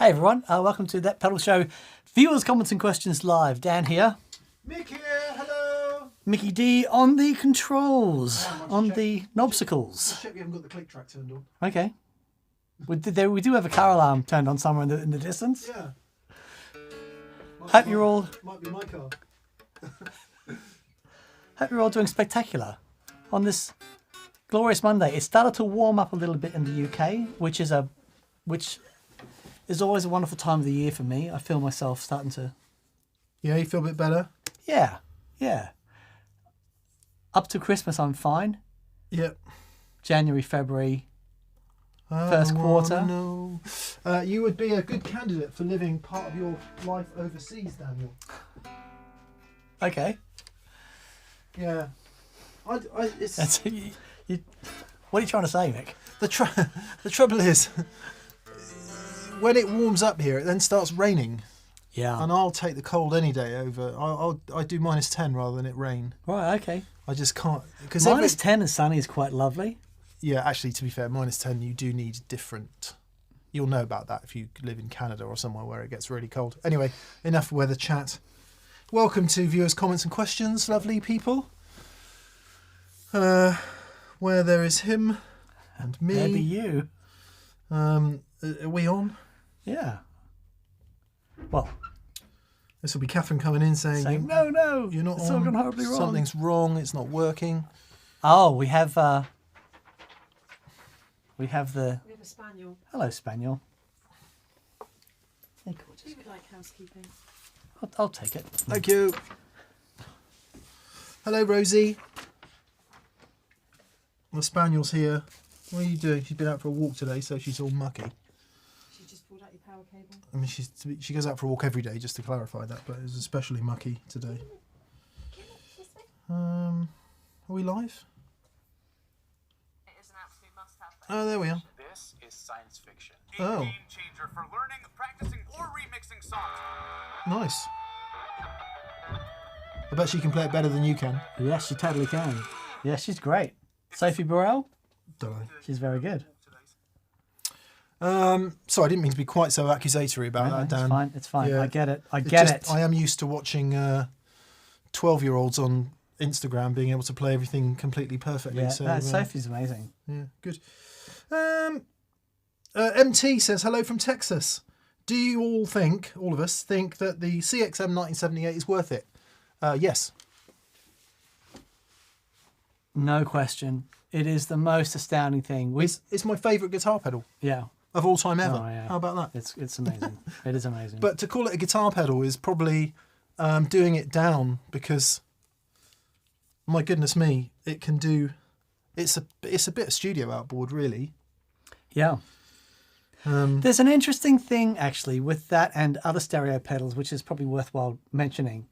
Hey everyone, welcome to That Pedal Show. Viewers, comments and questions live. Dan here. Mick here, hello. Mickey D on the controls, on the knobsicles. Check we haven't got the click track turned on. Okay. We do have a car alarm turned on somewhere in the distance. Yeah. Hope you're all my car. hope you're all doing spectacular on this glorious Monday. It started to warm up a little bit in the UK, which is always a wonderful time of the year for me. I feel myself starting to... Yeah, you feel a bit better? Yeah. Up to Christmas, I'm fine. Yep. January, February, first quarter. No. You would be a good candidate for living part of your life overseas, Daniel. Okay. Yeah. What are you trying to say, Mick? The trouble is, when it warms up here, it then starts raining. Yeah. And I'll take the cold any day over. I do -10 rather than it rain. Right, okay. I just can't. Because -10 and sunny is quite lovely. Yeah, actually, to be fair, -10, you do need different... You'll know about that if you live in Canada or somewhere where it gets really cold. Anyway, enough weather chat. Welcome to viewers' comments and questions, lovely people. Where there is him and me. There be you. Are we on? Yeah. Well, this will be Catherine coming in saying no, you're not it's on. all gone horribly wrong. Something's wrong. It's not working. Oh, we have the... We have a spaniel. Hello, spaniel. Hey, gorgeous. Who would like housekeeping? I'll take it. Thank you. Hello, Rosie. The spaniel's here. What are you doing? She's been out for a walk today, so she's all mucky. She just pulled out your power cable. I mean, she goes out for a walk every day, just to clarify that, but it was especially mucky today. Are we live? It is an absolute must-have. Oh, there we are. This is science fiction. Oh. A game changer for learning, practicing, or remixing songs. Nice. I bet she can play it better than you can. Yes, she totally can. Yeah, she's great. Sophie Burrell? Don't know. She's very good. So I didn't mean to be quite so accusatory about No, that, Dan. It's fine. Yeah. I get it. I get it. I am used to watching 12-year-olds on Instagram being able to play everything completely perfectly. Yeah, so Sophie's amazing. yeah, good. MT says hello from Texas. Do you all of us think that the CXM 1978 is worth it? Yes. No question. It is the most astounding thing. It's my favourite guitar pedal Yeah. of all time ever. Oh, yeah. How about that? It's amazing. It is amazing. But to call it a guitar pedal is probably doing it down, because my goodness me, it can do. It's a bit of studio outboard, really. yeah. There's an interesting thing actually with that and other stereo pedals, which is probably worthwhile mentioning.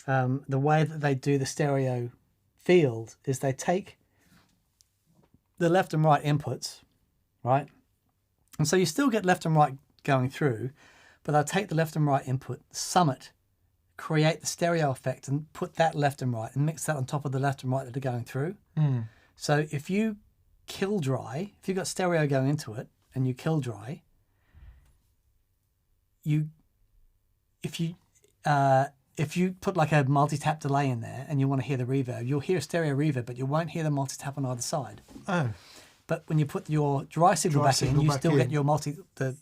The way that they do the stereo field is they take the left and right inputs, right? And so you still get left and right going through, but they'll take the left and right input, sum it, create the stereo effect, and put that left and right and mix that on top of the left and right that are going through. So if you kill dry, if you've got stereo going into it and you kill dry, if you put like a multi-tap delay in there and you want to hear the reverb, you'll hear stereo reverb, but you won't hear the multi-tap on either side. Oh. But when you put your dry signal back in, you still get your monitors. The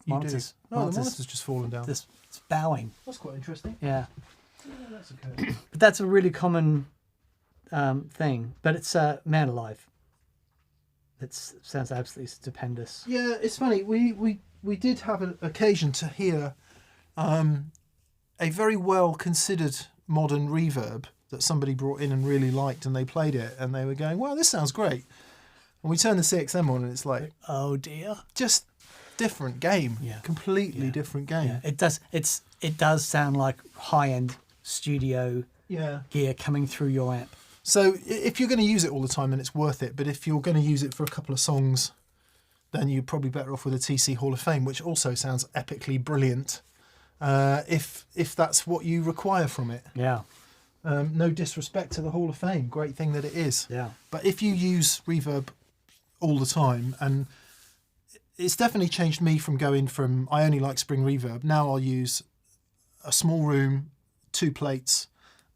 monitor's just fallen down. This bowing. That's quite interesting. Yeah. That's okay. But that's a really common thing. But it's man alive. It sounds absolutely stupendous. Yeah, it's funny. We did have an occasion to hear a very well considered modern reverb that somebody brought in and really liked, and they played it and they were going, wow, this sounds great. And we turned the CXM on and it's like, Oh dear. just different game. Yeah. Completely different game. Yeah, it does. It does sound like high-end studio gear coming through your amp. So if you're going to use it all the time, then it's worth it. But if you're going to use it for a couple of songs, then you're probably better off with a TC Hall of Fame, which also sounds epically brilliant. If that's what you require from it. Yeah. No disrespect to the Hall of Fame, great thing that it is. Yeah. But if you use reverb all the time, and it's definitely changed me from going from I only like spring reverb. Now I'll use a small room, 2 plates,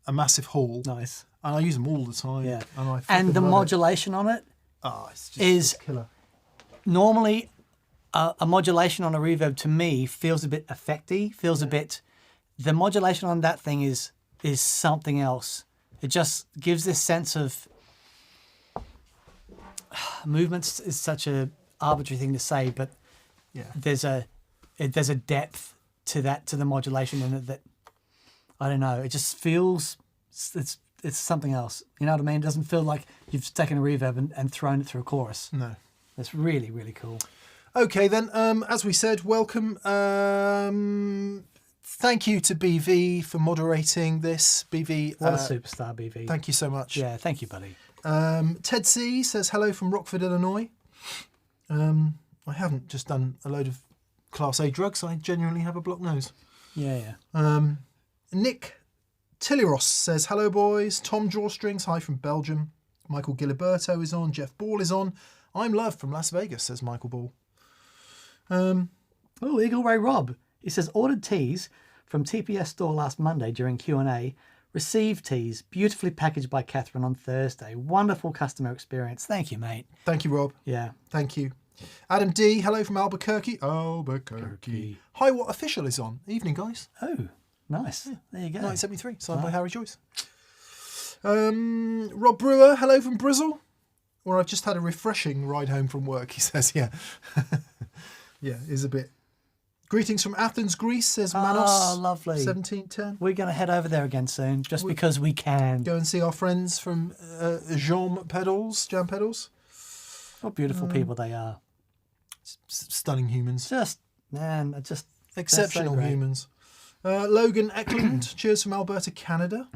a massive hall, Nice. and I use them all the time. Yeah. And I And the flipping love modulation on it it's just is it's killer. normally a modulation on a reverb to me feels a bit effecty, feels a bit. The modulation on that thing is something else. It just gives this sense of movements is such a arbitrary thing to say, but Yeah. there's a depth to the modulation in it that I don't know. It just feels it's something else. You know what I mean? It doesn't feel like you've taken a reverb and thrown it through a chorus. No. It's really, really cool. Okay, then, as we said, welcome. Thank you to BV for moderating this. BV, What a superstar, BV. thank you so much. Yeah, thank you, buddy. Ted C says hello from Rockford, Illinois. I haven't just done a load of Class A drugs. I genuinely have a blocked nose. Yeah. Nick Tilleros says hello, boys. Tom Drawstrings, hi from Belgium. Michael Giliberto is on. Jeff Ball is on. I'm Love from Las Vegas, says Michael Ball. Oh, Eagle Ray Rob. He says, ordered teas from TPS store last Monday during Q&A. Received teas, beautifully packaged by Catherine on Thursday. Wonderful customer experience. Thank you, mate. Thank you, Rob. Yeah. Thank you. Adam D, hello from Albuquerque. Albuquerque. Hi, What Official is on. Evening, guys. Oh, nice. There you go. 1973, signed by Harry Joyce. Rob Brewer, hello from Brizzle, where I've just had a refreshing ride home from work, he says. Yeah. Yeah, is a bit. Greetings from Athens, Greece, says Manos. Oh, lovely. 1710. We're going to head over there again soon, just because we can. Go and see our friends from Jam Pedals. What beautiful people they are. Stunning humans. Just, man, just Exceptional they're so great. humans. Logan Eklund, cheers from Alberta, Canada.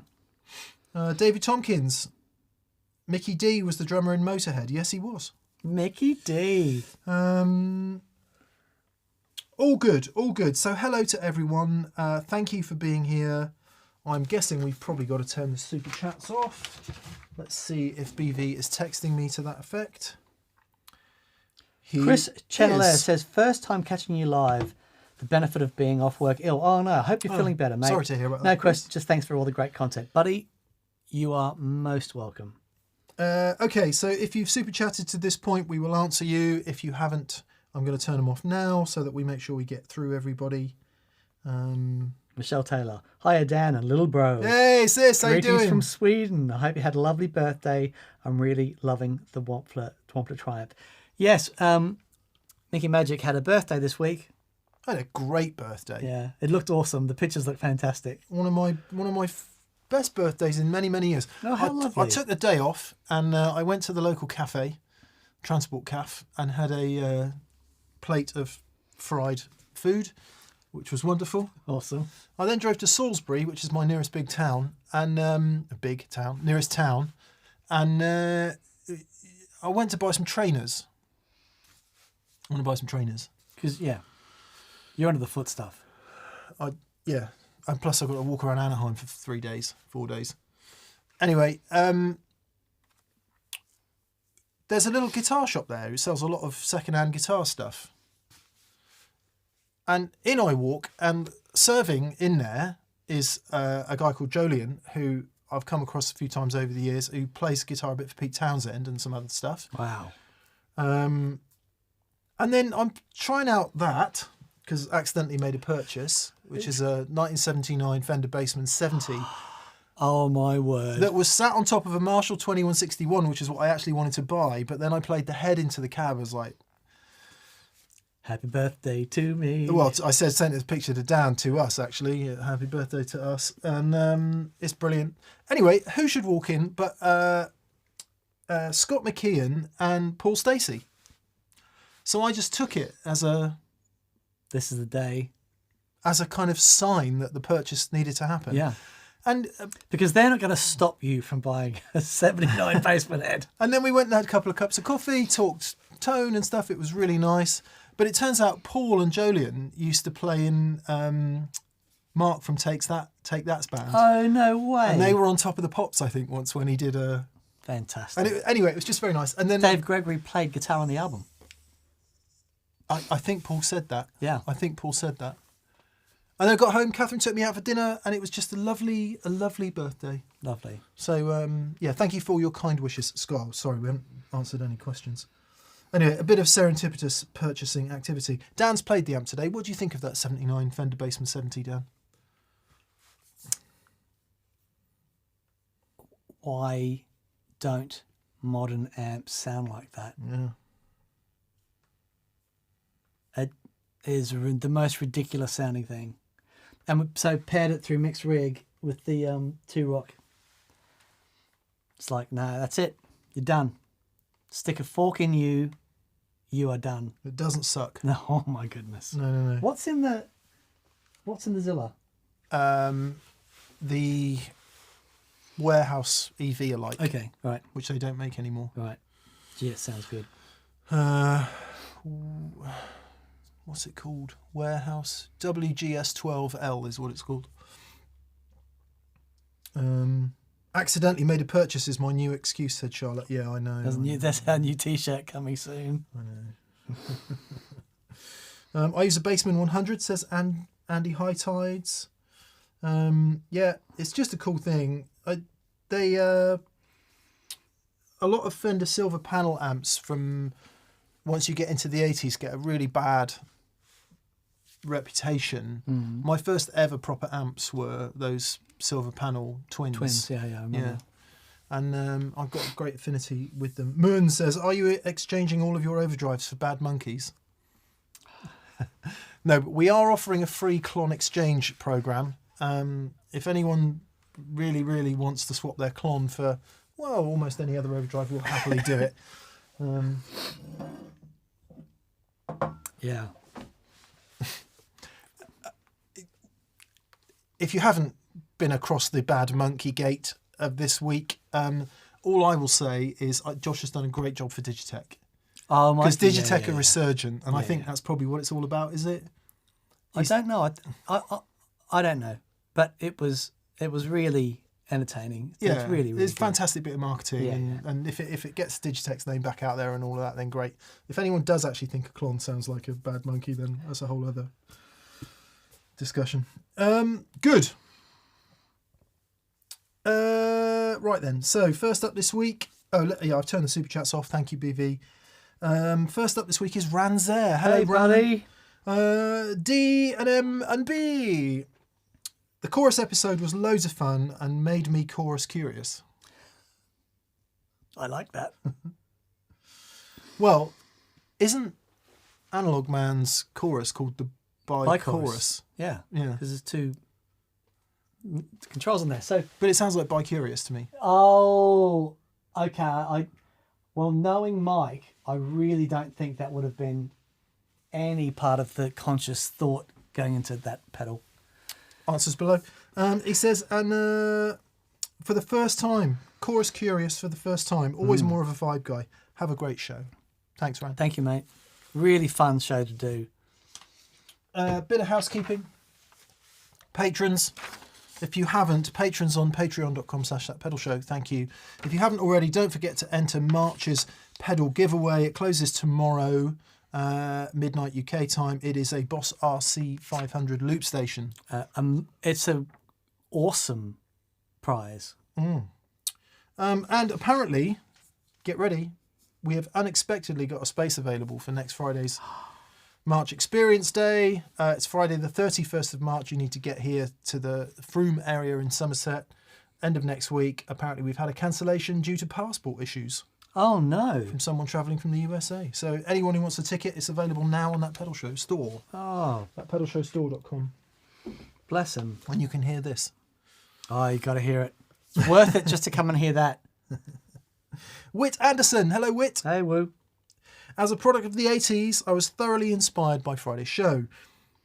David Tompkins. Mickey D was the drummer in Motorhead. Yes, he was. Mickey D. All good, all good. So hello to everyone. Thank you for being here. I'm guessing we've probably got to turn the super chats off. Let's see if BV is texting me to that effect. Chris Chenelaire says, first time catching you live. The benefit of being off work ill. Oh, no, I hope you're feeling better, mate. Sorry to hear about that. No question, just thanks for all the great content. Buddy, you are most welcome. Okay, so if you've super chatted to this point, we will answer you. If you haven't, I'm going to turn them off now so that we make sure we get through everybody. Michelle Taylor. Hiya, Dan and little bro. Hey, sis, how you Greetings doing? from Sweden. I hope you had a lovely birthday. I'm really loving the Wampler Triumph. Yes, Mickey Magic had a birthday this week. I had a great birthday. Yeah, it looked awesome. The pictures look fantastic. One of my best birthdays in many, many years. Oh, how lovely. I took the day off and I went to the local cafe, Transport Caf, and had a plate of fried food, which was wonderful. Awesome. I then drove to Salisbury, which is my nearest big town, and nearest town, and I went to buy some trainers. I want to buy some trainers. Because, yeah, you're under the foot stuff. Yeah, and plus I've got to walk around Anaheim for 4 days. Anyway, there's a little guitar shop there who sells a lot of second-hand guitar stuff. And in I walk, and serving in there is a guy called Jolien, who I've come across a few times over the years, who plays guitar a bit for Pete Townsend and some other stuff. Wow. And then I'm trying out that, because I accidentally made a purchase, which is a 1979 Fender Bassman 70. Oh, my word. That was sat on top of a Marshall 2161, which is what I actually wanted to buy. But then I played the head into the cab. I was like, happy birthday to me. well, I sent a picture to Dan, to us, actually. Happy birthday to us. And it's brilliant. Anyway, who should walk in but Scott McKeon and Paul Stacey. So I just took it as a This is the day. as a kind of sign that the purchase needed to happen. Yeah. And Because they're not going to stop you from buying a 79 basement head. and then we went and had a couple of cups of coffee, talked tone and stuff. It was really nice. But it turns out Paul and Jolien used to play in Mark from Take That's band. Oh, no way. And they were on Top of the Pops, I think, once when he did a... Fantastic. And anyway, it was just very nice. And then Dave Gregory played guitar on the album. I think Paul said that. Yeah. I think Paul said that. And then I got home, Catherine took me out for dinner, and it was just a lovely birthday. Lovely. So, thank you for all your kind wishes. Scott, sorry, we haven't answered any questions. Anyway, a bit of serendipitous purchasing activity. Dan's played the amp today. What do you think of that 79 Fender Bassman 70, Dan? Why don't modern amps sound like that? Yeah. It is the most ridiculous sounding thing. And so paired it through mixed rig with the 2-rock. It's like, no, that's it. You're done. Stick a fork in you. You are done. It doesn't suck. No, oh my goodness. No. What's in the Zilla? The warehouse EV alike. Okay, right. Which they don't make anymore. Right. Gee, it sounds good. What's it called? Warehouse WGS12L is what it's called. Accidentally made a purchase is my new excuse, said Charlotte. Yeah, I know. There's our new T-shirt coming soon. I know. I use a Bassman 100, says Andy High Tides. Yeah, it's just a cool thing. A lot of Fender silver panel amps from once you get into the 80s get a really bad reputation. My first ever proper amps were those silver panel twins. Yeah, I remember. Yeah. And I've got a great affinity with them. Moon says, are you exchanging all of your overdrives for Bad Monkeys? No, but we are offering a free Klon exchange program. If anyone really, really wants to swap their Klon for, well, almost any other overdrive, we'll happily do it. Yeah. If you haven't been across the Bad Monkey gate of this week, all I will say is Josh has done a great job for Digitech. Oh, because Digitech are resurgent, and I think that's probably what it's all about, is it? I don't know. I don't know, but it was really entertaining. Yeah, it's really it's a good. fantastic bit of marketing, and if it gets Digitech's name back out there and all of that, then great. If anyone does actually think a Klon sounds like a Bad Monkey, then that's a whole other discussion. Good. Right then. So first up this week. I've turned the super chats off. Thank you, BV. First up this week is Ranzer. Hello, hey, buddy. D and M and B. The chorus episode was loads of fun and made me chorus curious. I like that. Well, isn't Analog Man's chorus called the bi-chorus? Yeah. Yeah. Because there's two controls on there. So, but it sounds like bi-curious to me. Oh, okay. Well, knowing Mike, I really don't think that would have been any part of the conscious thought going into that pedal. Answers below. He says, and for the first time, chorus curious for the first time. Always more of a vibe guy. Have a great show. Thanks, Rand. Thank you, mate. Really fun show to do. Bit of housekeeping. Patrons. If you haven't, patrons on patreon.com/thatpedalshow. Thank you. If you haven't already, don't forget to enter March's pedal giveaway. It closes tomorrow, midnight UK time. It is a Boss RC 500 loop station. It's an awesome prize. And apparently, get ready, we have unexpectedly got a space available for next Friday's March Experience Day. It's Friday the 31st of March. You need to get here to the Froome area in Somerset. End of next week. Apparently we've had a cancellation due to passport issues. Oh, no. From someone travelling from the USA. So anyone who wants a ticket, it's available now on That Pedal Show store. Oh. Thatpedalshowstore.com. Bless him. And you can hear this. Oh, you got to hear it. It's worth it just to come and hear that. Whit Anderson. Hello, Whit. Hey, woo. As a product of the 80s, I was thoroughly inspired by Friday's show.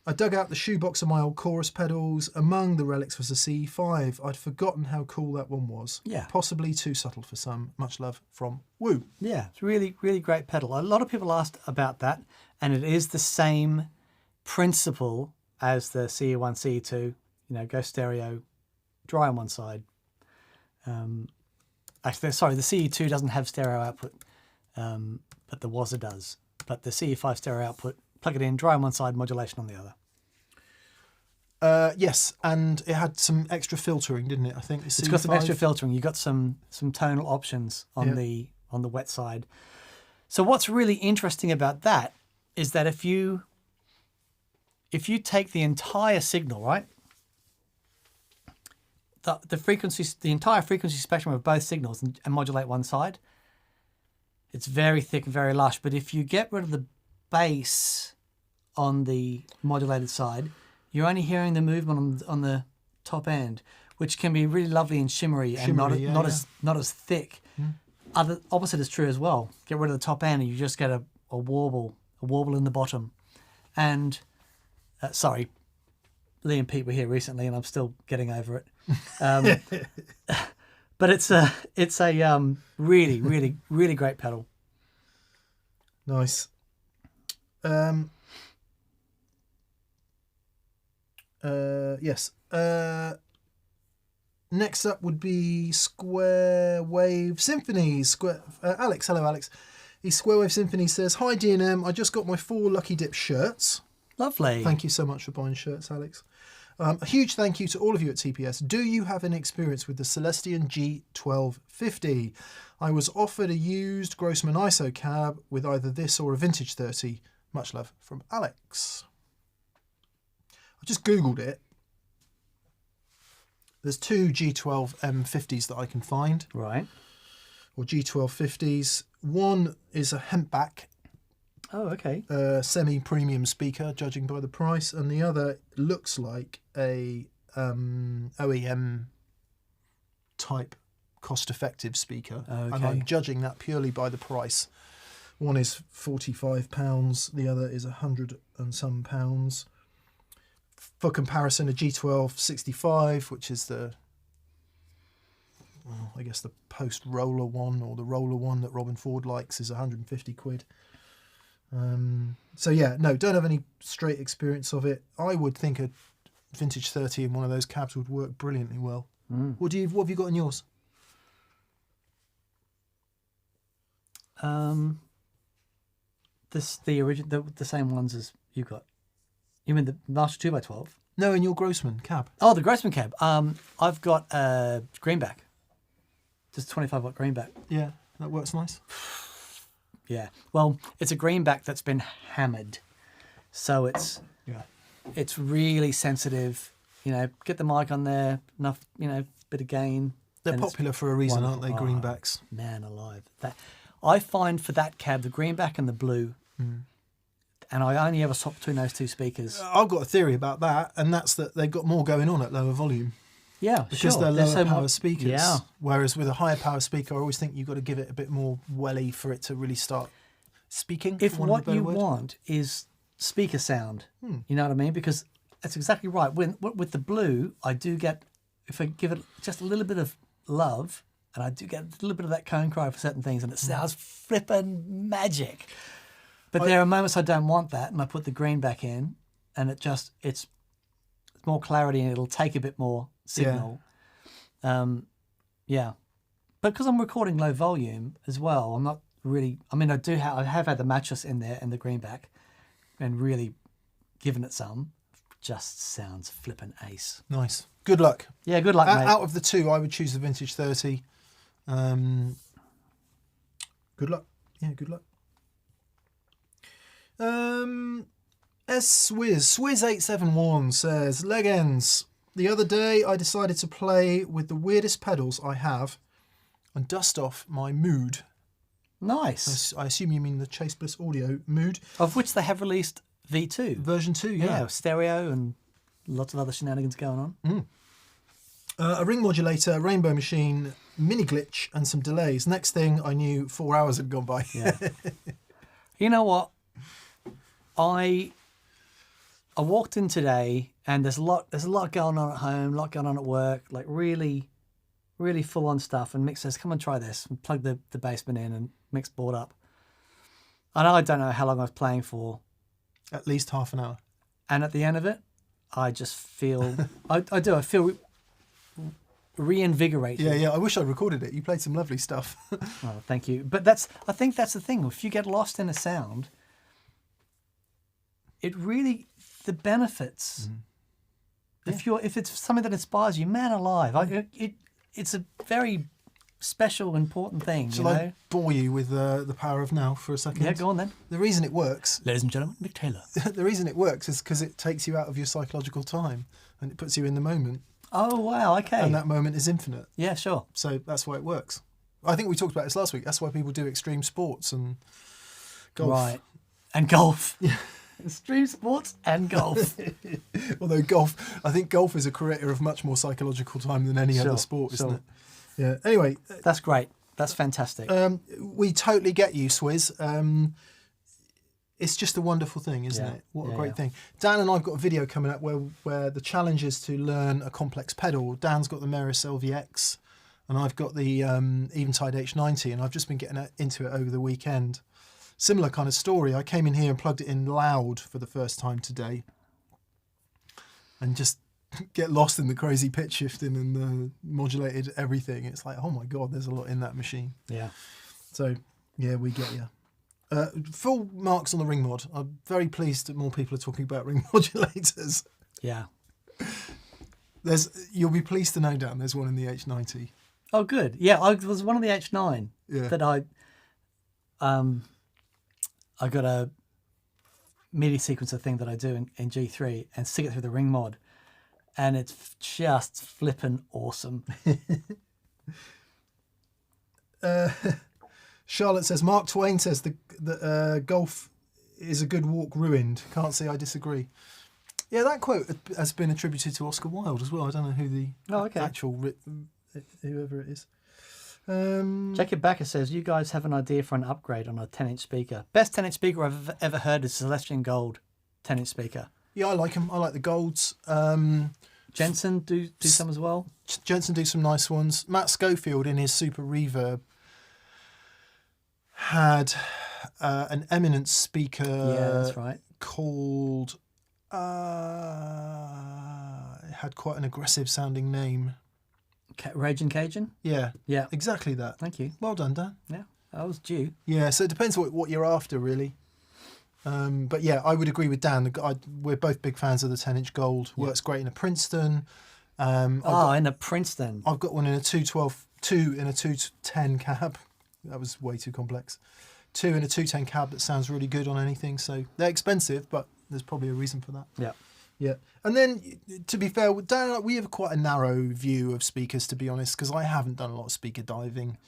I dug out the shoebox of my old chorus pedals. Among the relics was a CE5. I'd forgotten how cool that one was. Yeah. Possibly too subtle for some. Much love from Woo. Yeah, it's really, really great pedal. A lot of people asked about that, and it is the same principle as the CE1, CE2. You know, go stereo, dry on one side. Actually, sorry, the CE2 doesn't have stereo output. But the Wazza does. But the CE5 stereo output plug it in, dry on one side, modulation on the other. Yes, and it had some extra filtering, didn't it? I think It's got some extra filtering. You got some tonal options on Yeah. the wet side. So what's really interesting about that is that if you take the entire signal, right, the frequencies, the entire frequency spectrum of both signals, and modulate one side, it's very thick and very lush. But if you get rid of the bass on the modulated side, you're only hearing the movement on the top end, which can be really lovely and shimmery and not as thick. Opposite is true as well. Get rid of the top end and you just get a warble in the bottom. And sorry, Lee and Pete were here recently, and I'm still getting over it. But it's a really, really, really great pedal. Nice. Yes. Next up would be Square Wave Symphonies. Alex, hello Alex. Square Wave Symphony says, "Hi D&M, I just got my 4 Lucky Dip shirts." Lovely. Thank you so much for buying shirts, Alex. A huge thank you to all of you at TPS. Do you have any experience with the Celestion G1250? I was offered a used Grossman ISO cab with either this or a vintage 30. Much love, from Alex. I just Googled it. There's 2 G12M50s that I can find. Right. Or G1250s. One is a hempback Oh, okay. semi-premium speaker, judging by the price, and the other looks like a OEM type cost-effective speaker. Okay. And I'm judging that purely by the price. One is £45, the other is £100 and some pounds. For comparison, a G1265, which is the, well, I guess the post-roller one, or the roller one that Robin Ford likes, is 150 quid. So yeah, no, don't have any straight experience of it. I would think a vintage 30 in one of those cabs would work brilliantly well. What have you got in yours? The same ones as you got. You mean the Marshall 2x12? No, in your Grossman cab. Oh, the Grossman cab. I've got a greenback. Just 25-watt greenback. Yeah, that works nice. Yeah. Well, it's a greenback that's been hammered. So it's really sensitive. You know, get the mic on there, enough, bit of gain. They're popular for a reason, aren't they, wonderful. greenbacks? Man alive. I find for that cab, the greenback and the blue, and I only ever swap between those two speakers. I've got a theory about that, and that's that they've got more going on at lower volume. Yeah, Because sure. they're There's lower so power much- speakers. Yeah. Whereas with a higher power speaker, I always think you've got to give it a bit more welly for it to really start speaking. If for want of a what better you word. want is speaker sound, you know what I mean? Because that's exactly right. With the blue, I do get, if I give it just a little bit of love, and I do get a little bit of that cone cry for certain things, and it sounds flippin' magic. But there are moments I don't want that, and I put the greenback in, and it's more clarity, and it'll take a bit more signal. Yeah. But because I'm recording low volume as well, I'm not really, I mean, I have had the mattress in there and the greenback and really given it some. Just sounds flippin' ace. Nice. Good luck. Yeah, good luck, mate. Out of the two, I would choose the vintage 30. Good luck. Yeah, good luck. Swizz871 says, leg ends. The other day, I decided to play with the weirdest pedals I have and dust off my mood. Nice. I assume you mean the Chase Bliss Audio mood. Of which they have released V2. Version 2, Yeah, stereo and lots of other shenanigans going on. A ring modulator, rainbow machine, mini glitch, and some delays. Next thing I knew, 4 hours had gone by. Yeah. You know what? I walked in today and there's a lot going on at home, a lot going on at work, like really, really full on stuff. And Mick says, come and try this, and plug the basement in, and Mick's board up. And I don't know how long I was playing for. At least half an hour. And at the end of it, I just feel, I feel reinvigorated. Yeah, I wish I recorded it. You played some lovely stuff. Oh, thank you. But I think that's the thing. If you get lost in a sound, it really, the benefits. If it's something that inspires you, man alive, it's a very special, important thing. Shall I bore you with the power of now for a second? Yeah, go on then. The reason it works, Ladies and gentlemen, Mick Taylor. the reason it works is because it takes you out of your psychological time and it puts you in the moment. Oh, wow, okay. And that moment is infinite. Yeah, sure. So that's why it works. I think we talked about this last week. That's why people do extreme sports and golf. Right. And golf. Yeah. Extreme sports and golf. Although I think golf is a creator of much more psychological time than any other sport, isn't it? Yeah. Anyway. That's great. That's fantastic. We totally get you, Swizz. It's just a wonderful thing, isn't it? What a great thing. Dan and I've got a video coming up where the challenge is to learn a complex pedal. Dan's got the Meris LVX and I've got the Eventide H90, and I've just been getting into it over the weekend. Similar kind of story. I came in here and plugged it in loud for the first time today and just get lost in the crazy pitch shifting and the modulated everything. It's like, oh my God, there's a lot in that machine. Yeah. So, yeah, we get you. Full marks on the ring mod. I'm very pleased that more people are talking about ring modulators. Yeah. You'll be pleased to know, Dan, there's one in the H90. Oh, good. Yeah, I was one of the H9 that I got a MIDI sequencer thing that I do in G3 and stick it through the ring mod, and it's just flippin' awesome. Charlotte says, Mark Twain says that golf is a good walk ruined. Can't say I disagree. Yeah, that quote has been attributed to Oscar Wilde as well. I don't know who the actual whoever it is. Jacob Backer says, you guys have an idea for an upgrade on a 10-inch speaker. Best 10-inch speaker I've ever heard is Celestian Gold 10-inch speaker. Yeah, I like them. I like the golds. Jensen do some as well. Jensen do some nice ones. Matt Schofield in his Super Reverb had an eminent speaker. Yeah, that's right. Called it had quite an aggressive sounding name. Raging Cajun? Yeah. Yeah. Exactly that. Thank you. Well done, Dan. Yeah, I was due. Yeah, so it depends what you're after, really. But yeah, I would agree with Dan. We're both big fans of the 10-inch Gold. Yeah. Works great in a Princeton. In a Princeton. I've got one in a 210 cab. That was way too complex. 2 in a 210 cab that sounds really good on anything. So they're expensive, but there's probably a reason for that. Yeah. Yeah. And then, to be fair, Dan and I, we have quite a narrow view of speakers, to be honest, because I haven't done a lot of speaker diving.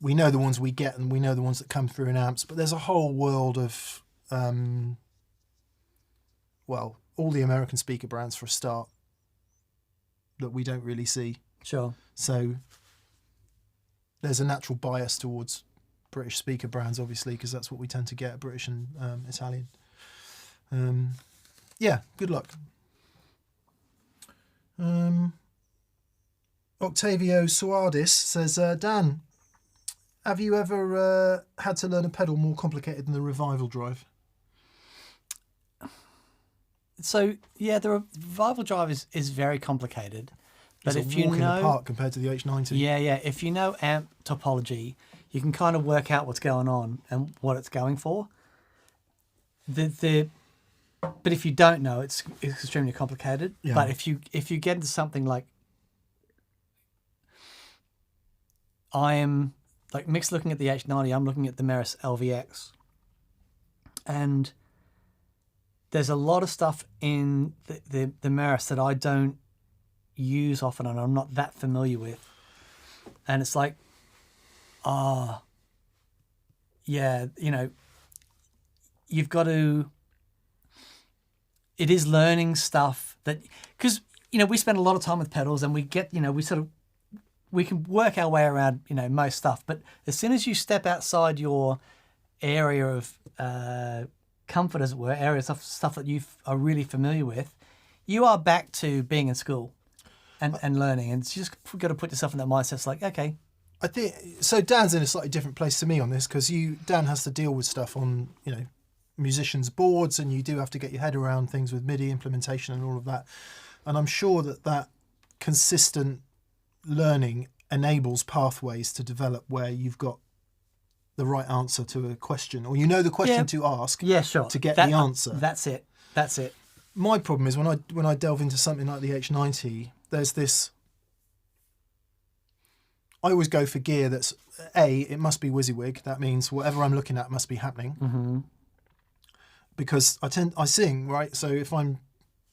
We know the ones we get and we know the ones that come through in amps, but there's a whole world of, all the American speaker brands for a start that we don't really see. Sure. So there's a natural bias towards British speaker brands, obviously, because that's what we tend to get, British and Italian. Yeah, good luck. Octavio Suarez says, Dan, have you ever had to learn a pedal more complicated than the Revival Drive? So, yeah, the Revival Drive is very complicated. But it's if a you walk in know, the park compared to the H90. Yeah. If you know amp topology, you can kind of work out what's going on and what it's going for. But if you don't know, it's extremely complicated. Yeah. But if you get into something like, I am like Mick's looking at the H90, I'm looking at the Meris LVX, and there's a lot of stuff in the Meris that I don't use often and I'm not that familiar with, and it's like, you've got to. It is learning stuff that, because, we spend a lot of time with pedals and we get, we can work our way around, most stuff. But as soon as you step outside your area of comfort, as it were, areas of stuff that you are really familiar with, you are back to being in school and learning. And you just got to put yourself in that mindset. It's like, okay. I think, so Dan's in a slightly different place to me on this, because Dan has to deal with stuff on, musicians' boards, and you do have to get your head around things with MIDI implementation and all of that. And I'm sure that consistent learning enables pathways to develop where you've got the right answer to a question, or you know the question to ask Yeah, sure. to get the answer. That's it. My problem is when I delve into something like the H90, there's this. I always go for gear that's it must be WYSIWYG. That means whatever I'm looking at must be happening. Mm-hmm. Because I sing, right? So if I'm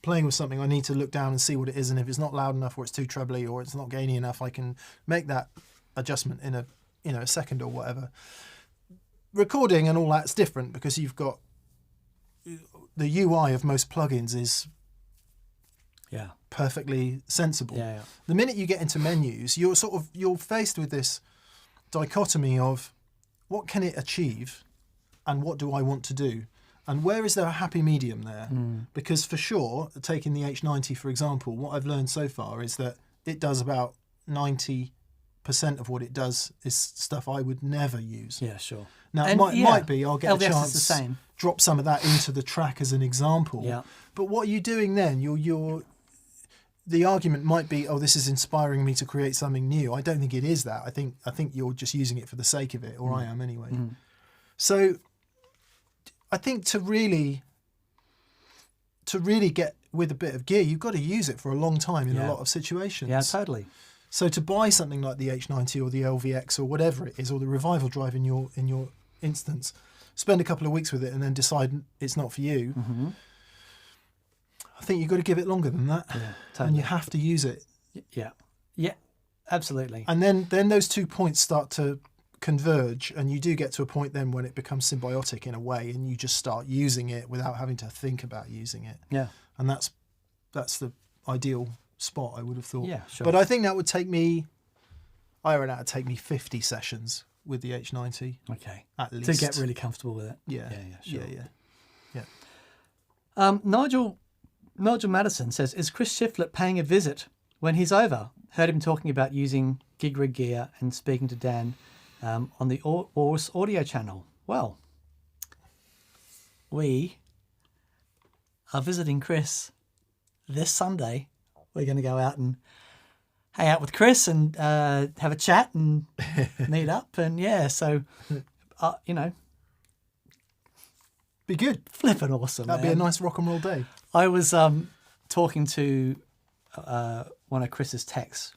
playing with something, I need to look down and see what it is, and if it's not loud enough, or it's too trebly, or it's not gainy enough, I can make that adjustment in a second or whatever. Recording and all that's different because you've got the UI of most plugins is perfectly sensible. Yeah. The minute you get into menus, you're faced with this dichotomy of what can it achieve and what do I want to do, and where is there a happy medium there? Because for sure, taking the H90 for example, what I've learned so far is that it does about 90% of what it does is stuff I would never use. Yeah, sure. Now it might be I'll get LVS a chance is the same. drop some of that into the track as an example. Yeah. But what are you doing then? The argument might be, oh, this is inspiring me to create something new. I don't think it is that. I think you're just using it for the sake of it, or I am anyway. So I think to really get with a bit of gear, you've got to use it for a long time in a lot of situations. Yeah, totally. So to buy something like the H90 or the LVX or whatever it is, or the Revival Drive in your instance, spend a couple of weeks with it and then decide it's not for you. Mm-hmm. I think you've got to give it longer than that. Yeah, totally. And you have to use it. Yeah, absolutely. And then those 2 points start to converge, and you do get to a point then when it becomes symbiotic in a way, and you just start using it without having to think about using it. Yeah. And that's the ideal spot, I would have thought. Yeah, sure. But I think that would take me, I reckon that would take me 50 sessions with the H90. Okay. At least. To get really comfortable with it. Yeah. Sure. Yeah. Nigel Madison says, is Chris Shiflett paying a visit when he's over? Heard him talking about using gig rig gear and speaking to Dan on the Aurus audio channel. Well, we are visiting Chris this Sunday. We're going to go out and hang out with Chris and have a chat and meet up. And so, be good. Flippin' awesome. That'd be a nice rock and roll day. I was talking to one of Chris's techs.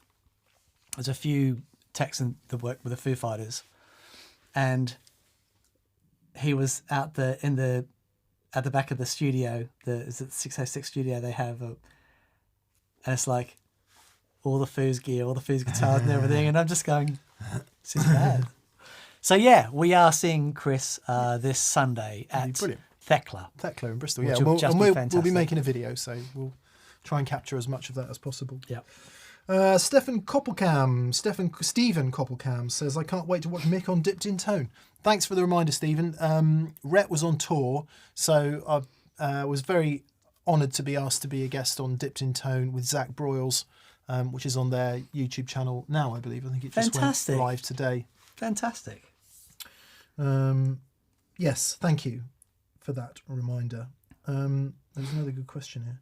There's a few techs that work with the Foo Fighters, and he was out at the back of the studio. Is it the 606 studio? They have and it's like all the Foo's gear, all the Foo's guitars and everything, and I'm just going, this is bad. So we are seeing Chris this Sunday at Thekla in Bristol. Which Yeah, will just be we'll fantastic. be making a video, so we'll try and capture as much of that as possible. Yeah. Stephen Koppelcam says, I can't wait to watch Mick on Dipped in Tone. Thanks for the reminder, Stephen. Rhett was on tour, so I was very honoured to be asked to be a guest on Dipped in Tone with Zach Broyles, which is on their YouTube channel now, I believe. I think it just went live today. Fantastic. Yes, thank you for that reminder. There's another good question here.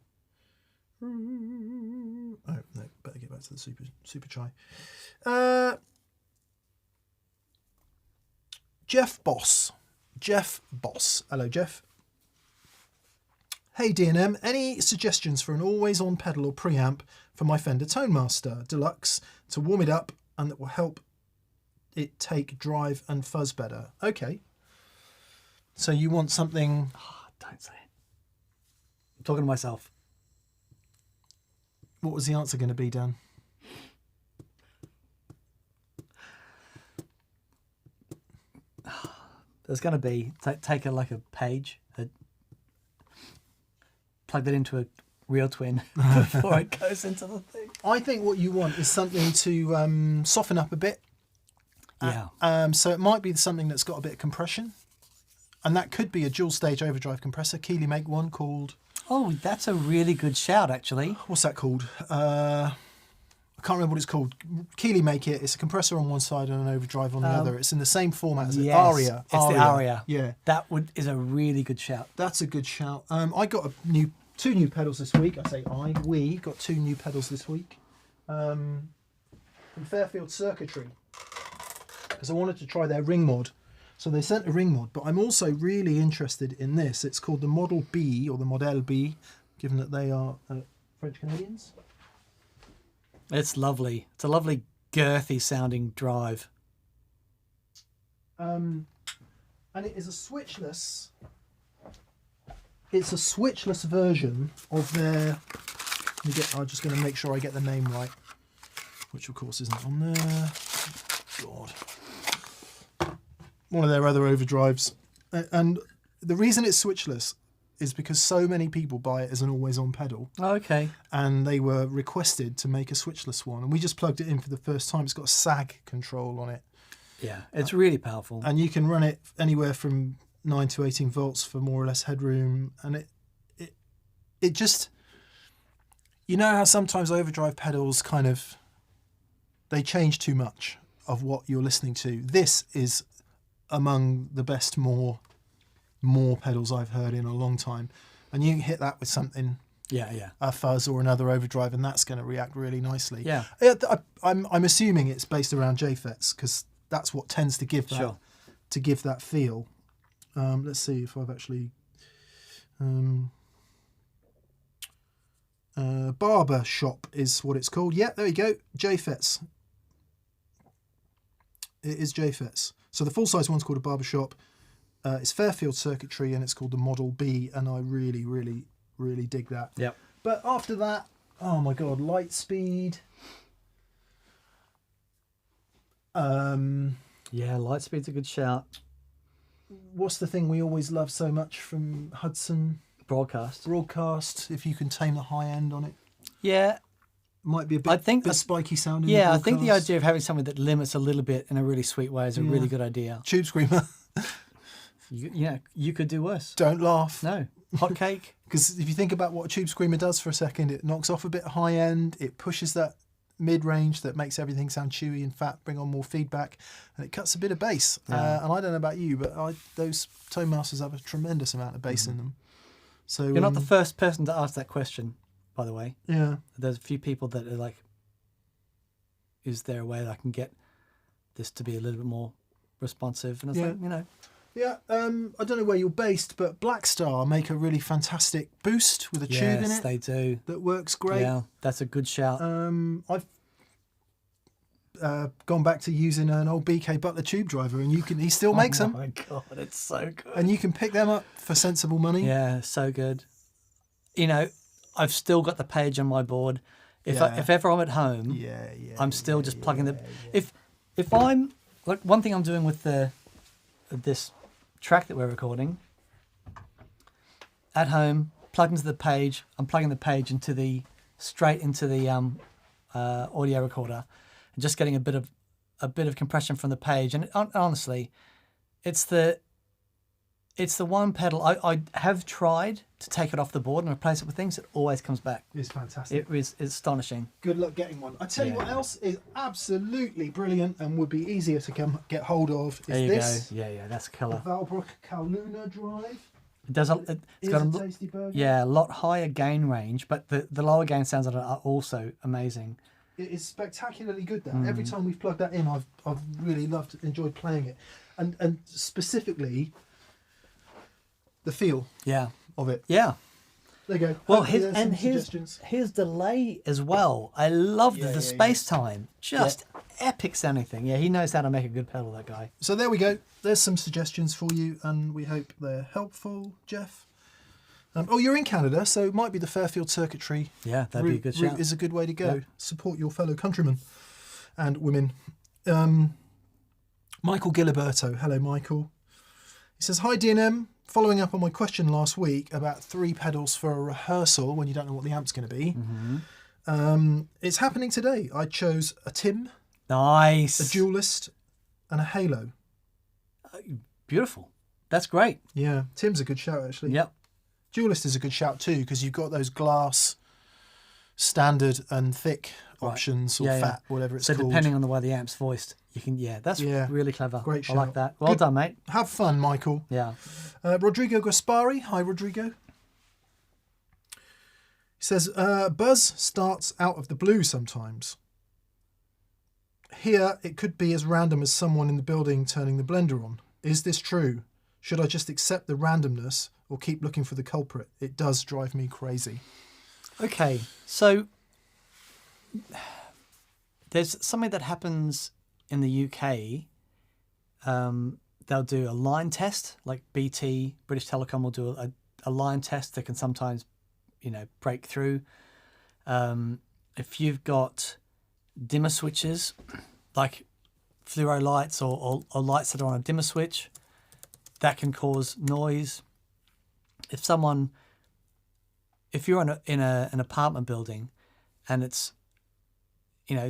Oh, no, better get back to the super try. Jeff Boss. Hello, Jeff. Hey, D&M, any suggestions for an always-on pedal or preamp for my Fender Tonemaster Deluxe to warm it up and that will help it take drive and fuzz better? Okay. So you want something... Oh, don't say it. I'm talking to myself. What was the answer going to be, Dan? There's going to be, take a page, plug that into a real twin before it goes into the thing. I think what you want is something to soften up a bit. Yeah. So it might be something that's got a bit of compression. And that could be a dual stage overdrive compressor. Keeley make one called... Oh, that's a really good shout, actually. What's that called? I can't remember what it's called. Keeley make it. It's a compressor on one side and an overdrive on the other. It's in the same format as the Aria. It's the Aria. Yeah. That is a really good shout. That's a good shout. I got two new pedals this week. I say we got 2 new pedals this week. From Fairfield Circuitry. Because I wanted to try their ring mod. So they sent a ring mod, but I'm also really interested in this. It's called the Model B, or the Model B, given that they are French Canadians. It's lovely. It's a lovely girthy sounding drive. And it is a switchless. It's a switchless version of their. I'm just going to make sure I get the name right, which of course isn't on there. God. One of their other overdrives, and the reason it's switchless is because so many people buy it as an always-on pedal. Oh, okay. And they were requested to make a switchless one, and we just plugged it in for the first time. It's got a sag control on it. Yeah, it's really powerful. And you can run it anywhere from 9 to 18 volts for more or less headroom, and it just, you know how sometimes overdrive pedals kind of, they change too much of what you're listening to. This is among the best more pedals I've heard in a long time, and you can hit that with something, a fuzz or another overdrive, and that's going to react really nicely. Yeah. I'm assuming it's based around JFETs because that's what tends to give that to give that feel. Let's see if I've actually Barber Shop is what it's called. Yeah, there you go. JFETs. It is JFETs. So the full-size one's called a Barber Shop. It's Fairfield circuitry, and it's called the Model B, and I really, really, really dig that. Yep. But after that, oh my God, Lightspeed. Yeah, Lightspeed's a good shout. What's the thing we always love so much from Hudson? Broadcast, if you can tame the high end on it. Yeah. Might be a bit spiky sounding. Yeah, I think the idea of having something that limits a little bit in a really sweet way is a really good idea. Tube Screamer. You could do worse. Don't laugh. No. Hot cake. Because if you think about what a Tube Screamer does for a second, it knocks off a bit high end, it pushes that mid-range that makes everything sound chewy and fat, bring on more feedback, and it cuts a bit of bass. Yeah. And I don't know about you, but those Tone Masters have a tremendous amount of bass in them. So you're not the first person to ask that question, by the way. Yeah. There's a few people that are like, is there a way that I can get this to be a little bit more responsive? And it's like, you know. Yeah, I don't know where you're based, but Black Star make a really fantastic boost with a tube in it. Yes, they do. That works great. Yeah, that's a good shout. I've gone back to using an old BK Butler tube driver, and he still makes them. Oh my God, it's so good. And you can pick them up for sensible money. Yeah, so good. You know, I've still got the page on my board. If ever I'm at home, I'm still just plugging the. If I'm like, one thing I'm doing with this track that we're recording at home, plug into the page. I'm plugging the page straight into the audio recorder, and just getting a bit of compression from the page. And honestly, it's the one pedal I have tried to take it off the board and replace it with things. It always comes back. It's fantastic. It's astonishing. Good luck getting one. I tell you what else is absolutely brilliant and would be easier to get hold of. There you go. Yeah, that's killer. The Valbrook Kowloon drive. It's got a tasty burger. Yeah, a lot higher gain range, but the lower gain sounds are also amazing. It is spectacularly good. Every time we've plugged that in, I've really enjoyed playing it, and specifically the feel of it. Yeah. There you go. Well, his delay as well. I love the space time. Just epic sounding thing. Yeah, he knows how to make a good pedal, that guy. So there we go. There's some suggestions for you, and we hope they're helpful, Jeff. You're in Canada, so it might be the Fairfield circuitry. Yeah, that'd be a good shout. Route is a good way to go. Yeah. Support your fellow countrymen and women. Michael Giliberto. Hello, Michael. He says, hi, DNM. Following up on my question last week about 3 pedals for a rehearsal when you don't know what the amp's going to be. It's happening today. I chose a Tim, nice, a Duelist, and a Halo. Beautiful. That's great. Yeah, Tim's a good shout, actually. Yep. Duelist is a good shout too, because you've got those glass standard and thick options, or fat, whatever it's called. So depending on the way the amp's voiced, you can, that's really clever. Great shout. I like that. Well done, mate. Have fun, Michael. Yeah. Rodrigo Gaspari. Hi, Rodrigo. He says, buzz starts out of the blue sometimes. Here, it could be as random as someone in the building turning the blender on. Is this true? Should I just accept the randomness or keep looking for the culprit? It does drive me crazy. Okay, so there's something that happens in the UK. They'll do a line test, like BT, British Telecom will do a line test that can sometimes, break through. If you've got dimmer switches, like fluoro lights or lights that are on a dimmer switch, that can cause noise. If you're in an apartment building and it's,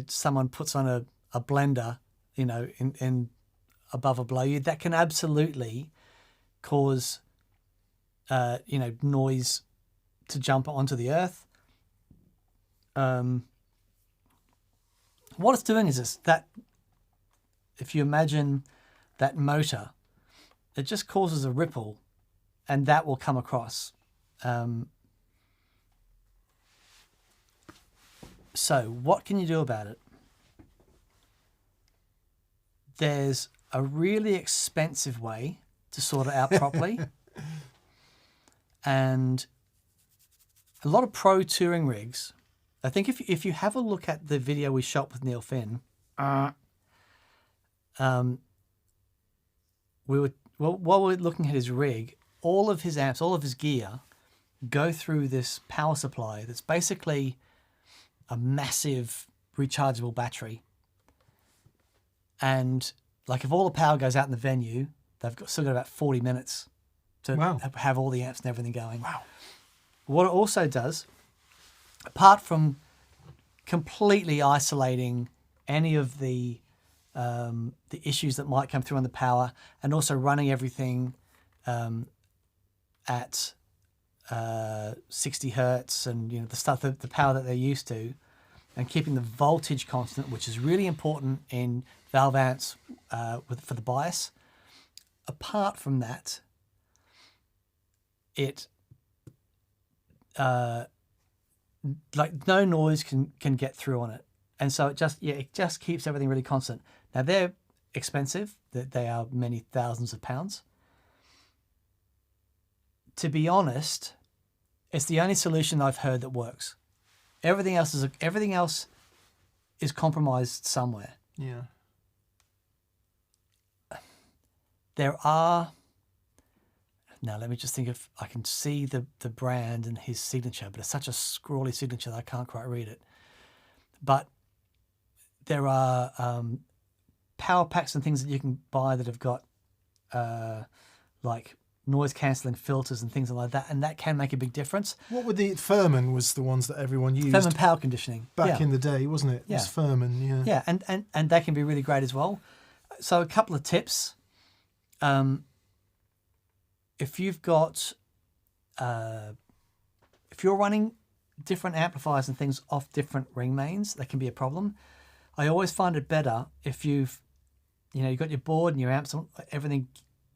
someone puts on a blender, in above or below you, that can absolutely cause, noise to jump onto the earth. What it's doing is that if you imagine that motor, it just causes a ripple and that will come across. So what can you do about it? There's a really expensive way to sort it out properly. And a lot of pro touring rigs, I think if you have a look at the video we shot with Neil Finn, while we're looking at his rig, all of his amps, all of his gear go through this power supply that's basically a massive rechargeable battery. And like if all the power goes out in the venue, they've still got about 40 minutes to have all the amps and everything going. Wow. What it also does, apart from completely isolating any of the issues that might come through on the power, and also running everything at 60 hertz and the power that they're used to, and keeping the voltage constant, which is really important in valve amps for the bias. Apart from that, it like no noise can get through on it, and so it just keeps everything really constant. Now they're expensive; they are many thousands of pounds. To be honest, it's the only solution I've heard that works. Everything else is compromised somewhere. Yeah. There are. Now let me just think if I can see the brand and his signature, but it's such a scrawly signature that I can't quite read it. But there are power packs and things that you can buy that have got like noise cancelling filters and things like that, and that can make a big difference. What were the Furman was the ones that everyone used? Furman power conditioning back in the day, wasn't it? It was Furman, yeah. Yeah, and that can be really great as well. So a couple of tips. If you've got, if you're running different amplifiers and things off different ring mains, that can be a problem. I always find it better if you've got your board and your amps,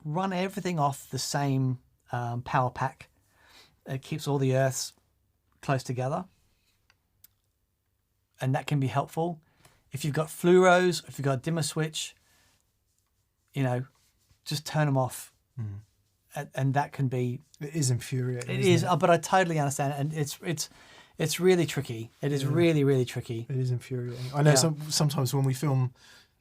run everything off the same power pack. It keeps all the earths close together, and that can be helpful. If you've got fluoros, if you've got a dimmer switch, just turn them off. And that can be. It is infuriating. It is, but I totally understand it, and it's really tricky. It is really, really tricky. It is infuriating. I know sometimes when we film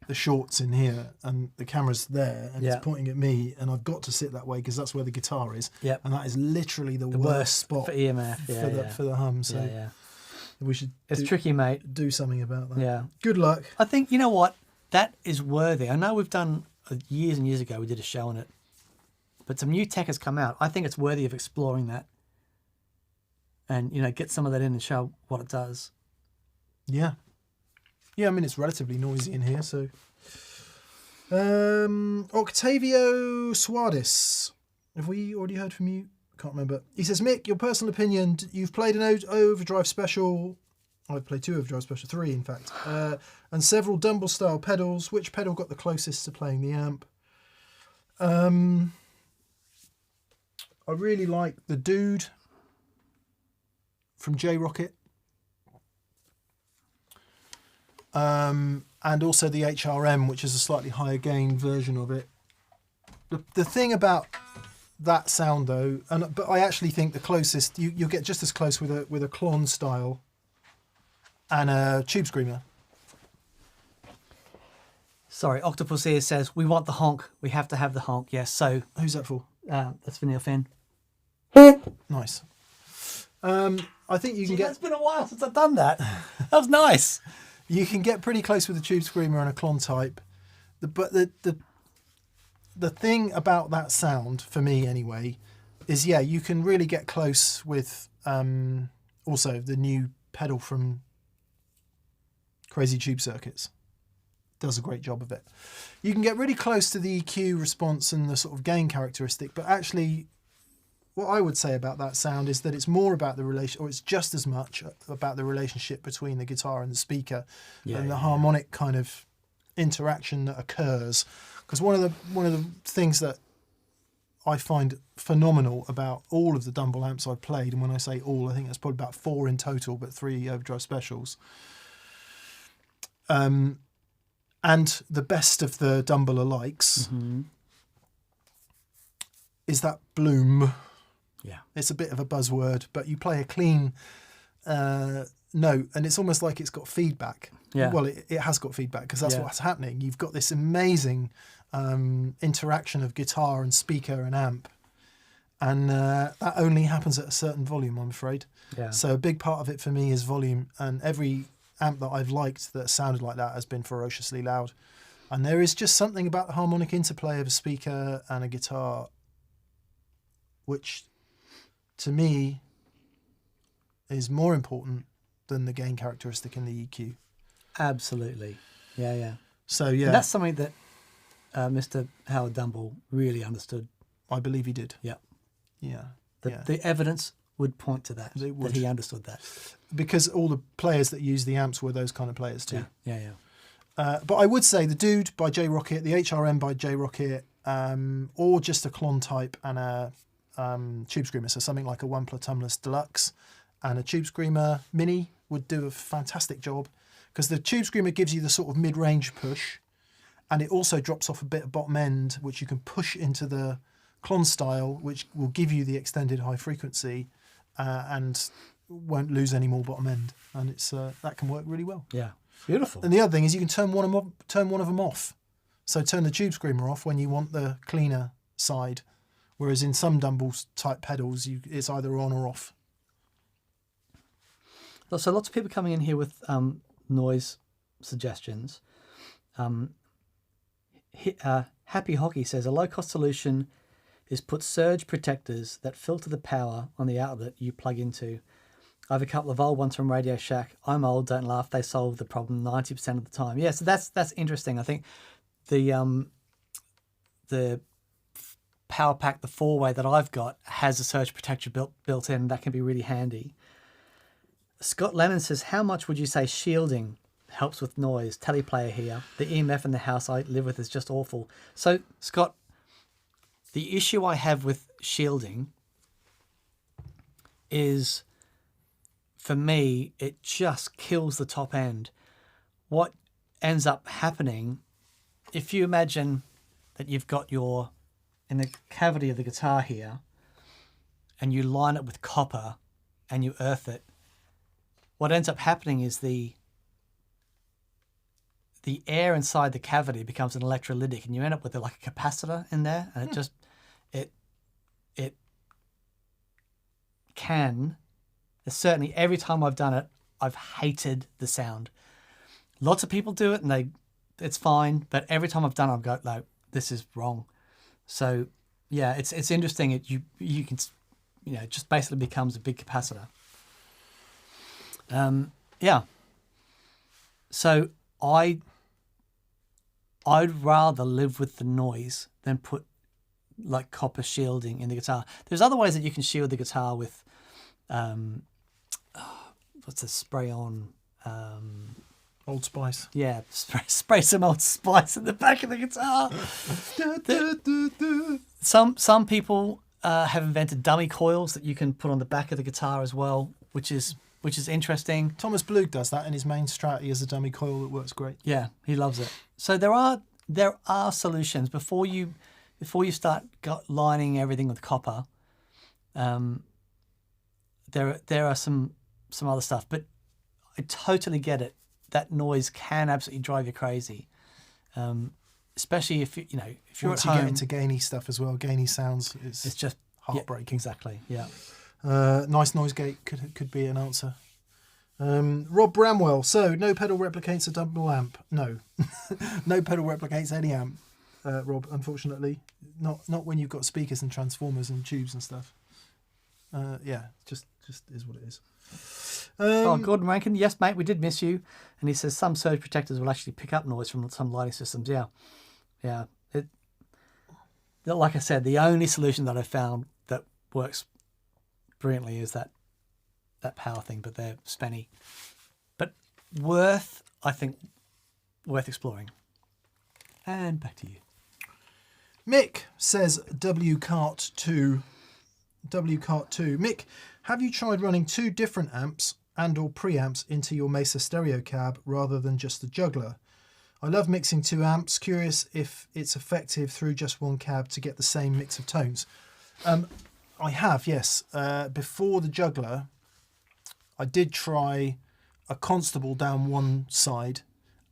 the shorts in here and the camera's there and it's pointing at me, and I've got to sit that way because that's where the guitar is. Yep. And that is literally the worst spot for EMF for the hum. So we should. It's tricky, mate. Do something about that. Yeah. Good luck. I think what that is worthy. I know we've done years and years ago. We did a show on it. But some new tech has come out. I think it's worthy of exploring that, and get some of that in and show what it does. Yeah, I mean it's relatively noisy in here. So, Octavio Suarez, have we already heard from you? Can't remember. He says, Mick, your personal opinion. You've played an Overdrive Special. I've played 2 Overdrive Special, 3 in fact, and several Dumble style pedals. Which pedal got the closest to playing the amp? I really like the Dude from J-Rocket. And also the HRM, which is a slightly higher gain version of it. The thing about that sound though, but I actually think the closest you'll get just as close with a Klon style and a tube screamer. Sorry, Octopus here says, we want the honk. We have to have the honk. Yes, so Who's that for? that's for Neil Finn. Nice. I think you can It's been a while since I've done that. That was nice. You can get pretty close with a tube screamer and a Klon type. But the thing about that sound, for me anyway, is you can really get close with also the new pedal from Crazy Tube Circuits. Does a great job of it. You can get really close to the EQ response and the sort of gain characteristic, but actually what I would say about that sound is that it's more about the relation, or it's just as much about the relationship between the guitar and the speaker and the harmonic kind of interaction that occurs. Because one of the things that I find phenomenal about all of the Dumble amps I've played, and when I say all, I think that's probably about 4 in total, but 3 overdrive specials. And the best of the Dumble alikes is that bloom. Yeah. It's a bit of a buzzword, but you play a clean note and it's almost like it's got feedback. Yeah. Well, it has got feedback because that's what's happening. You've got this amazing interaction of guitar and speaker and amp. And that only happens at a certain volume, I'm afraid. Yeah. So a big part of it for me is volume, and every amp that I've liked that sounded like that has been ferociously loud. And there is just something about the harmonic interplay of a speaker and a guitar which to me is more important than the gain characteristic in the EQ. Absolutely. Yeah. So And that's something that Mr. Howard Dumble really understood. I believe he did. Yeah. Yeah. The evidence would point to that, It would. that he understood that. Because all the players that used the amps were those kind of players too. Yeah. But I would say the Dude by J Rocket, the HRM by J Rocket, or just a Klon type and a Tube Screamer, so something like a 1 Platumless Deluxe and a Tube Screamer Mini would do a fantastic job, because the Tube Screamer gives you the sort of mid-range push, and it also drops off a bit of bottom end, which you can push into the Klon style, which will give you the extended high frequency and won't lose any more bottom end, and it's that can work really well. Yeah. Beautiful. And the other thing is you can turn one of them off. So turn the Tube Screamer off when you want the cleaner side, whereas in some Dumble type pedals, it's either on or off. So lots of people coming in here with noise suggestions. Happy Hockey says a low-cost solution is put surge protectors that filter the power on the outlet you plug into. I have a couple of old ones from Radio Shack. I'm old, don't laugh. They solve the problem 90% of the time. Yeah, so that's interesting. I think the Power Pack, the 4-way that I've got, has a surge protector built in. That can be really handy. Scott Lennon says, how much would you say shielding helps with noise? Teleplayer here. The EMF in the house I live with is just awful. So, Scott, the issue I have with shielding is, for me, it just kills the top end. What ends up happening, if you imagine that you've got in the cavity of the guitar here, and you line it with copper and you earth it, what ends up happening is the air inside the cavity becomes an electrolytic, and you end up with like a capacitor in there, and it can. Certainly, every time I've done it, I've hated the sound. Lots of people do it, and it's fine. But every time I've done it, I've got like, this is wrong. So, yeah, it's interesting. You can, it just basically becomes a big capacitor. Yeah. So I'd rather live with the noise than put like copper shielding in the guitar. There's other ways that you can shield the guitar with. What's the spray on? Old Spice. Yeah, spray some Old Spice in the back of the guitar. Some people have invented dummy coils that you can put on the back of the guitar as well, which is interesting. Thomas Blug does that in his main Strat. He has a dummy coil that works great. Yeah, he loves it. So there are solutions before you before you start lining everything with copper, there are some other stuff. But I totally get it. That noise can absolutely drive you crazy, especially if you're Once at you home. get into gainy stuff as well, gainy sounds, It's just heartbreaking. Yeah, exactly. Yeah. Nice noise gate could be an answer. Rob Bramwell. So no pedal replicates a double amp. No, no pedal replicates any amp. Rob, unfortunately, not when you've got speakers and transformers and tubes and stuff. Yeah, just is what it is. Gordon Rankin, yes, mate, we did miss you. And he says some surge protectors will actually pick up noise from some lighting systems. Yeah. Like I said, the only solution that I found that works brilliantly is that power thing, but they're spenny. But worth exploring. And back to you. Mick says WCart 2. Mick, have you tried running 2 different amps and or preamps into your Mesa stereo cab rather than just the juggler? I love mixing 2 amps. Curious if it's effective through just one cab to get the same mix of tones. I have, yes. Before the juggler, I did try a Constable down one side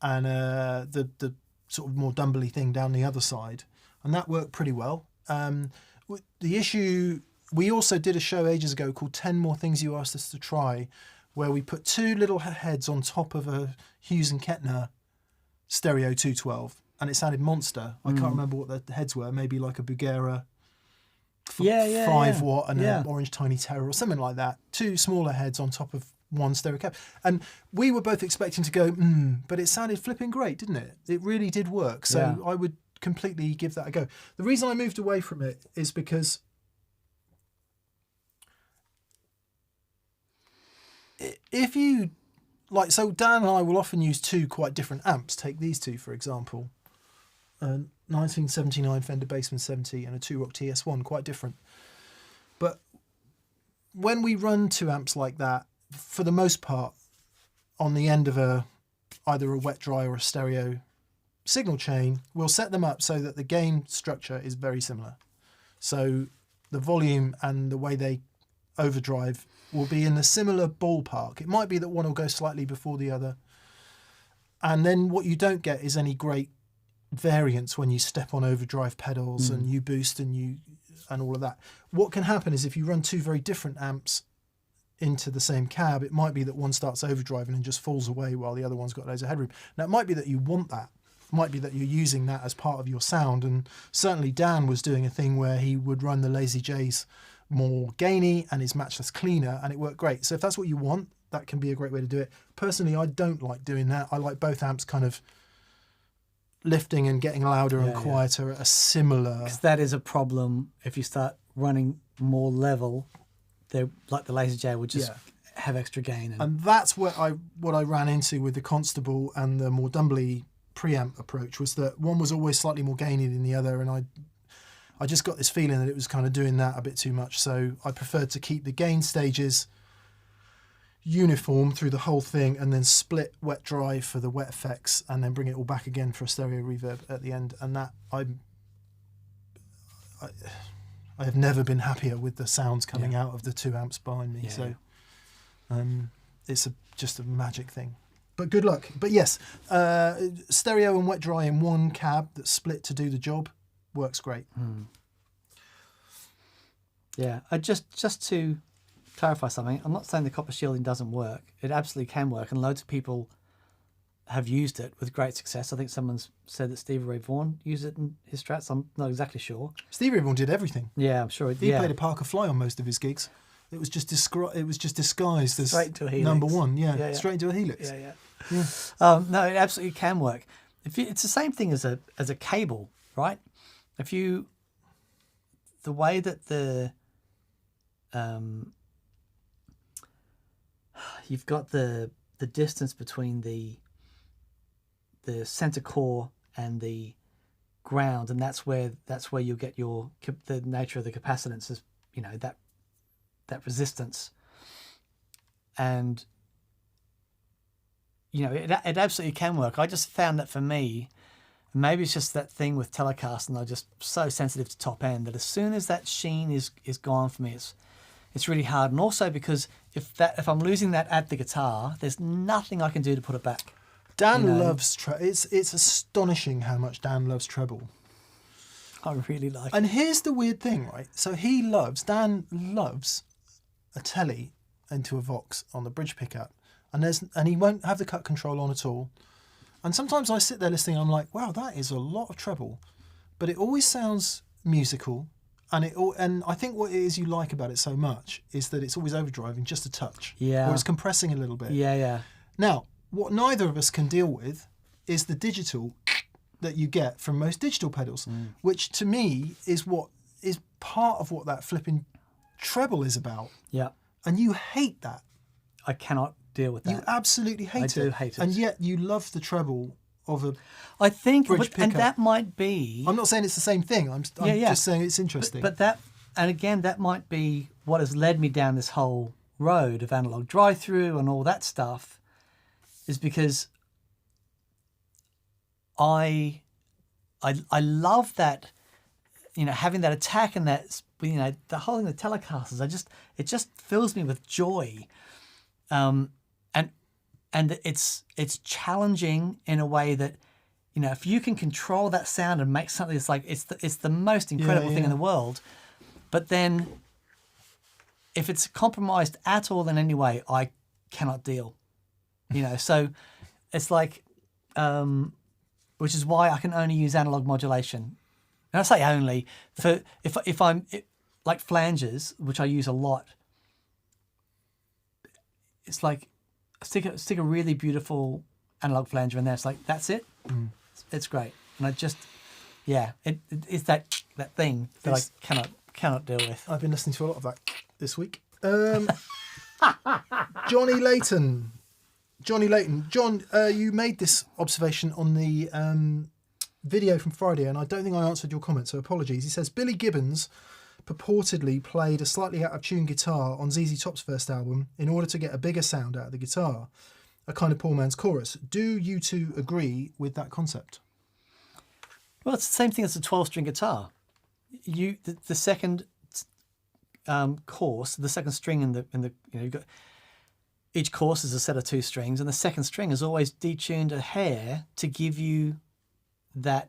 and the sort of more Dumbly thing down the other side, and that worked pretty well. The issue, we also did a show ages ago called 10 More Things You Asked Us to Try, where we put 2 little heads on top of a Hughes and Kettner stereo 212, and it sounded monster. I can't remember what the heads were, maybe like a Bugera 5 watt and an Orange Tiny Terror or something like that. 2 smaller heads on top of one stereo cab. And we were both expecting to go, but it sounded flipping great, didn't it? It really did work. So I would completely give that a go. The reason I moved away from it is because if you, like, so Dan and I will often use 2 quite different amps. Take these 2, for example. 1979 Fender Bassman 70 and a 2-Rock TS1, quite different. But when we run 2 amps like that, for the most part, on the end of either a wet dry or a stereo signal chain, we'll set them up so that the gain structure is very similar. So the volume and the way they overdrive will be in a similar ballpark. It might be that one will go slightly before the other. And then what you don't get is any great variance when you step on overdrive pedals and you boost and all of that. What can happen is if you run 2 very different amps into the same cab, it might be that one starts overdriving and just falls away while the other one's got loads of headroom. Now, it might be that you want that. It might be that you're using that as part of your sound. And certainly Dan was doing a thing where he would run the Lazy J's more gainy and his matchless cleaner, and it worked great. So if that's what you want, that can be a great way to do it. Personally, I don't like doing that. I like both amps kind of lifting and getting louder and quieter at a similar... Because that is a problem if you start running more level. Like the Laser J would just have extra gain. And that's what I ran into with the Constable and the more Dumbly preamp approach, was that one was always slightly more gainy than the other, and I just got this feeling that it was kind of doing that a bit too much. So I preferred to keep the gain stages uniform through the whole thing and then split wet dry for the wet effects and then bring it all back again for a stereo reverb at the end. And that I have never been happier with the sounds coming out of the 2 amps behind me. It's just a magic thing. But good luck. But yes, stereo and wet dry in one cab that's split to do the job works great. Yeah, just to clarify something, I'm not saying the copper shielding doesn't work. It absolutely can work, and loads of people have used it with great success. I think someone's said that Stevie Ray Vaughan used it in his Strats. I'm not exactly sure. Stevie Ray Vaughan did everything. Yeah, I'm sure. He played a Parker Fly on most of his gigs. It was just disguised as straight into a Helix. number one. Yeah, straight into a Helix. No, it absolutely can work. It's the same thing as a cable, right? The way that you've got the distance between the center core and the ground, and that's where you'll get the nature of the capacitance is, that resistance, and it absolutely can work. I just found that for me, Maybe it's just that thing with Telecaster, and I'm just so sensitive to top end that as soon as that sheen is gone for me, it's really hard. And also because if I'm losing that at the guitar, there's nothing I can do to put it back. Dan loves it's astonishing how much Dan loves treble. I really like it. And here's the weird thing, right? So Dan loves a telly into a Vox on the bridge pickup, and he won't have the cut control on at all. And sometimes I sit there listening, I'm like, wow, that is a lot of treble, but it always sounds musical, and I think what it is you like about it so much is that it's always overdriving just a touch, or it's compressing a little bit. Yeah. Now, what neither of us can deal with is the digital that you get from most digital pedals, which to me is what is part of what that flipping treble is about. Yeah. And you hate that. I cannot deal with that. You absolutely hate it. I do hate it. And yet you love the treble of a I think, bridge and pickup. that might be... I'm not saying it's the same thing. I'm just saying it's interesting. But that, and again, that might be what has led me down this whole road of analog drive-through and all that stuff, is because I love that, having that attack and that, the whole thing, the Telecasters, it just fills me with joy. And it's challenging in a way that, if you can control that sound and make something, it's the most incredible thing in the world. But then if it's compromised at all in any way, I cannot deal. So it's like, which is why I can only use analog modulation. And I say only for if I'm like flanges, which I use a lot. It's like stick a really beautiful analog flanger in there. It's like that's it. It's great, and I just it's that thing that I cannot deal with. I've been listening to a lot of that this week. Johnny Layton. John, you made this observation on the video from Friday, and I don't think I answered your comment, so apologies. He says, Billy Gibbons purportedly played a slightly out-of-tune guitar on ZZ Top's first album in order to get a bigger sound out of the guitar, a kind of poor man's chorus. Do you two agree with that concept? Well, it's the same thing as a 12-string guitar. The second course, the second string in the you've got... Each course is a set of 2 strings, and the second string is always detuned a hair to give you that,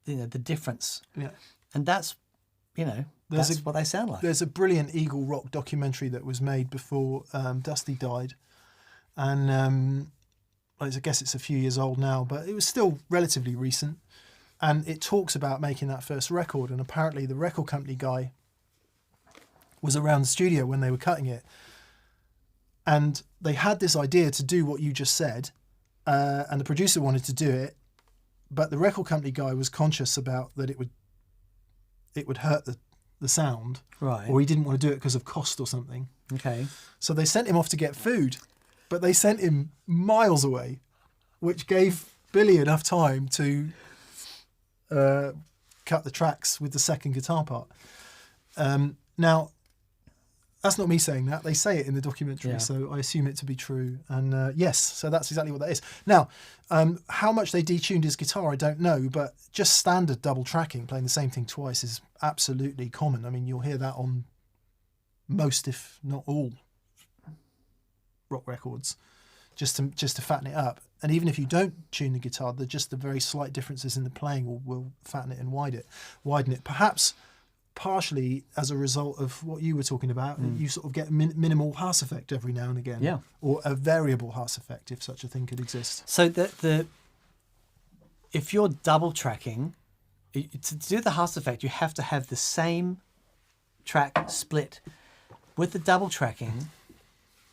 the difference. Yeah. And that's, that's what they sound like. There's a brilliant Eagle Rock documentary that was made before Dusty died, and I guess it's a few years old now, but it was still relatively recent, and it talks about making that first record, and apparently the record company guy was around the studio when they were cutting it. And they had this idea to do what you just said, and the producer wanted to do it, but the record company guy was conscious about that it would hurt the sound, right? Or he didn't want to do it because of cost or something. Okay. So they sent him off to get food, but they sent him miles away, which gave Billy enough time to cut the tracks with the second guitar part. Now, that's not me saying that. They say it in the documentary, so I assume it to be true. And yes, so that's exactly what that is. Now, how much they detuned his guitar, I don't know, but just standard double tracking, playing the same thing twice, is absolutely common. I mean, you'll hear that on most, if not all, rock records, just to fatten it up. And even if you don't tune the guitar, the very slight differences in the playing will fatten it and widen it. Perhaps partially as a result of what you were talking about, you sort of get minimal Haas effect every now and again, or a variable Haas effect, if such a thing could exist. So if you're double tracking, to do the Haas effect, you have to have the same track split. With the double tracking,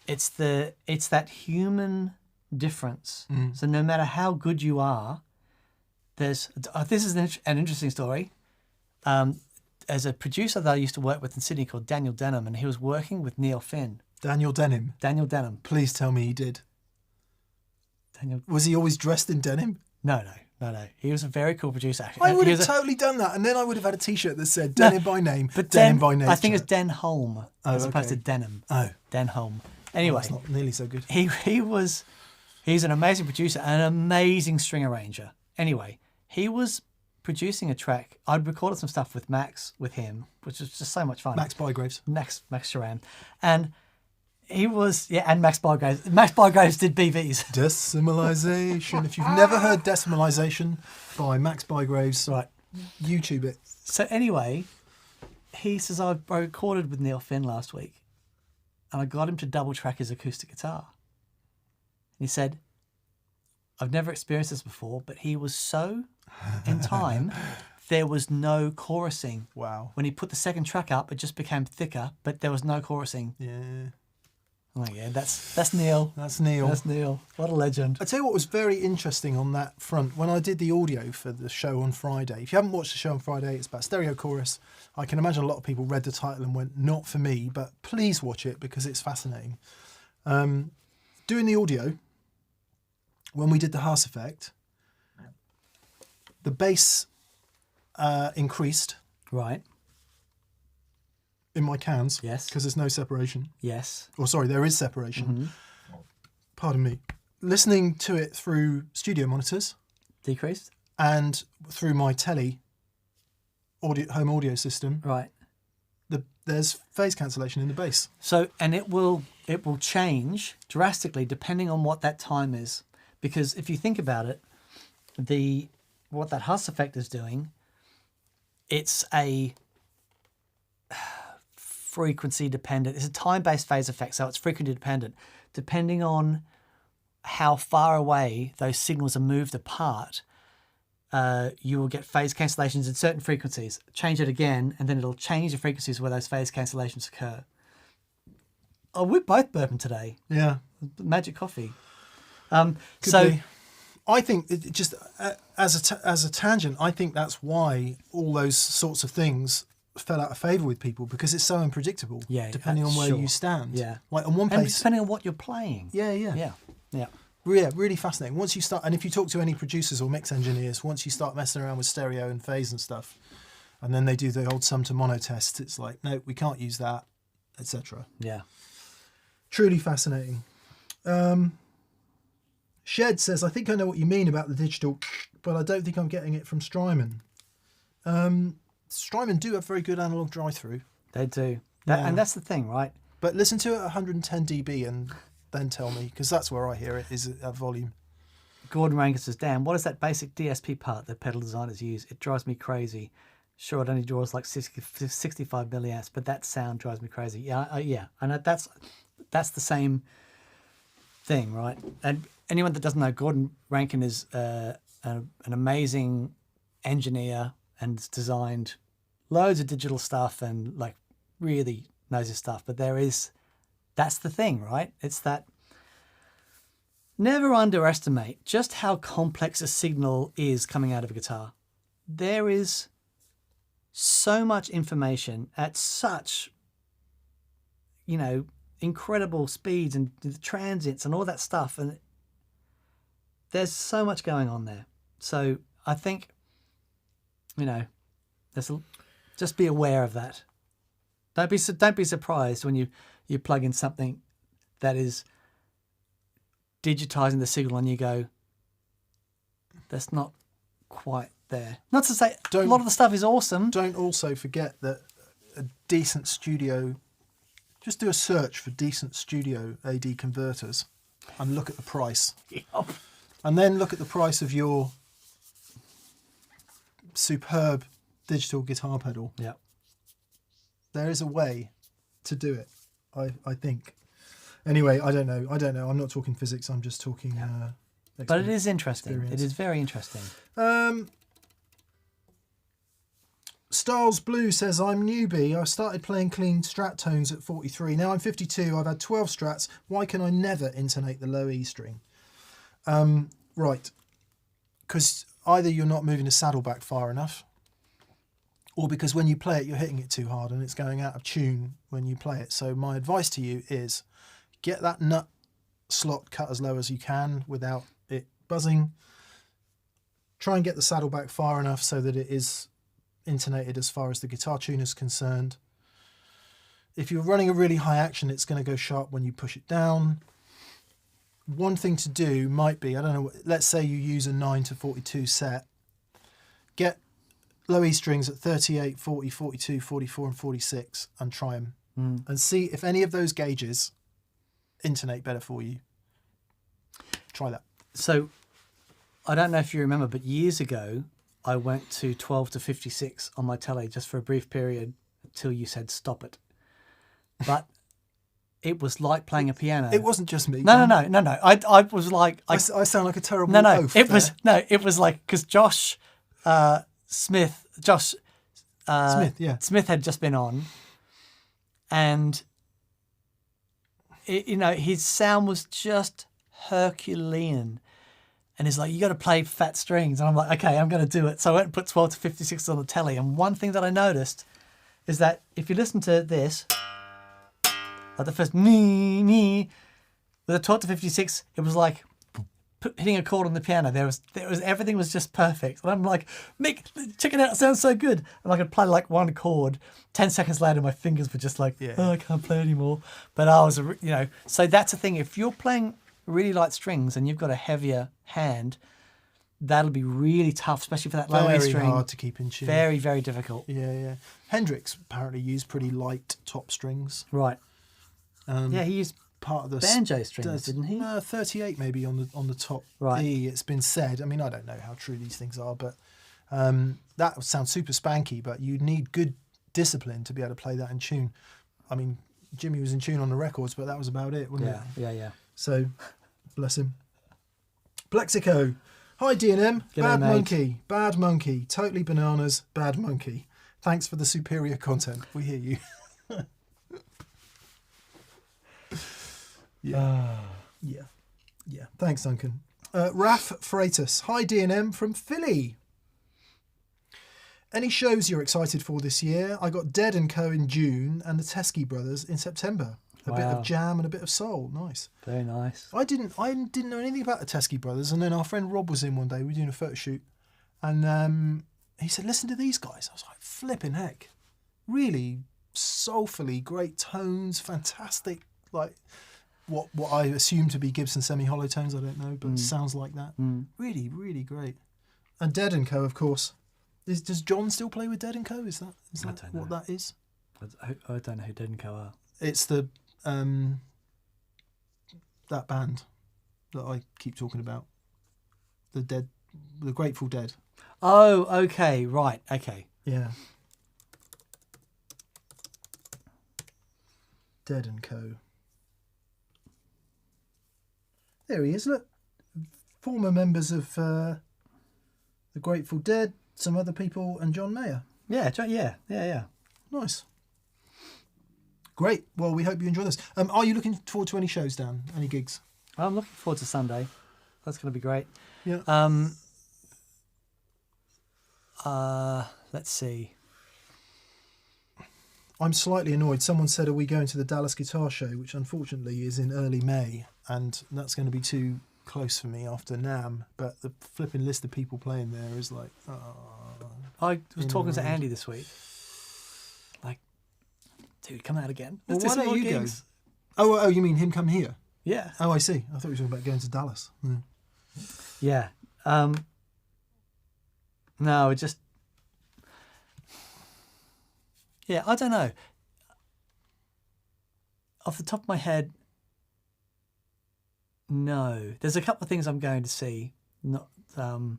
it's that human difference. So no matter how good you are, this is an interesting story. As a producer that I used to work with in Sydney called Daniel Denham, and he was working with Neil Finn. Daniel Denham? Daniel Denham. Please tell me he did. Was he always dressed in denim? No. He was a very cool producer. Actually. I would have totally done that, and then I would have had a T-shirt that said Denim by name, but Denim by nature. I think it's Denholm as opposed to Denham. Oh. Denholm. Anyway. That's not nearly so good. He's an amazing producer and an amazing string arranger. Anyway, he was producing a track. I'd recorded some stuff with Max, with him, which was just so much fun. Max Bygraves. Max Sharam. And he was, and Max Bygraves. Max Bygraves did BVs. Decimalization. If you've never heard Decimalization by Max Bygraves, Right. YouTube it. So anyway, he says, I recorded with Neil Finn last week and I got him to double track his acoustic guitar. He said, I've never experienced this before, but he was so in time, there was no chorusing. Wow. When he put the second track up, it just became thicker, but there was no chorusing. Yeah. Oh yeah, that's Neil. That's Neil. That's Neil. What a legend. I tell you what was very interesting on that front, when I did the audio for the show on Friday. If you haven't watched the show on Friday, it's about stereo chorus. I can imagine a lot of people read the title and went, not for me, but please watch it because it's fascinating. Doing the audio, when we did the Haas effect, the bass increased Right. in my cans. Yes. Because there's no separation. Yes. Or sorry, there is separation. Pardon me. Listening to it through studio monitors Decreased. and through my telly home audio system, Right. there's phase cancellation in the bass. So, and it will change drastically depending on what that time is, because if you think about it, what that Huss effect is doing, it's a frequency dependent. It's a time-based phase effect, so it's frequency dependent. Depending on how far away those signals are moved apart, you will get phase cancellations in certain frequencies. Change it again, and then it'll change the frequencies where those phase cancellations occur. Oh, we're both burping today. Yeah. Magic coffee. Could So be. I think it just as a tangent, I think that's why all those sorts of things fell out of favour with people, because it's so unpredictable. Yeah, depending on where sure. you stand. Yeah. Like on one and place. depending on what you're playing. Yeah. Yeah. Yeah, really fascinating. Once you start, and if you talk to any producers or mix engineers, once you start messing around with stereo and phase and stuff, and then they do the old sum to mono test, it's like, no, we can't use that, etc. Yeah. Truly fascinating. Shed says, I think I know what you mean about the digital, but I don't think I'm getting it from Strymon. Strymon do have very good analog drive-through. They do. Yeah. And that's the thing, right? But listen to it at 110 dB and then tell me, because that's where I hear it, is at volume. Gordon Rankin says, Dan, what is that basic DSP part that pedal designers use? It drives me crazy. Sure, it only draws like 65 milliamps, but that sound drives me crazy. Yeah. And that's the same thing, right? And anyone that doesn't know, Gordon Rankin is an amazing engineer and has designed loads of digital stuff and like really knows his stuff. But that's the thing, right? It's that never underestimate just how complex a signal is coming out of a guitar. There is so much information at such, incredible speeds and the transients and all that stuff. And there's so much going on there. So I think, just be aware of that. Don't be surprised when you plug in something that is digitizing the signal and you go, that's not quite there. Not to say a lot of the stuff is awesome. Don't also forget that a decent studio, just do a search for decent studio AD converters and look at the price. Yep. And then look at the price of your superb digital guitar pedal. Yeah. There is a way to do it, I think. Anyway, I don't know. I'm not talking physics. I'm just talking. But it is interesting. Experience. It is very interesting. Styles Blue says, I'm newbie. I started playing clean Strat tones at 43. Now I'm 52. I've had 12 Strats. Why can I never intonate the low E string? Right. Because either you're not moving the saddle back far enough, or because when you play it, you're hitting it too hard and it's going out of tune when you play it. So my advice to you is get that nut slot cut as low as you can without it buzzing. Try and get the saddle back far enough so that it is intonated as far as the guitar tuner is concerned. If you're running a really high action, it's going to go sharp when you push it down. One thing to do might be, I don't know, let's say you use a 9 to 42 set get low E strings at 38, 40, 42, 44 and 46 and try them. And see if any of those gauges intonate better for you. Try that. So, I don't know if you remember, but years ago, I went to 12 to 56 on my telly just for a brief period until you said stop it. But it was like playing a piano. It wasn't just me. No. I was like... I sound like a terrible No. oaf It there. was like... Because Smith had just been on. And, his sound was just Herculean. And he's like, you got to play fat strings. And I'm like, okay, I'm going to do it. So I went and put 12 to 56 on the telly. And one thing that I noticed is that if you listen to this, like the first me, with the 12 to 56, it was like hitting a chord on the piano. There was everything was just perfect. And I'm like, Mick, check it out. It sounds so good. And I could play like one chord. 10 seconds later, my fingers were just like, I can't play anymore. But I was, so that's the thing. If you're playing really light strings and you've got a heavier hand, that'll be really tough, especially for that low A string. Very hard to keep in tune. Very, very difficult. Yeah. Hendrix apparently used pretty light top strings. Right. He used part of the banjo strings, didn't he? 38 maybe on the top right. E. It's been said. I mean, I don't know how true these things are, but that sounds super spanky. But you need good discipline to be able to play that in tune. I mean, Jimmy was in tune on the records, but that was about it, wasn't it? Yeah. So, bless him. Plexico. Hi, D&M. Bad monkey. Totally bananas. Bad monkey. Thanks for the superior content. We hear you. Yeah. Thanks, Duncan. Raf Freitas. Hi, D&M from Philly. Any shows you're excited for this year? I got Dead & Co in June and the Teskey Brothers in September. A bit of jam and a bit of soul. Nice. Very nice. I didn't know anything about the Teskey Brothers, and then our friend Rob was in one day. We were doing a photo shoot, and he said, "Listen to these guys." I was like, "Flipping heck!" Really soulfully great tones, fantastic. Like what I assume to be Gibson semi-hollow tones. I don't know, but sounds like that. Really, really great. And Dead & Co, of course. Does John still play with Dead & Co? Is that what that is? I don't know who Dead & Co are. It's the that band that I keep talking about, the Grateful Dead. Oh, okay, right, okay. Yeah. Dead & Co. There he is, look. Former members of the Grateful Dead, some other people, and John Mayer. Yeah. Nice. Great. Well, we hope you enjoy this. Are you looking forward to any shows, Dan? Any gigs? I'm looking forward to Sunday. That's going to be great. Yeah. Let's see. I'm slightly annoyed. Someone said, are we going to the Dallas Guitar Show, which unfortunately is in early May, and that's going to be too close for me after NAMM, but the flipping list of people playing there is like... I was talking to Andy this week. Like, dude, come out again. Well, why don't you go? Oh, you mean him come here? Yeah. Oh, I see. I thought you were talking about going to Dallas. Yeah. No, it just... Yeah, I don't know. Off the top of my head, no. There's a couple of things I'm going to see. Not, but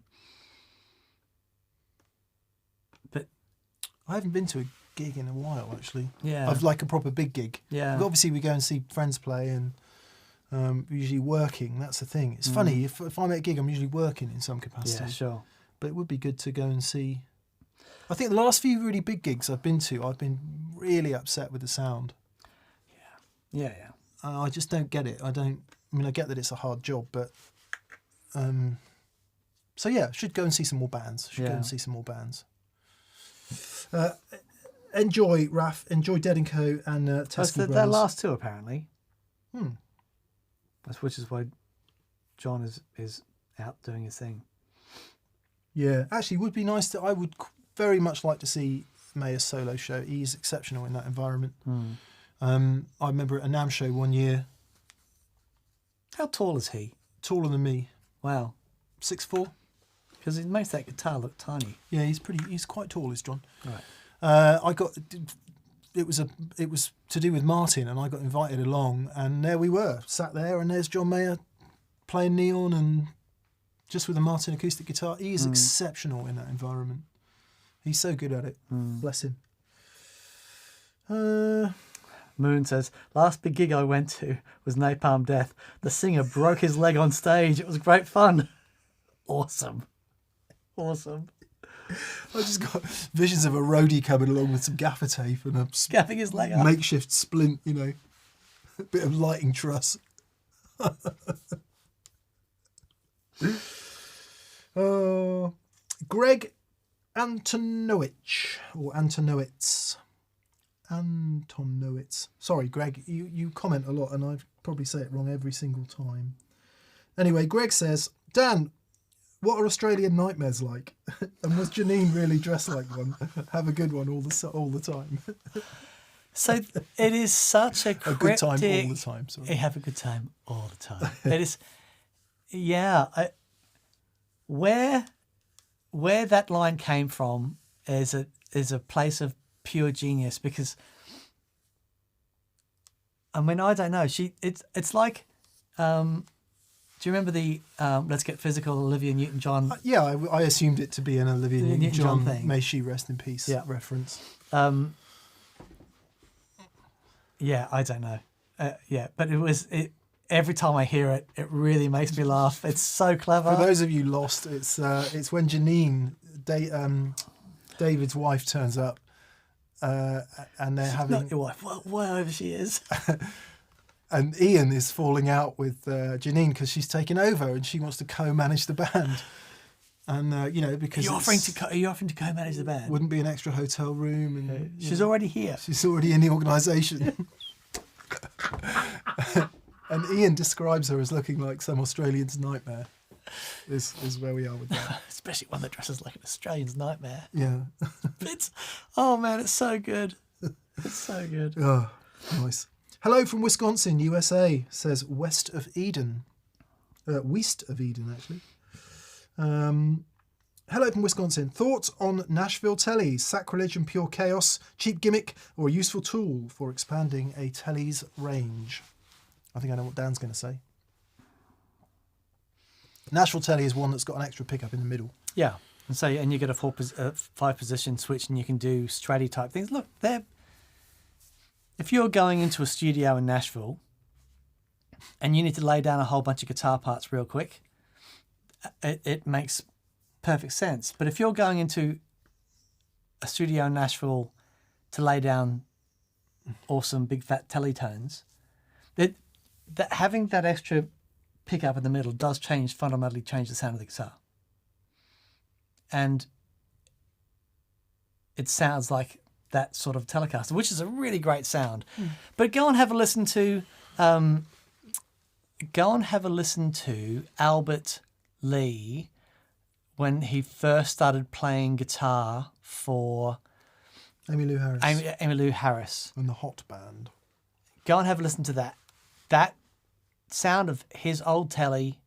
I haven't been to a gig in a while, actually. Yeah. Of like a proper big gig. Yeah. But obviously, we go and see friends play, and we're usually working. That's the thing. It's funny if I'm at a gig, I'm usually working in some capacity. Yeah, sure. But it would be good to go and see. I think the last few really big gigs I've been to, I've been really upset with the sound. Yeah. I just don't get it. I get that it's a hard job, but so yeah, should go and see some more bands. Enjoy, Raf. Enjoy Dead & Co and Teskey Brothers. Their last two, apparently. Which is why John is out doing his thing. Yeah, actually, it would be nice I would very much like to see Mayer's solo show. He's exceptional in that environment. I remember at a NAMM show one year. How tall is he? Taller than me. Wow. 6'4". Because it makes that guitar look tiny. Yeah, he's quite tall, is John. Right. It was to do with Martin, and I got invited along, and there we were, sat there, and there's John Mayer playing Neon, and just with a Martin acoustic guitar. He is exceptional in that environment. He's so good at it. Bless him. Moon says, last big gig I went to was Napalm Death. The singer broke his leg on stage. It was great fun. Awesome. I just got visions of a roadie coming along with some gaffer tape and a Scabbing his leg up. makeshift splint, a bit of lighting truss. Greg Antonowicz, or Antonowitz. Sorry, Greg, you comment a lot and I probably say it wrong every single time. Anyway, Greg says, Dan, what are Australian nightmares like? And was Janine really dressed like one? Have a good one all the time. So it is such a cryptic... A good time all the time, sorry. Have a good time all the time. It is... Yeah. Where that line came from is a place of pure genius, because I mean, I don't know. It's like, do you remember the Let's Get Physical, Olivia Newton-John? Yeah, I assumed it to be an Olivia Newton-John thing. May she rest in peace reference. Yeah, I don't know. But every time I hear it, it really makes me laugh. It's so clever. For those of you lost, it's when Janine, David's wife, turns up, and they're having... Not your wife, wherever she is. And Ian is falling out with Janine because she's taken over and she wants to co-manage the band. And because Are you offering to co-manage the band? Wouldn't be an extra hotel room, and She's already here. She's already in the organisation. And Ian describes her as looking like some Australian's nightmare. Is where we are with that. Especially one that dresses like an Australian's nightmare. Yeah. It's so good. It's so good. Oh, nice. Hello from Wisconsin, USA, says West of Eden. West of Eden, actually. Hello from Wisconsin. Thoughts on Nashville tellies? Sacrilege and pure chaos, cheap gimmick, or a useful tool for expanding a telly's range? I think I know what Dan's going to say. Nashville telly is one that's got an extra pickup in the middle. Yeah, and you get a 5-position switch, and you can do Stratty type things. Look, if you're going into a studio in Nashville and you need to lay down a whole bunch of guitar parts real quick, it makes perfect sense. But if you're going into a studio in Nashville to lay down awesome big fat teletones, that having that extra pickup in the middle does fundamentally change the sound of the guitar. And it sounds like that sort of Telecaster, which is a really great sound. But go and have a listen to Albert Lee when he first started playing guitar for Emmylou Harris. Emmylou Harris. And the Hot Band. Go and have a listen to that. That sound of his old telly,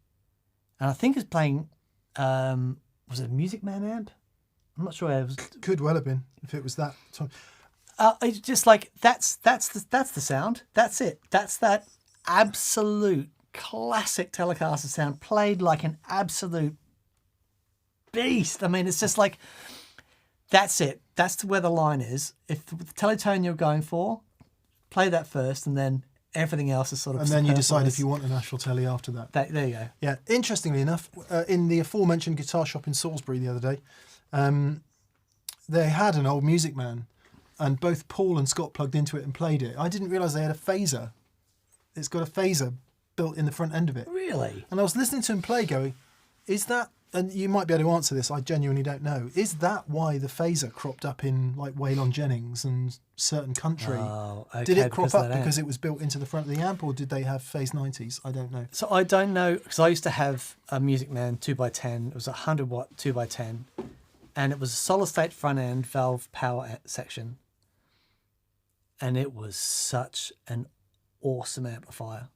and I think he's playing, was it a Music Man amp? I'm not sure. It was. Could well have been if it was that time. It's just like that's the sound. That's it. That's that absolute classic Telecaster sound played like an absolute beast. I mean, it's just like that's it. That's where the line is. If the teletone you're going for, play that first, and then everything else is sort of. And then you decide if you want a Nashville telly after that. There you go. Yeah. Interestingly enough, in the aforementioned guitar shop in Salisbury the other day, they had an old Music Man, and both Paul and Scott plugged into it and played it. I didn't realise they had a phaser. It's got a phaser built in the front end of it. Really? And I was listening to him play going, is that, and you might be able to answer this, I genuinely don't know, is that why the phaser cropped up in like Waylon Jennings and certain country? Oh, okay, did it crop up because because it was built into the front of the amp, or did they have Phase 90s? I don't know. So I don't know, because I used to have a Music Man 2x10. It was a 100-watt 2x10, and it was a solid state front end valve power section, and it was such an awesome amplifier.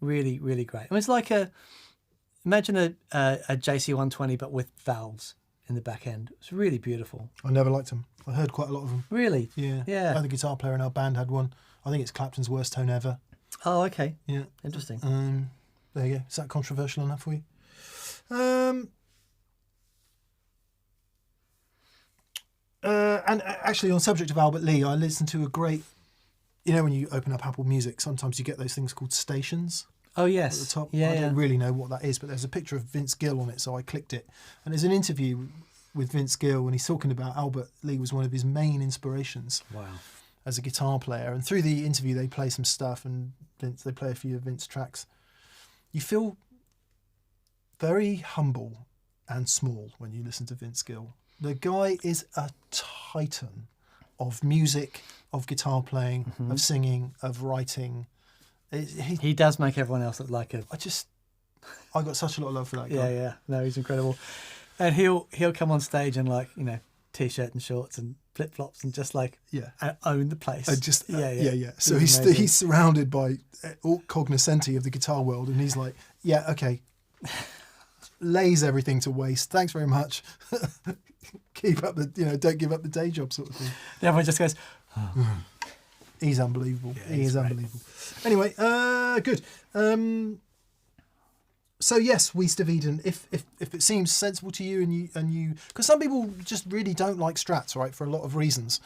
Really, really great. I mean, it's like Imagine a JC120 but with valves in the back end. It's really beautiful. I never liked them. I heard quite a lot of them. Really? Yeah. Yeah. I had a guitar player in our band had one. I think it's Clapton's worst tone ever. Oh, okay. Yeah. Interesting. There you go. Is that controversial enough for you? And actually, on the subject of Albert Lee, I listened to a great. You know, when you open up Apple Music, sometimes you get those things called stations Oh, at yes. the top. Yeah, I yeah. don't really know what that is, but there's a picture of Vince Gill on it, so I clicked it. And there's an interview with Vince Gill, and he's talking about Albert Lee was one of his main inspirations Wow. as a guitar player. And through the interview, they play some stuff, and they play a few of Vince tracks. You feel very humble and small when you listen to Vince Gill. The guy is a titan of music, of guitar playing, of singing, of writing. He does make everyone else look like a... I got such a lot of love for that guy. Yeah, yeah. No, he's incredible. And he'll come on stage and like, you know, t-shirt and shorts and flip-flops and just like Yeah. own the place. Yeah. So He's amazing. he's surrounded by all cognoscenti of the guitar world, and he's like, yeah, okay. Lays everything to waste. Thanks very much. Keep up the, don't give up the day job sort of thing. And everyone just goes, He's unbelievable. Yeah, He he's is great. unbelievable. Anyway, good. So yes, West of Eden. If it seems sensible to you, and you, because some people just really don't like Strats, right, for a lot of reasons.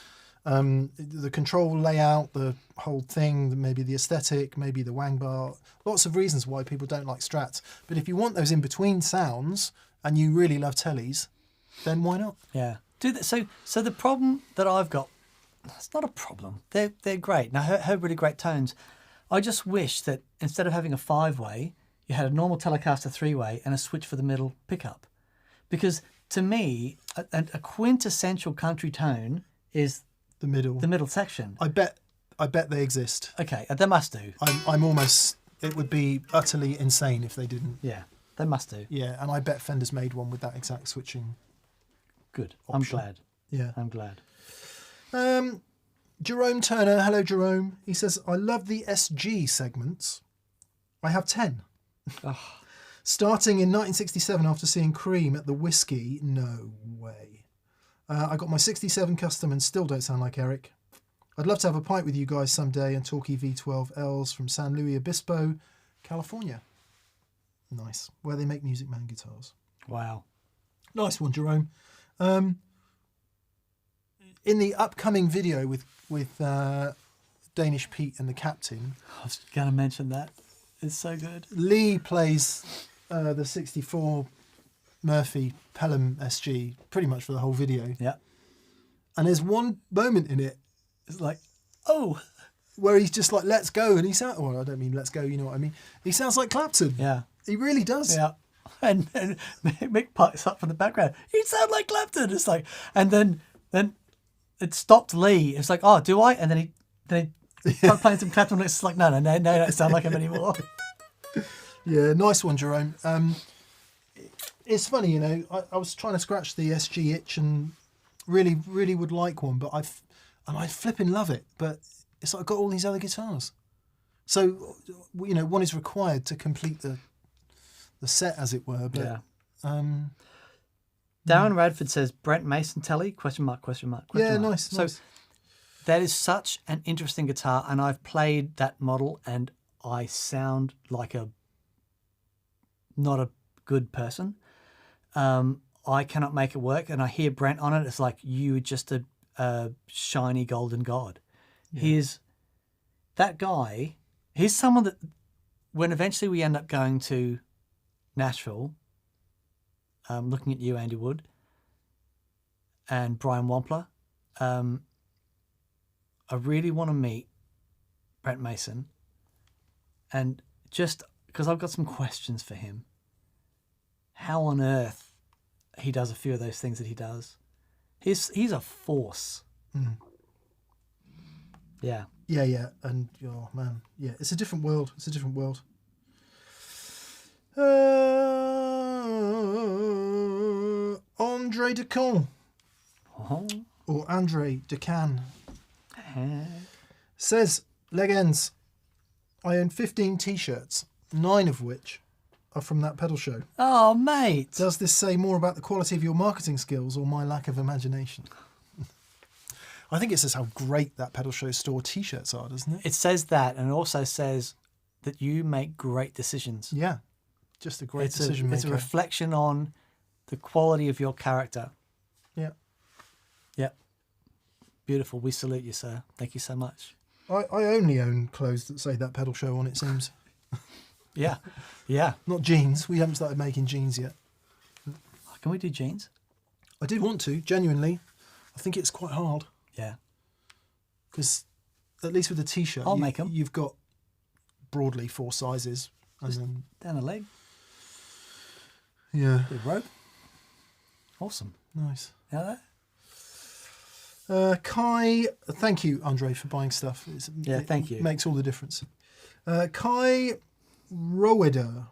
The control layout, the whole thing, maybe the aesthetic, maybe the wang bar. Lots of reasons why people don't like Strats. But if you want those in between sounds and you really love tellies, then why not? yeah. So the problem that I've got, it's not a problem. They're great. And I heard really great tones. I just wish that instead of having a 5-way, you had a normal Telecaster 3-way and a switch for the middle pickup. Because to me, a quintessential country tone is The middle. the middle section. I bet they exist. Okay, they must do. I'm almost. It would be utterly insane if they didn't. Yeah, they must do. Yeah, and I bet Fender's made one with that exact switching. Good. Option. I'm glad. Yeah. I'm glad. Jerome Turner, hello Jerome. He says, I love the SG segments. I have 10. Starting in 1967 after seeing Cream at the Whiskey. No way. I got my 67 custom and still don't sound like Eric. I'd love to have a pint with you guys someday and talk V12Ls from San Luis Obispo, California. Nice. Where they make Music Man guitars. Wow. Nice one, Jerome. In the upcoming video with Danish Pete and the Captain, I was going to mention that. It's so good. Lee plays the 64 Murphy Pelham SG pretty much for the whole video. Yeah. And there's one moment in it It's like, oh. where he's just like, let's go. And he sounds, well, I don't mean let's go, you know what I mean? He sounds like Clapton. Yeah. He really does. Yeah. And Mick pipes up from the background. You sound like Clapton. It's like, and then it stopped Lee. It's like, oh, do I? And then he started playing some Clapton. And it's like, no, don't sound like him anymore. Yeah, nice one, Jerome. It's funny, you know, I was trying to scratch the SG itch and really, really would like one, but I flipping love it. But it's like I've got all these other guitars. So, you know, one is required to complete the set, as it were. But, Yeah. Darren Radford says, Brent Mason Telly, question mark. Yeah, nice. So that is such an interesting guitar, and I've played that model and I sound like not a good person. I cannot make it work, and I hear Brent on it. It's like you are just a shiny golden god. Yeah. That guy. He's someone that when eventually we end up going to Nashville, looking at you, Andy Wood, and Brian Wampler, I really want to meet Brent Mason, and just because I've got some questions for him. How on earth he does a few of those things that he does? He's a force. Mm. Yeah. Yeah, and oh man, yeah, it's a different world. Andre Decon, or Andre Decan, says, Leg Ends, I own 15 t-shirts, 9 of which are from that pedal show. Oh, mate. Does this say more about the quality of your marketing skills or my lack of imagination? I think it says how great that pedal show store T-shirts are, doesn't it? It says that, and it also says that you make great decisions. Yeah, just a great decision maker. It's a reflection on the quality of your character. Yeah. Yep. Beautiful. We salute you, sir. Thank you so much. I only own clothes that say that pedal show on, it seems. Yeah. Yeah. Not jeans. We haven't started making jeans yet. Can we do jeans? I did want to, genuinely. I think it's quite hard. Yeah. Because at least with a T-shirt, I'll make 'em. You've got broadly 4 sizes. And then, Down the leg. yeah, Bit of rope. Awesome. nice. Yeah. Kai, thank you, Andre, for buying stuff. Thank you. It makes all the difference. Kai Roweda,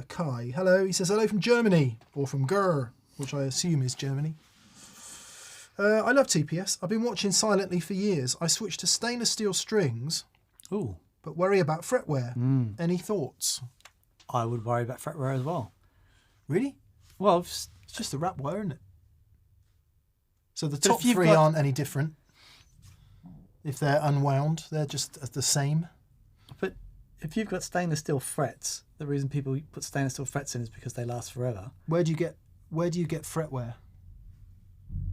Kai. Hello. He says hello from Germany, or from Gur, which I assume is Germany. I love TPS. I've been watching silently for years. I switched to stainless steel strings, Ooh. but worry about fretwear. Any thoughts? I would worry about fretwear as well. Really? Well, It's just a wrap wire, isn't it? So the But top if you've 3 got- aren't any different. If they're unwound, they're just the same. but if you've got stainless steel frets, the reason people put stainless steel frets in is because they last forever. Where do you get fretwear?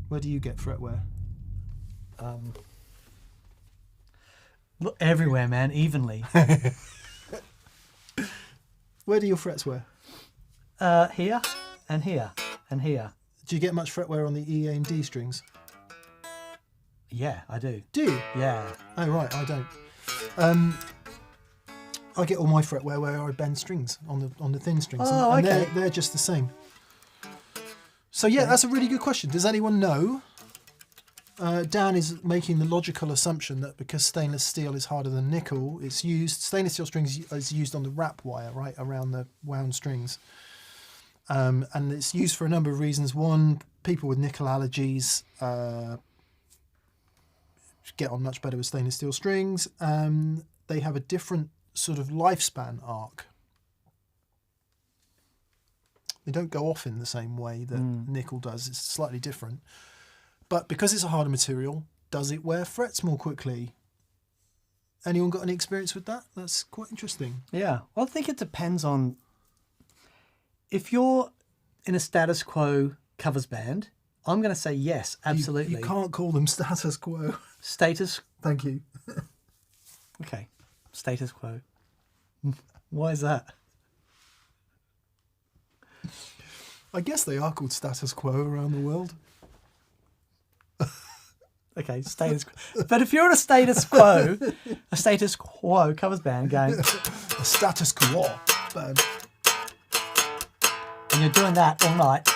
Where do you get fretwear? Look everywhere, man, evenly. Where do your frets wear? Here and here and here. Do you get much fretwear on the E, A and D strings? Yeah, I do. Do you? Yeah. Oh, right, I don't. I get all my fretwear where I bend strings on the thin strings. Oh, and okay. they're just the same. So yeah, that's a really good question. Does anyone know? Dan is making the logical assumption that because stainless steel is harder than nickel, stainless steel strings is used on the wrap wire, right, around the wound strings. And it's used for a number of reasons. One, people with nickel allergies get on much better with stainless steel strings. They have a different sort of lifespan arc. They don't go off in the same way that nickel does. It's slightly different. But because it's a harder material, does it wear frets more quickly? Anyone got any experience with that? That's quite interesting. Yeah. Well, I think it depends on if you're in a status quo covers band. I'm going to say yes, absolutely. You can't call them status quo. Status. Thank you. Okay. Status quo. Why is that? I guess they are called status quo around the world. Okay, status quo. But if you're in a status quo covers band going, A status quo band. and you're doing that all night,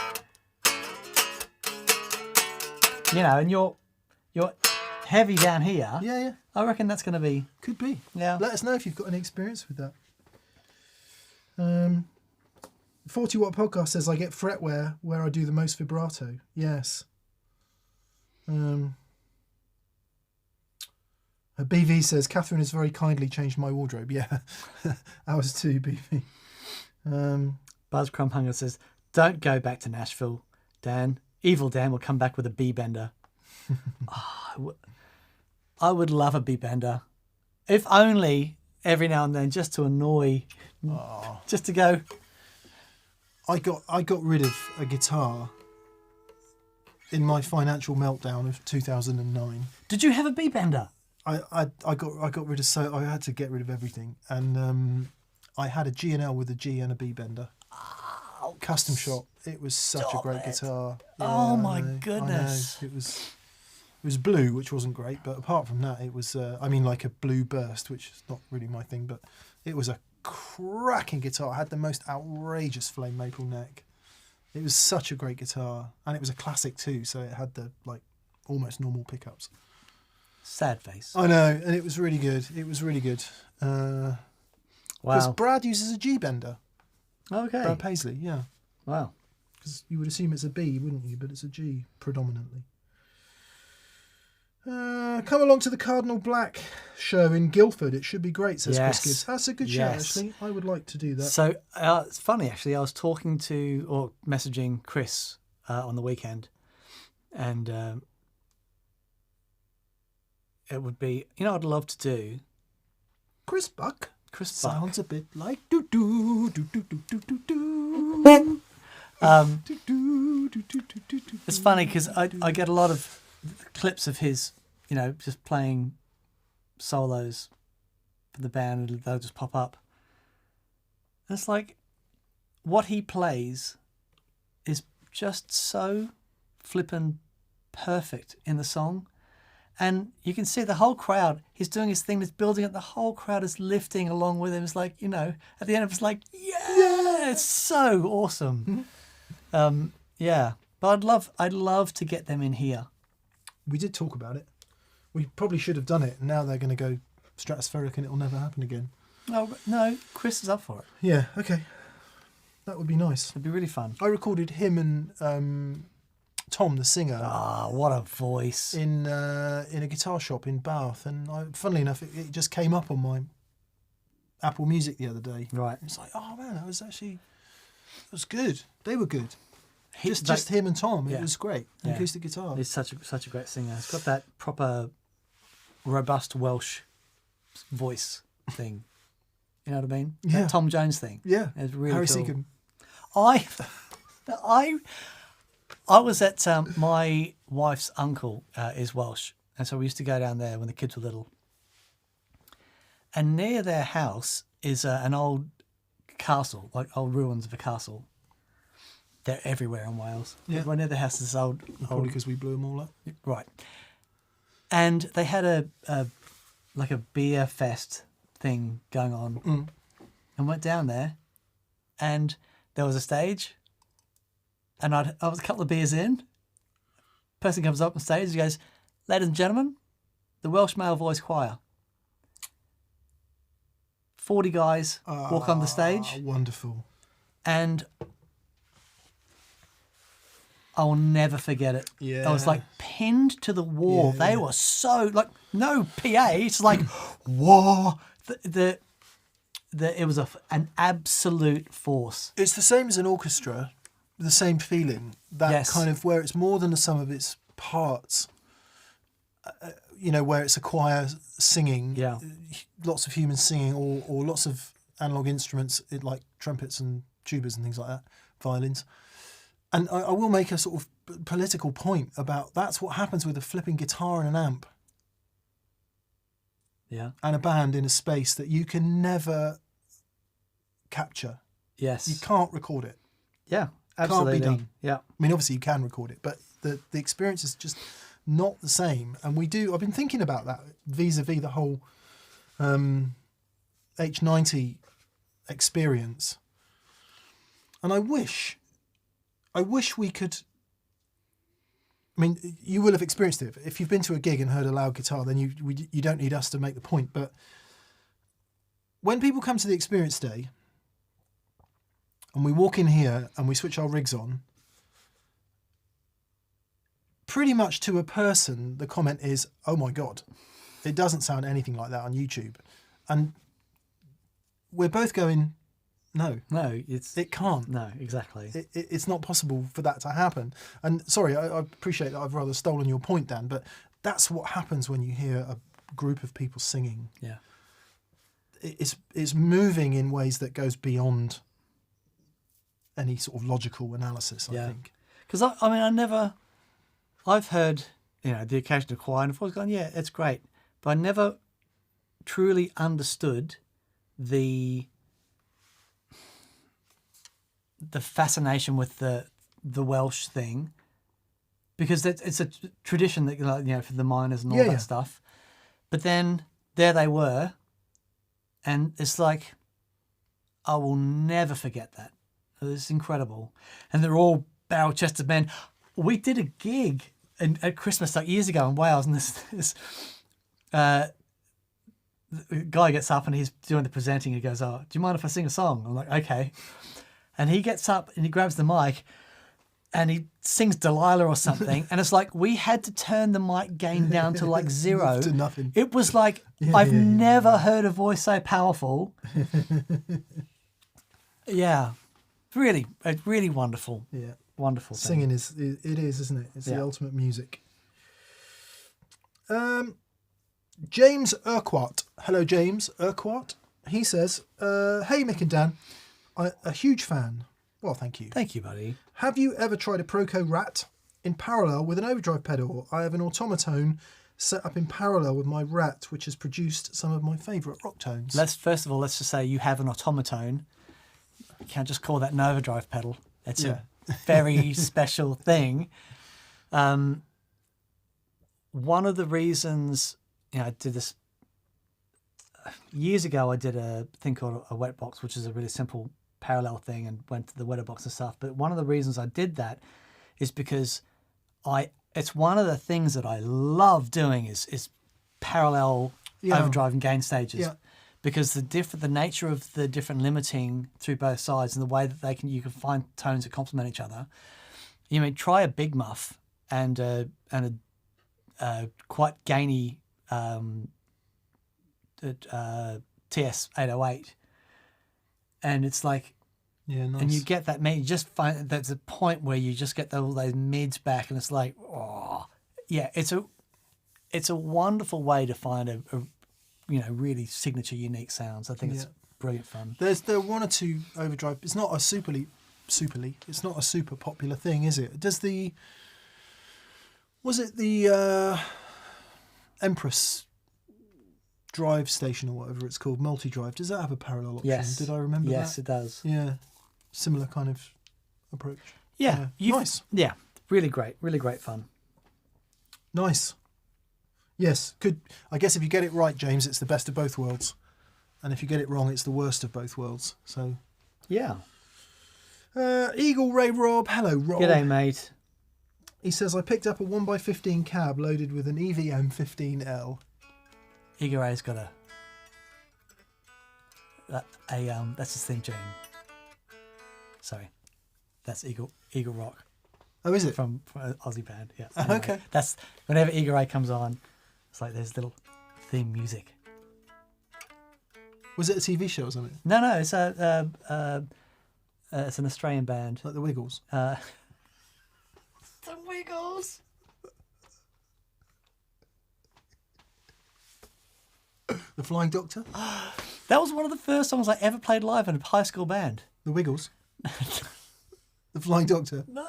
and you're heavy down here. Yeah. I reckon that's going to be. Could be. Yeah. Let us know if you've got any experience with that. 40 Watt Podcast says I get fretwear where I do the most vibrato. Yes. BV says Catherine has very kindly changed my wardrobe. Yeah, ours too, BV. Buzz Crumphunger says, "Don't go back to Nashville, Dan. Evil Dan will come back with a B-bender." I would love a B-bender, if only every now and then, just to annoy, just to go. I got rid of a guitar in my financial meltdown of 2009. Did you have a B-bender? I got rid of I had to get rid of everything, and I had a G&L with a G and a B bender, custom shop. It was such a great guitar. Oh Yeah, my I know. goodness! It was blue, which wasn't great, but apart from that, it was like a blue burst, which is not really my thing, but it was a cracking guitar. It had the most outrageous flame maple neck. It was such a great guitar, and it was a classic too, so it had the almost normal pickups. Sad face. I know, and it was really good. Because Wow. Brad uses a G bender. Okay. Brad Paisley, yeah. Wow. Because you would assume it's a B, wouldn't you? But it's a G predominantly. Come along to the Cardinal Black show in Guildford. It should be great, says Yes. Chris Gibbs. That's a good show, Yes. actually. I would like to do that. So it's funny, actually. I was talking to or messaging Chris on the weekend, and it would be, what I'd love to do. Chris Buck Chris Buck. sounds a bit like do do do do do do do do. It's funny because I get a lot of clips of his, just playing solos for the band, and they'll just pop up. And it's like, what he plays is just so flippin' perfect in the song. And you can see the whole crowd, he's doing his thing, he's building it, the whole crowd is lifting along with him. It's like, at the end it's like, yeah, it's so awesome. Yeah, but I'd love to get them in here. We did talk about it. We probably should have done it. Now they're going to go stratospheric and it'll never happen again. No, Chris is up for it. Yeah, okay. That would be nice. It'd be really fun. I recorded him and Tom, the singer, What a voice. in a guitar shop in Bath. And funnily enough, it just came up on my Apple Music the other day. Right. It's like, oh man, it was good. They were good. He- Just him and Tom. Yeah. It was great. Yeah. Acoustic guitar. He's such a great singer. He's got that proper, robust Welsh voice thing. You know what I mean? Yeah. That Tom Jones thing. Yeah. It's really Harry cool. Seacombe. I was at my wife's uncle is Welsh, and so we used to go down there when the kids were little. And near their house is an old castle, like old ruins of a castle. They're everywhere in Wales. Yeah. Right near their house is this old Probably because we blew them all up. right. And they had a beer fest thing going on, and went down there, and there was a stage, and I was a couple of beers in. Person comes up on stage, he goes, "Ladies and gentlemen, the Welsh Male Voice Choir." 40 guys walk on the stage, Wonderful. and I will never forget it. Yeah. I was like pinned to the wall. Yeah, They were so no PA. It's like, whoa. It was an absolute force. It's the same as an orchestra, the same feeling. That Yes. kind of where it's more than the sum of its parts. Where it's a choir singing, Yeah. lots of humans singing, or lots of analog instruments like trumpets and tubas and things like that, violins. And I will make a sort of political point about that's what happens with a flipping guitar and an amp Yeah. and a band in a space that you can never capture. Yes. You can't record it. Yeah. Can't be Absolutely. done. Yeah. I mean, obviously you can record it, but the experience is just not the same. And I've been thinking about that vis-a-vis the whole H90 experience. And I wish we could. I mean, you will have experienced it. If you've been to a gig and heard a loud guitar, then you don't need us to make the point. But when people come to the experience day and we walk in here and we switch our rigs on, pretty much to a person, the comment is, "Oh my God, it doesn't sound anything like that on YouTube." And we're both going, no, it can't. No, exactly. It's not possible for that to happen. And sorry, I appreciate that I've rather stolen your point, Dan, but that's what happens when you hear a group of people singing. Yeah. It's moving in ways that goes beyond any sort of logical analysis, I think. Because I've heard, the occasional choir, and I've always gone, yeah, it's great. But I never truly understood the fascination with the Welsh thing, because it's a tradition that, for the miners and all that stuff. But then there they were, and it's like, I will never forget that. It's incredible. And they're all barrel-chested men. We did a gig at Christmas years ago in Wales, and this the guy gets up and he's doing the presenting. He goes, "Oh, do you mind if I sing a song?" I'm like, "Okay." And he gets up and he grabs the mic and he sings Delilah or something, and it's like we had to turn the mic gain down to like 0. To nothing. It was like I've never heard a voice so powerful. Yeah, really, really wonderful. Yeah. Wonderful thing. Singing is, isn't it? It's the ultimate music. James Urquhart. Hello, James Urquhart. He says, hey, Mick and Dan, a huge fan. Well, thank you. Thank you, buddy. Have you ever tried a Proco Rat in parallel with an overdrive pedal? I have an automaton set up in parallel with my Rat, which has produced some of my favourite rock tones. First of all, let's just say you have an automaton. You can't just call that an overdrive pedal. It's a very special thing. One of the reasons, I did this years ago. I did a thing called a wet box, which is a really simple parallel thing, and went to the wetter box and stuff. But one of the reasons I did that is because it's one of the things that I love doing is parallel overdrive and gain stages. Yeah. Because the nature of the different limiting through both sides and the way that you can find tones that complement each other. You may try a big muff and a quite gainy TS 808, and it's like, nice. and you get that. You just find there's a point where you just get all those mids back, and it's like, it's a wonderful way to find a really signature, unique sounds. I think it's brilliant fun. There are one or two overdrive. It's not a it's not a super popular thing, is it? Was it the Empress drive station or whatever it's called, multi-drive? Does that have a parallel option? Yes. Did I remember that? Yes, it does. Yeah. Similar kind of approach. Yeah. Nice. Yeah. Really great fun. Nice. Yes. Good. I guess if you get it right, James, it's the best of both worlds. And if you get it wrong, it's the worst of both worlds. So. Yeah. Eagle Ray Rob. Hello, Rob. G'day, mate. He says, I picked up a 1x15 cab loaded with an EVM 15L. Eagle Ray's got that's his theme tune. Sorry. That's Eagle Rock. Oh, is it? From an Aussie band, yeah. Okay. That's whenever Eagle Ray comes on, it's like there's little theme music. Was it a TV show or something? No, it's it's an Australian band. Like the Wiggles? The Wiggles. The Flying Doctor? That was one of the first songs I ever played live in a high school band. The Wiggles? The Flying Doctor? No.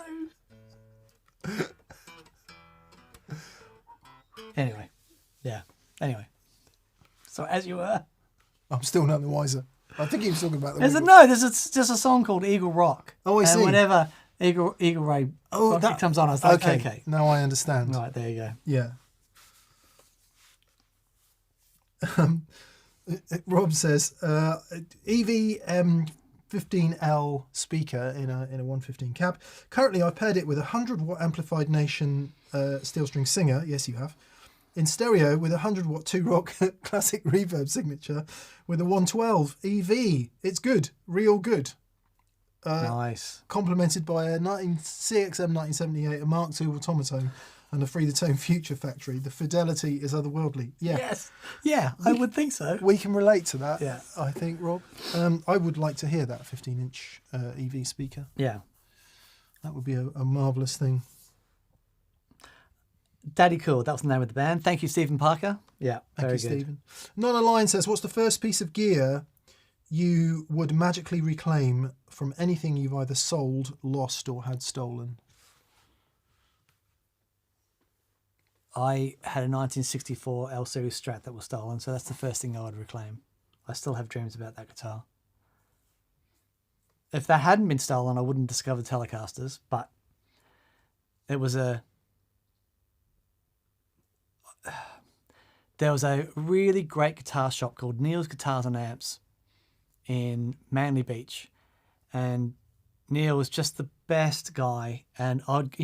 Anyway. Yeah. Anyway. So as you were. I'm still none the wiser. I think he was talking about the There's Wiggles. just a song called Eagle Rock. Oh, I see. And whenever Eagle Ray it comes on, I was like, okay. Now I understand. Right, there you go. Yeah. Rob says EVM 15L speaker in a 115 cab. Currently, I've paired it with a 100-watt amplified Nation steel string singer. Yes, you have. In stereo with a 100-watt 2-rock classic reverb signature with a 112 EV. It's good, real good. Nice. Complemented by a CXM 1978, a Mark II automaton, and a Free the Tone Future Factory. The fidelity is otherworldly. Yeah. Yes. Yeah, I would think so. We can relate to that, yeah. I think, Rob. I would like to hear that 15-inch EV speaker. Yeah. That would be a marvellous thing. Daddy Cool, that was the name of the band. Thank you, Stephen Parker. Yeah, very Thank you, good. Stephen. Nonna Line says, what's the first piece of gear you would magically reclaim from anything you've either sold, lost, or had stolen? I had a 1964 L Series Strat that was stolen, so that's the first thing I would reclaim. I still have dreams about that guitar. If that hadn't been stolen, I wouldn't discover Telecasters, but it was there was a really great guitar shop called Neil's Guitars and Amps in Manly Beach, and Neil was just the best guy, and I'd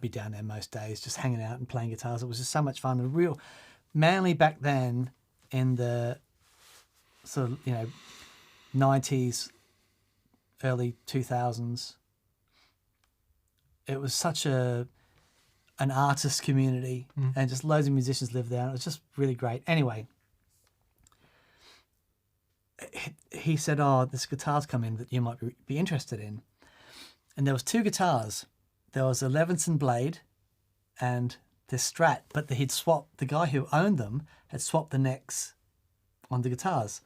be down there most days just hanging out and playing guitars. It was just so much fun. The real Manly back then in the sort of 90s, early 2000s, it was such an artist community, and just loads of musicians lived there. And it was just really great. Anyway, he said, "Oh, this guitar's come in that you might be interested in." And there was 2 guitars. There was a Levinson Blade and this Strat, but he'd swapped. The guy who owned them had swapped the necks on the guitars.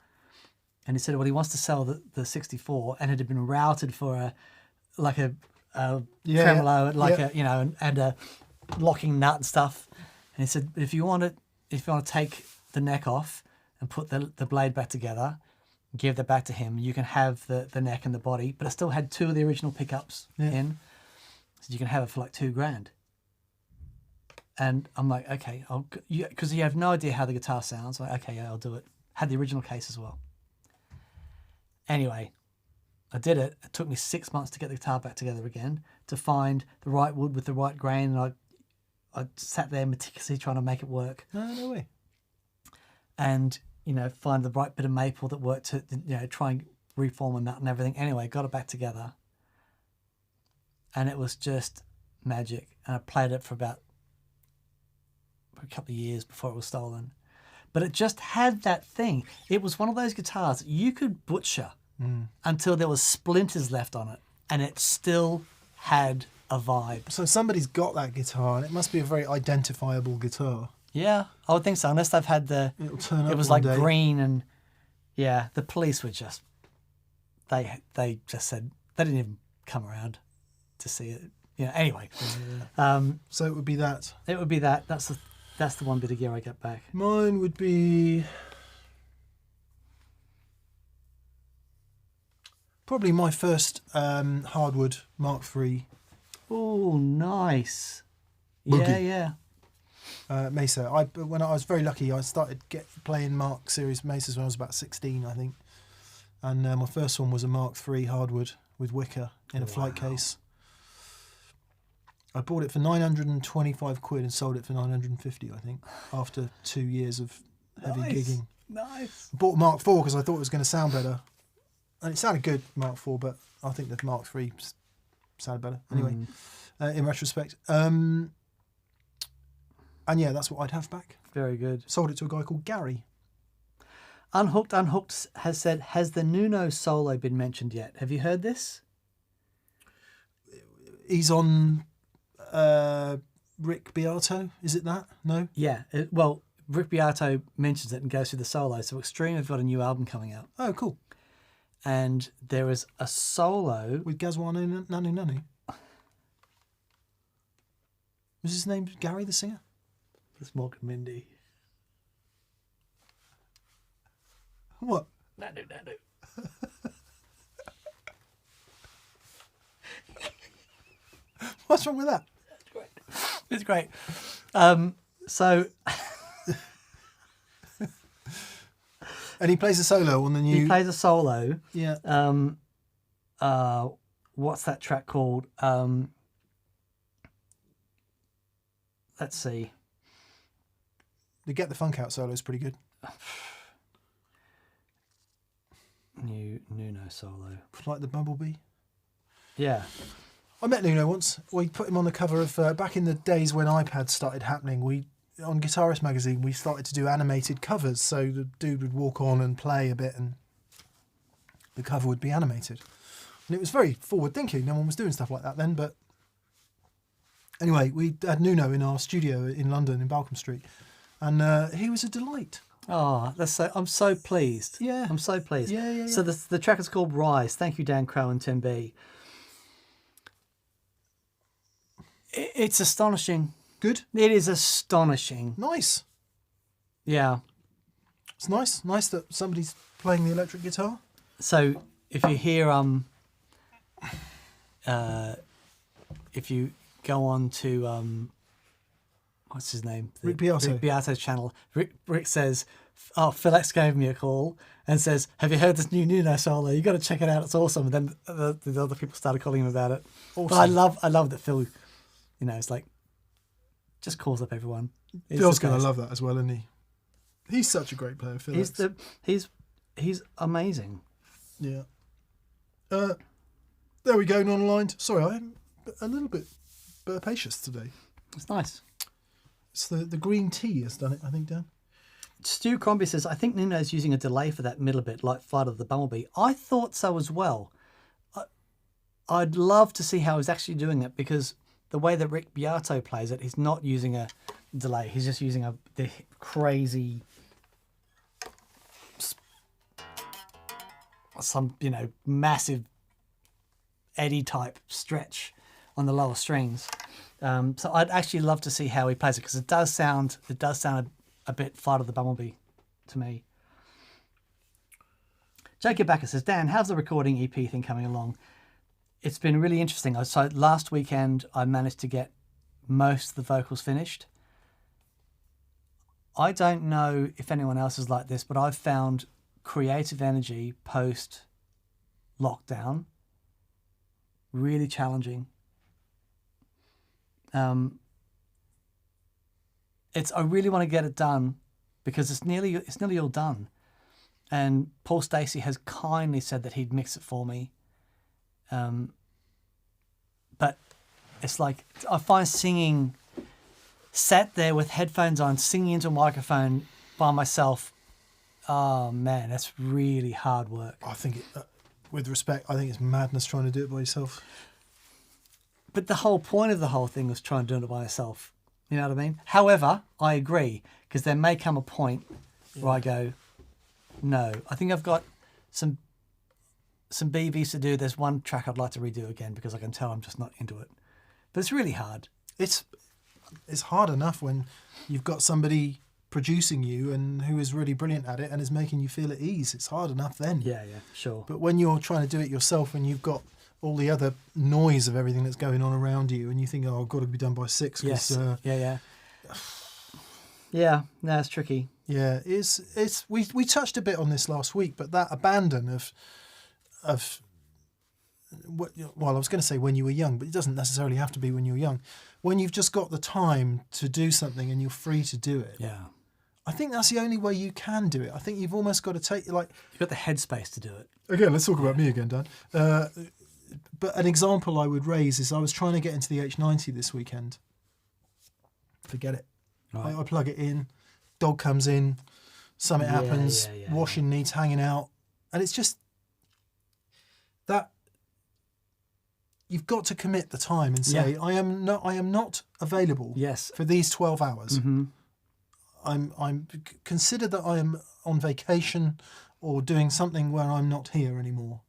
And he said, well, he wants to sell the 64, and it had been routed for a tremolo, and a locking nut and stuff. And he said, if you want to take the neck off and put the blade back together, give that back to him, you can have the neck and the body, but it still had 2 of the original pickups in. So you can have it for like $2,000. And I'm like, okay, because you have no idea how the guitar sounds. I'm like, okay, yeah, I'll do it. Had the original case as well. Anyway, I did it. It took me 6 months to get the guitar back together again, to find the right wood with the right grain. And I sat there meticulously trying to make it work. No way. And, find the right bit of maple that worked to, try and reform a nut and everything. Anyway, got it back together. And it was just magic. And I played it for a couple of years before it was stolen. But it just had that thing. It was one of those guitars that you could butcher until there was splinters left on it, and it still had a vibe. So somebody's got that guitar, and it must be a very identifiable guitar. Yeah, I would think so, unless they've had It'll turn up it was one like day. green, and the police were just, they just said, they didn't even come around to see it. Anyway. So it would be that. It would be that. That's the one bit of gear I get back. Mine would be probably my first hardwood Mark III Oh, nice. Boogie. Yeah. Mesa. When I was very lucky, I started playing Mark series Mesas when I was about 16, I think. And my first one was a Mark III hardwood with wicker in a flight case. I bought it for 925 quid and sold it for 950, I think, after 2 years of heavy gigging. Nice. I bought Mark IV because I thought it was going to sound better. And it sounded good, Mark IV, but I think the Mark III sounded better. Anyway, in retrospect. And yeah, that's what I'd have back. Very good. Sold it to a guy called Gary. Unhooked has said, has the Nuno solo been mentioned yet? Have you heard this? He's on Rick Beato, is it that? No? Yeah. Rick Beato mentions it and goes through the solo. So Extreme have got a new album coming out. Oh, cool. And there is a solo. With Gazwanu Nanu. Was his name Gary the singer? It's Morgan Mindy. What? Nanu. What's wrong with that? It's great. So... And he plays a solo on the new... He plays a solo. Yeah. What's that track called? Let's see. The Get the Funk Out solo is pretty good. Nuno solo. Like the Bumblebee. Yeah. I met Nuno once. We put him on the cover of... back in the days when iPads started happening, on Guitarist magazine, we started to do animated covers. So the dude would walk on and play a bit and the cover would be animated. And it was very forward-thinking. No one was doing stuff like that then, but... Anyway, we had Nuno in our studio in London, in Balcombe Street. And he was a delight. Oh, I'm so pleased. Yeah. I'm so pleased. Yeah. So the track is called Rise. Thank you, Dan Crow and Tim B. It's astonishing. Good. It is astonishing. Nice. Yeah. It's nice. Nice that somebody's playing the electric guitar. So if you hear if you go on to what's his name? Rick Beato. Rick Beato's channel. Rick says, Phil X gave me a call and says, have you heard this new Nuno solo? You got to check it out. It's awesome. And then the other people started calling him about it. Awesome. But I love that Phil, it's like, just calls up everyone. Phil's going to love that as well, isn't he? He's such a great player, Phil. He's amazing. Yeah. There we go, non-aligned. Sorry, I'm a little bit bit herbaceous today. It's nice. It's the green tea has done it, I think, Dan. Stu Crombie says, I think Nuno's using a delay for that middle bit, like Flight of the Bumblebee. I thought so as well. I'd love to see how he's actually doing it, because the way that Rick Beato plays it, he's not using a delay. He's just using the crazy, massive Eddie type stretch on the lower strings. So I'd actually love to see how he plays it, because it does sound a bit Flight of the Bumblebee to me. Jacob Backer says, Dan, how's the recording EP thing coming along? It's been really interesting. So last weekend I managed to get most of the vocals finished. I don't know if anyone else is like this, but I've found creative energy post lockdown really challenging. I really want to get it done, because it's nearly all done. And Paul Stacey has kindly said that he'd mix it for me. But it's like, I find singing, sat there with headphones on, singing into a microphone by myself, oh man, that's really hard work. I think, with respect, I think it's madness trying to do it by yourself. But the whole point of the whole thing was trying to do it by myself. You know what I mean? However, I agree, because there may come a point where I go, no, I think I've got some BVs to do. There's one track I'd like to redo again, because I can tell I'm just not into it. But it's really hard. It's hard enough when you've got somebody producing you and who is really brilliant at it and is making you feel at ease. It's hard enough then. Yeah, sure. But when you're trying to do it yourself and you've got all the other noise of everything that's going on around you, and you think, oh, I've got to be done by 6. Yes. Yeah, no, it's tricky. Yeah, we touched a bit on this last week, but that abandon of well, I was going to say when you were young, but it doesn't necessarily have to be when you're young. When you've just got the time to do something and you're free to do it. Yeah. I think that's the only way you can do it. I think you've almost got to take, like... You've got the headspace to do it. Again, let's talk about me again, Dan. But an example I would raise is I was trying to get into the H90 this weekend. Forget it. Right. I plug it in, dog comes in, something happens, washing needs hanging out. And it's just that you've got to commit the time and say, I am not available for these 12 hours. Mm-hmm. I'm consider that I am on vacation or doing something where I'm not here anymore.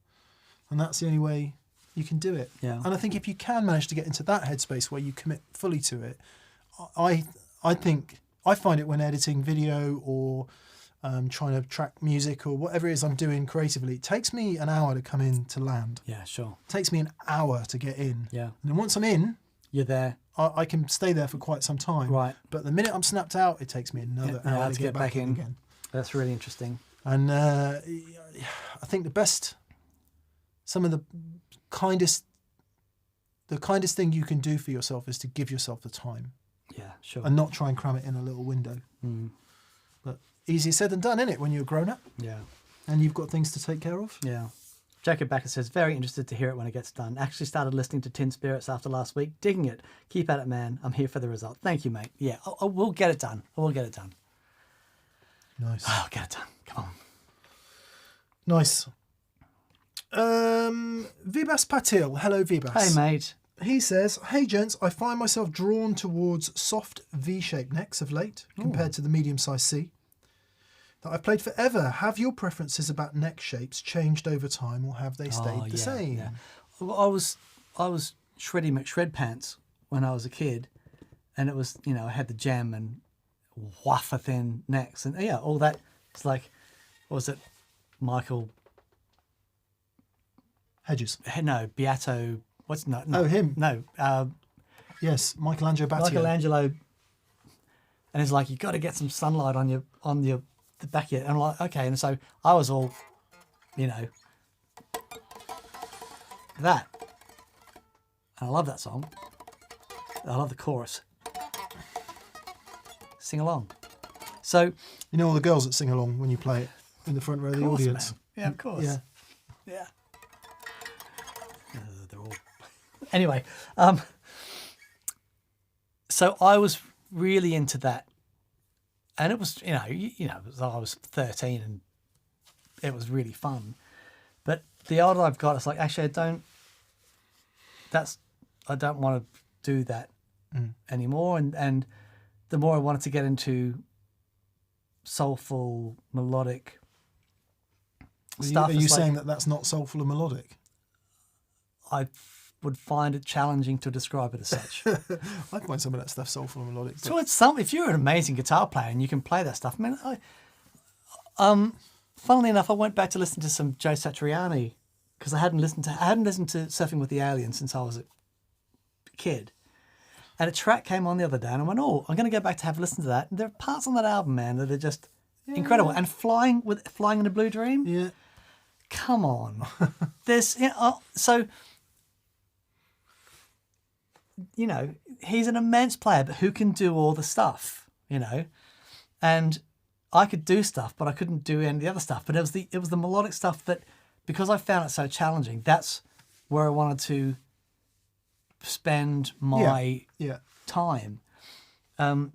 And that's the only way you can do it. Yeah. And I think if you can manage to get into that headspace where you commit fully to it, I think I find it when editing video or trying to track music or whatever it is I'm doing creatively, it takes me an hour to come in to land. Yeah, sure. It takes me an hour to get in. Yeah. And then once I'm in, you're there. I can stay there for quite some time. Right. But the minute I'm snapped out, it takes me another hour to get back in again. That's really interesting. And I think some of the kindest thing you can do for yourself is to give yourself the time. Yeah, sure. And not try and cram it in a little window. Mm. But easier said than done, innit, when you're grown up? Yeah. And you've got things to take care of? Yeah. Jacob Backer says, very interested to hear it when it gets done. Actually started listening to Tin Spirits after last week. Digging it. Keep at it, man. I'm here for the result. Thank you, mate. Yeah, we'll get it done. I will get it done. Nice. I'll get it done. Come on. Nice. Vibas Patil. Hello, Vibas. Hey, mate. He says, hey, gents, I find myself drawn towards soft V-shaped necks of late compared to the medium-sized C that I've played forever. Have your preferences about neck shapes changed over time, or have they stayed the same? Yeah. Well, I was Shreddy McShred pants when I was a kid, and it was, I had the jam and wafer thin necks, and all that. It's like, what was it, Michael Hedges? No, Beato. What's no? Oh, him. No. Yes, Michelangelo Battio. Michelangelo, and it's like, you got to get some sunlight on your the back of it. And I'm like, okay. And so I was all, that. And I love that song. I love the chorus. Sing along. So, all the girls that sing along when you play it in the front row of the audience. Man. Yeah, of course. Yeah. They're all. Anyway, so I was really into that, and it was I was 13 and it was really fun. But the older I've got, it's like actually I don't want to do that anymore, and the more I wanted to get into soulful melodic stuff. Are you saying that that's not soulful and melodic? I would find it challenging to describe it as such. I find some of that stuff soulful and melodic. So if you're an amazing guitar player and you can play that stuff, funnily enough, I went back to listen to some Joe Satriani because I hadn't listened to Surfing with the Aliens since I was a kid. And a track came on the other day and I went, oh, I'm going to go back to have a listen to that. And there are parts on that album, man, that are just incredible. And Flying in a Blue Dream? Yeah. Come on. There's, he's an immense player, but who can do all the stuff, And I could do stuff, but I couldn't do any of the other stuff. But it was the melodic stuff that, because I found it so challenging, that's where I wanted to spend my time. And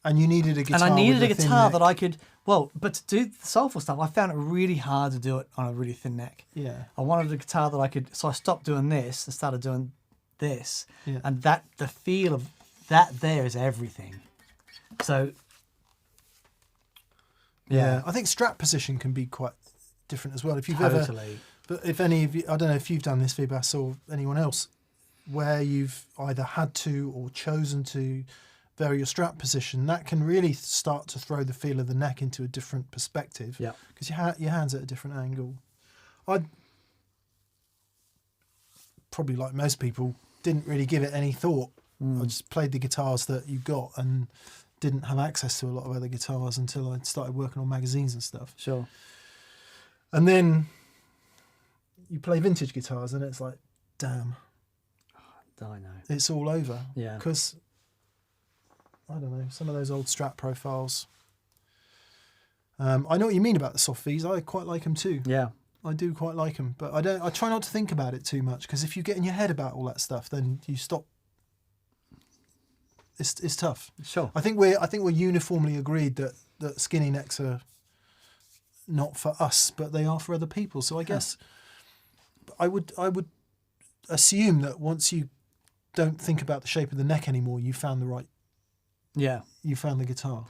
you needed a guitar. And I needed a guitar that I could, but to do the soulful stuff, I found it really hard to do it on a really thin neck. Yeah. I wanted a guitar that I could, so I stopped doing this and started doing this. Yeah. And the feel of that there is everything. So, yeah. I think strap position can be quite different as well. If you've but if any of you, I don't know if you've done this, Vibas, or anyone else, where you've either had to or chosen to vary your strap position, that can really start to throw the feel of the neck into a different perspective. Yeah. Because your hand's at a different angle. I'd probably, like most people, didn't really give it any thought. I just played the guitars that you got and didn't have access to a lot of other guitars until I started working on magazines and stuff. Sure. And then you play vintage guitars and it's like, damn. I know. It's all over. Yeah. Because, I don't know, some of those old Strat profiles. I know what you mean about the soft Vs. I quite like them too. Yeah. I do quite like them. But I try not to think about it too much, because if you get in your head about all that stuff, then you stop. It's tough. Sure. I think we're uniformly agreed that skinny necks are not for us, but they are for other people. So I guess I would assume that once you don't think about the shape of the neck anymore, you found the right. Yeah. You found the guitar.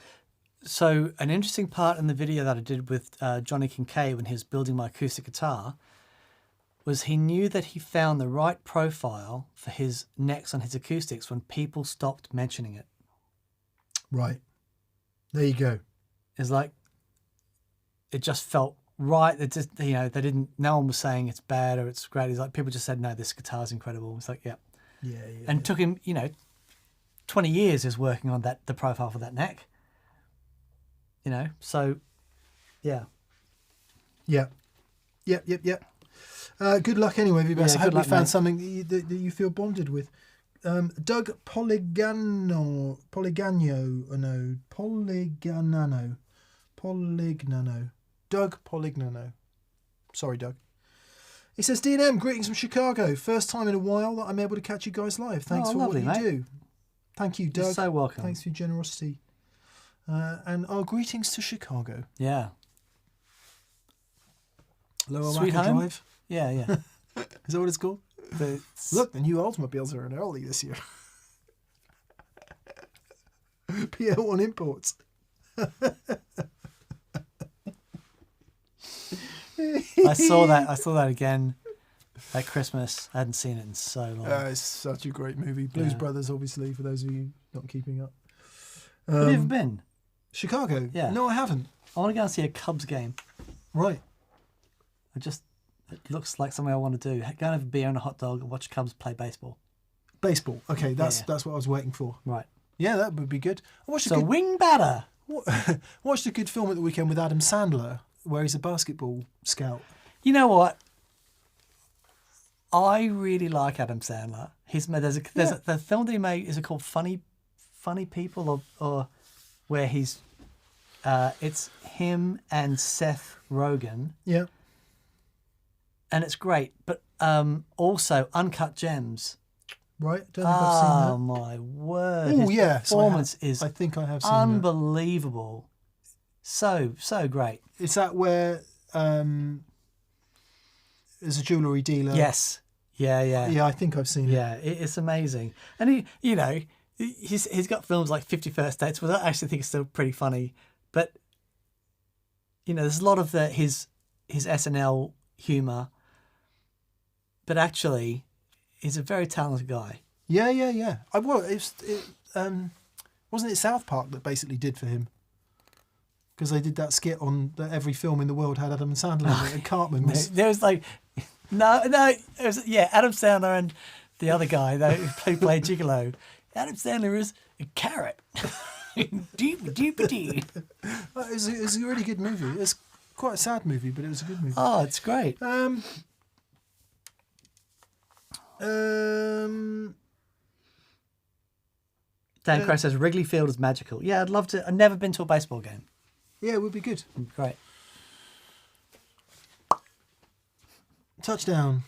So an interesting part in the video that I did with Johnny Kincaid when he was building my acoustic guitar was he knew that he found the right profile for his necks on his acoustics when people stopped mentioning it. Right. There you go. It's like, it just felt right. It just, they didn't, no one was saying it's bad or it's great. It's like, people just said, no, this guitar's incredible. It's like, yeah. Yeah. And it took him, 20 years is working on the profile for that neck. So, yeah. Yep. Good luck anyway, Vibas. I hope you found something that you feel bonded with. Doug Polignano. Doug Polignano. Sorry, Doug. He says, D&M, greetings from Chicago. First time in a while that I'm able to catch you guys live. Thanks for lovely, what you mate. do. Thank you, Doug. You're so welcome. Thanks for your generosity. And our greetings to Chicago. Yeah. Lower Sweet Wacker Home? Drive. Yeah. Is that what it's called? Look, the new Oldsmobiles are in early this year. PL1 Imports. I saw that again at Christmas. I hadn't seen it in so long. It's such a great movie. Blues Brothers, obviously, for those of you not keeping up. Have you ever been? Chicago? Yeah. No, I haven't. I want to go and see a Cubs game. Right. It looks like something I want to do. Go and have a beer and a hot dog and watch Cubs play baseball. Baseball. Okay, that's what I was waiting for. Right. Yeah, that would be good. I watched wing batter. Watched a good film at the weekend with Adam Sandler, where he's a basketball scout. You know what? I really like Adam Sandler. The film that he made, is it called Funny People or where he's it's him and Seth Rogen. Yeah. And it's great, but also Uncut Gems. right? Don't think I've seen that. Oh my word! Oh His yes, performance is I think I have seen that. unbelievable. So great. Is that where as a jewellery dealer? Yes. Yeah. Yeah, I think I've seen it. Yeah, it's amazing. And he's got films like 50 First Dates, which I actually think is still pretty funny. But there's a lot of his SNL humour, but actually, he's a very talented guy. Yeah. Wasn't it South Park that basically did for him? Because they did that skit on that every film in the world had Adam Sandler in it, and Cartman was. There was like, no, it was Adam Sandler and the other guy who played Gigolo. Adam Sandler is a carrot. Deep. It was a really good movie. It's quite a sad movie, but it was a good movie. Oh, it's great. Dan Crow says Wrigley Field is magical. Yeah, I'd love to. I've never been to a baseball game. Yeah, it would be good. Great. Touchdown.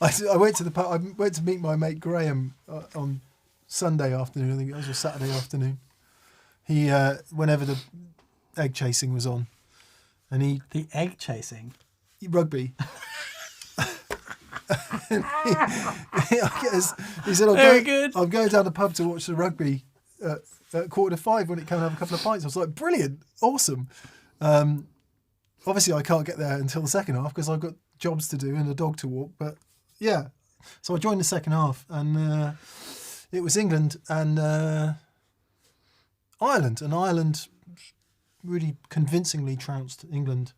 I went to the pub. I went to meet my mate Graham on Sunday afternoon. I think it was, or Saturday afternoon. He whenever the egg chasing was on, and the egg chasing rugby. He said, I'm going down the pub to watch the rugby at 4:45 when it came and have a couple of pints. I was like, brilliant, awesome. Obviously, I can't get there until the second half because I've got jobs to do and a dog to walk. But yeah, so I joined the second half, and it was England and Ireland, and Ireland really convincingly trounced England.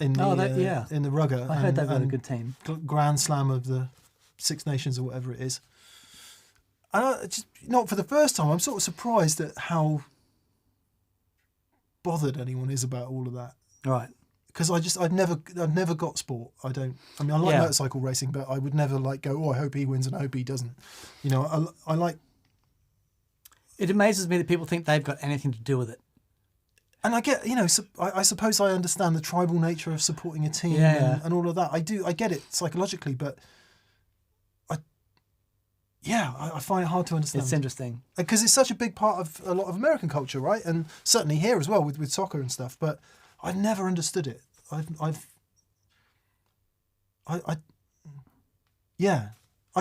In the rugger. I heard they've got a good team. Grand Slam of the Six Nations or whatever it is. And just not for the first time, I'm sort of surprised at how bothered anyone is about all of that. Right. Because I've never got sport. I like motorcycle racing, but I would never go, I hope he wins and I hope he doesn't. I like. It amazes me that people think they've got anything to do with it. And I get, I suppose I understand the tribal nature of supporting a team and all of that. I get it psychologically, but I find it hard to understand. It's interesting. Because it's such a big part of a lot of American culture, right? And certainly here as well with soccer and stuff, but I've never understood it. I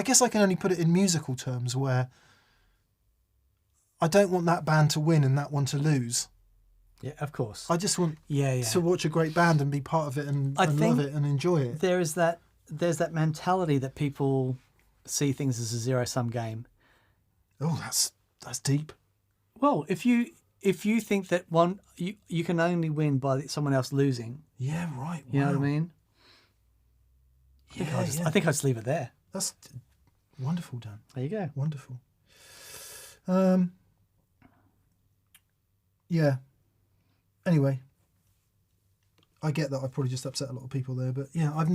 guess I can only put it in musical terms where I don't want that band to win and that one to lose. Yeah, of course. I just want to watch a great band and be part of it and love it and enjoy it. There's that mentality that people see things as a zero-sum game. Oh, that's deep. Well, if you think that you can only win by someone else losing. Yeah, right. You know what I mean? I think I'll just leave it there. That's wonderful, Dan. There you go. Wonderful. Yeah. Anyway, I get that I probably just upset a lot of people there, but yeah, I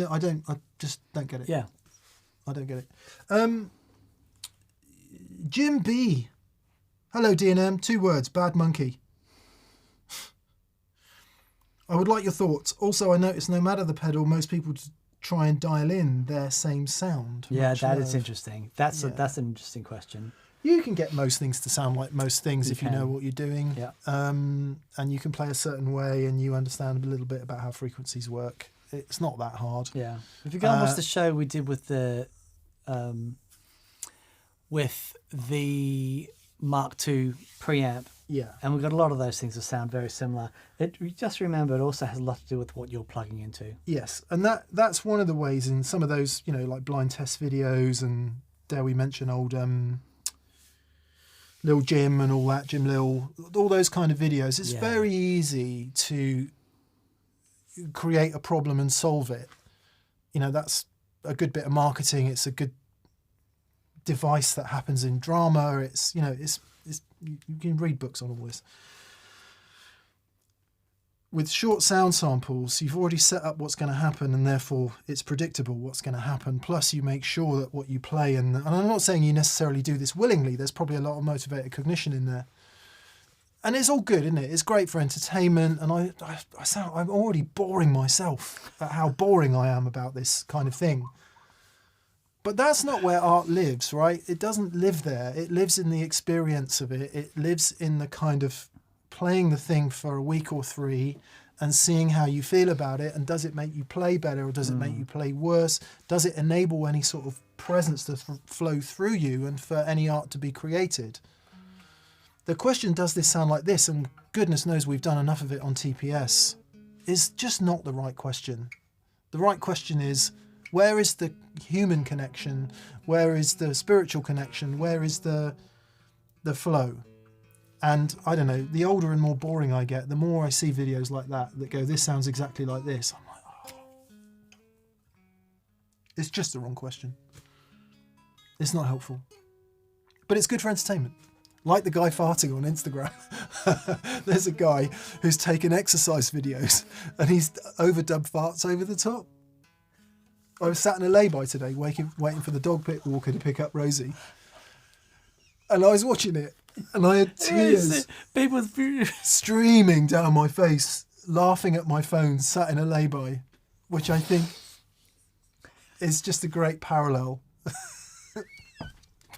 just don't get it. Yeah, I don't get it. Jim B. Hello, D&M. 2 words: bad monkey. I would like your thoughts. Also, I noticed no matter the pedal, most people try and dial in their same sound. Yeah, that is interesting. That's an interesting question. You can get most things to sound like most things if you know what you're doing. Yeah. And you can play a certain way and you understand a little bit about how frequencies work. It's not that hard. Yeah. If you go and watch the show we did with the Mark II preamp. Yeah. And we've got a lot of those things that sound very similar. Just remember, it also has a lot to do with what you're plugging into. Yes. And that's one of the ways in some of those, like blind test videos, and dare we mention old Lil Jim and all that, Jim Lil, all those kind of videos. It's very easy to create a problem and solve it. That's a good bit of marketing. It's a good device that happens in drama. It's you can read books on all this. With short sound samples, you've already set up what's going to happen, and therefore it's predictable what's going to happen. Plus, you make sure that what you play, and I'm not saying you necessarily do this willingly. There's probably a lot of motivated cognition in there. And it's all good, isn't it? It's great for entertainment, and I'm already boring myself at how boring I am about this kind of thing. But that's not where art lives, right? It doesn't live there. It lives in the experience of it. It lives in the kind of playing the thing for a week or 3 and seeing how you feel about it. And does it make you play better, or does it make you play worse? Does it enable any sort of presence to flow through you and for any art to be created? The question, does this sound like this? And goodness knows we've done enough of it on TPS, is just not the right question. The right question is, where is the human connection? Where is the spiritual connection? Where is the flow? And I don't know, the older and more boring I get, the more I see videos like that go, this sounds exactly like this. I'm like, oh. It's just the wrong question. It's not helpful. But it's good for entertainment. Like the guy farting on Instagram. There's a guy who's taken exercise videos and he's overdubbed farts over the top. I was sat in a lay-by today waiting for the dog pit walker to pick up Rosie. And I was watching it and I had tears streaming down my face, laughing at my phone, sat in a lay-by, which I think is just a great parallel for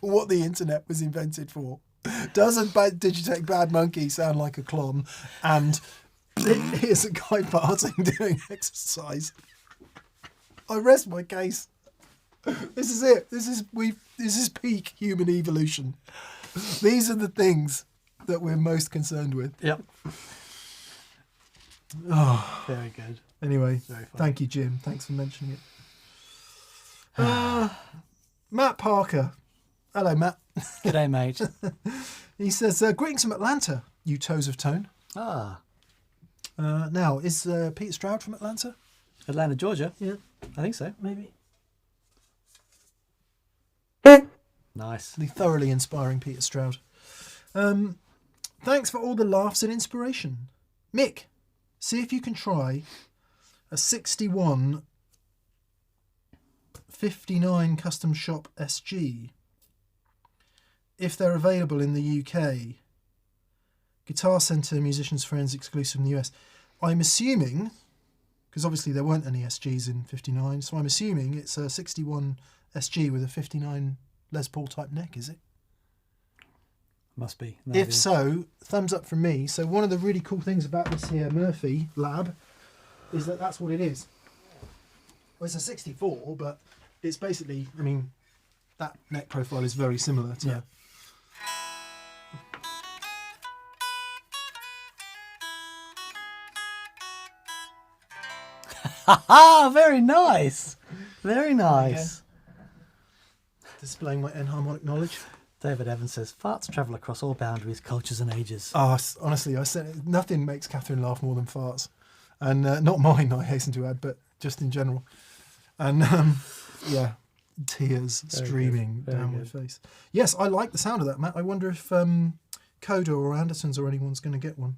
what the internet was invented for. Doesn't Digitech Bad Monkey sound like a clon? And here's a guy farting doing exercise. I rest my case. This is it. This is peak human evolution. These are the things that we're most concerned with. Yep. Oh, very good. Anyway, Very fun. Thank you, Jim. Thanks for mentioning it. Matt Parker. Hello, Matt. G'day, mate. He says, greetings from Atlanta, you toes of tone. Ah, Now, is Peter Stroud from Atlanta? Atlanta, Georgia. Yeah. I think so. Maybe. Nice. The thoroughly inspiring Peter Stroud. Thanks for all the laughs and inspiration. Mick, see if you can try a 61 59 Custom Shop SG. If they're available in the UK. Guitar Centre, Musicians Friends, exclusive in the US. I'm assuming, because obviously there weren't any SGs in 59, so I'm assuming it's a 61 SG with a 59 Les Paul type neck, is it? Must be. If so, thumbs up from me. So one of the really cool things about this here Murphy Lab is that that's what it is. Well, it's a 64, but it's basically, I mean, that neck profile is very similar to... Yeah. Ha! Very nice. Very nice. Displaying my enharmonic knowledge. David Evans says, farts travel across all boundaries, cultures and ages. Oh, honestly, I said nothing makes Catherine laugh more than farts. And not mine, I hasten to add, but just in general. And yeah, tears streaming down my face. Yes, I like the sound of that, Matt. I wonder if Coda or Andersons or anyone's going to get one.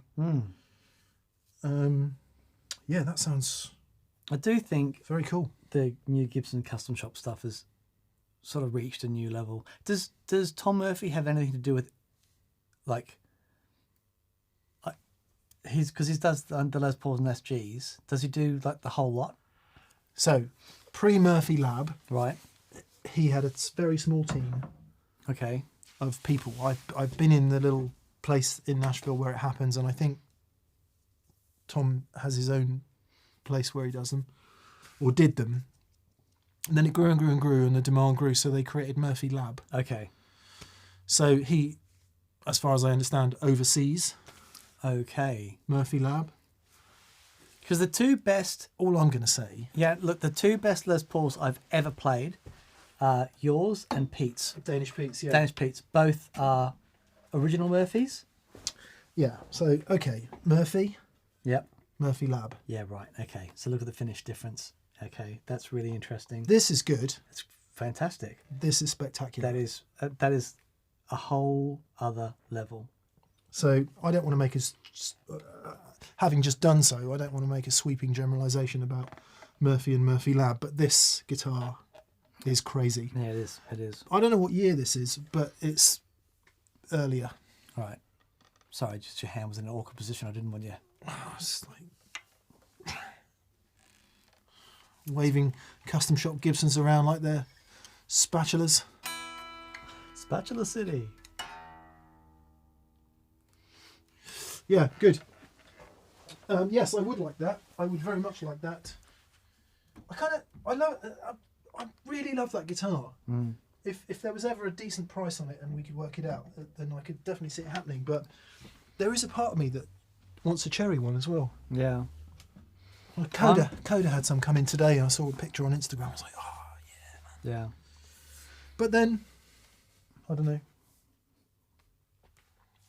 Yeah, that sounds... I do think very cool. The new Gibson Custom Shop stuff has sort of reached a new level. Does Tom Murphy have anything to do with, like because he does the Les Pauls and SGs? Does he do like the whole lot? So, pre-Murphy Lab, right? He had a very small team. Okay. Of people. I've been in the little place in Nashville where it happens, and I think Tom has his own place where he does them, or did them. And then it grew and grew and grew, and the demand grew, so they created Murphy Lab. Okay. So he, as far as I understand, oversees Murphy Lab. Because the two best... All I'm going to say... Yeah, look, the two best Les Pauls I've ever played are yours and Pete's. Danish Pete's, yeah. Danish Pete's. Both are original Murphys. Yeah, so, okay, Murphy. Yep. Murphy Lab. Yeah, right, okay. So look at the finish difference. Okay, that's really interesting. This is good. It's fantastic. This is spectacular. That is a whole other level. So I don't want to make having just done so, I don't want to make a sweeping generalisation about Murphy and Murphy Lab, but this guitar is crazy. Yeah, it is. It is. I don't know what year this is, but it's earlier. Right. Sorry, just your hand was in an awkward position. I didn't want you. Oh, it's like waving custom shop Gibsons around like they're spatulas. Spatula City. Yeah, good. Yes, I would like that. I would very much like that. I really love that guitar. Mm. If there was ever a decent price on it and we could work it out, then I could definitely see it happening. But there is a part of me that wants a cherry one as well. Yeah. Well, Coda had some come in today. I saw a picture on Instagram. I was like, oh yeah, man. Yeah. But then, I don't know.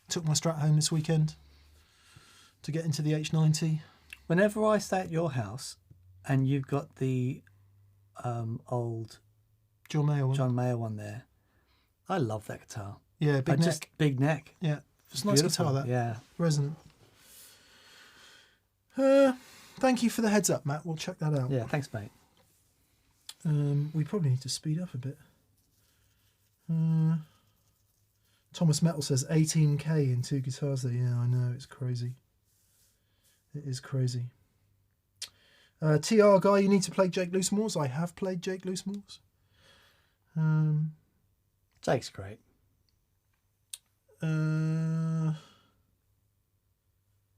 Took my Strat home this weekend to get into the H90. Whenever I stay at your house and you've got the old John Mayer one. there, I love that guitar. Yeah, big neck. Just big neck. Yeah, it's a nice Beautiful. guitar, that. Yeah. Resonant. Thank you for the heads up, Matt. We'll check that out. Yeah, thanks, mate. We probably need to speed up a bit. Thomas Metal says 18k in 2 guitars there. Yeah, I know, it's crazy. It is crazy. TR guy, you need to play Jake Loosemore's. I have played Jake Loosemore's. Jake's great.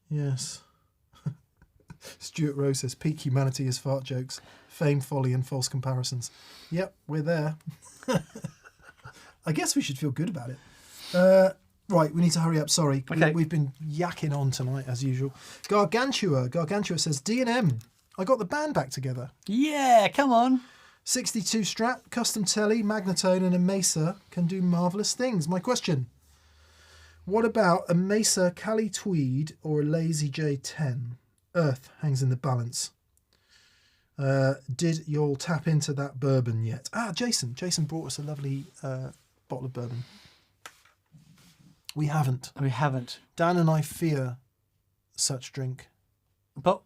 Yes. Stuart Rose says peak humanity is fart jokes, fame, folly and false comparisons. Yep, we're there. I guess we should feel good about it. Right, we need to hurry up. Sorry, okay. We've been yakking on tonight as usual. Gargantua says D&M. I got the band back together. Yeah, come on. 62 Strat, custom telly, Magnatone and a Mesa can do marvellous things. My question, what about a Mesa Cali Tweed or a Lazy J10? Earth hangs in the balance. Did y'all tap into that bourbon yet? Jason brought us a lovely bottle of bourbon. We haven't. Dan and I fear such drink. But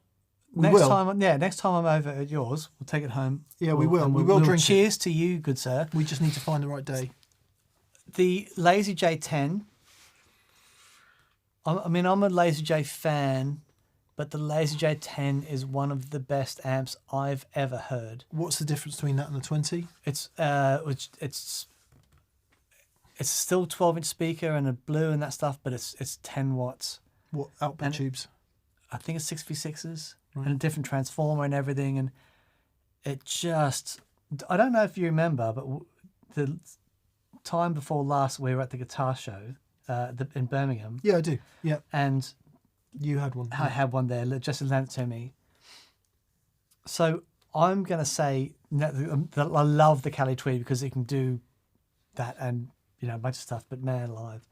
next time I'm over at yours, we'll take it home. Yeah, we will. We will drink it. Cheers to you, good sir. We just need to find the right day. The Lazy J10. I'm a Lazy J fan, but the Lazy J10 is one of the best amps I've ever heard. What's the difference between that and the 20? It's still 12-inch speaker and a blue and that stuff, but it's 10 watts. What output tubes? I think it's 6v6s and a different transformer and everything. And it just, I don't know if you remember, but the time before last we were at the guitar show in Birmingham. Yeah, I do. Yeah. And you had one. I had one there. Just lent it to me. So I'm going to say that I love the Cali Tweed because it can do that and a bunch of stuff. But man alive,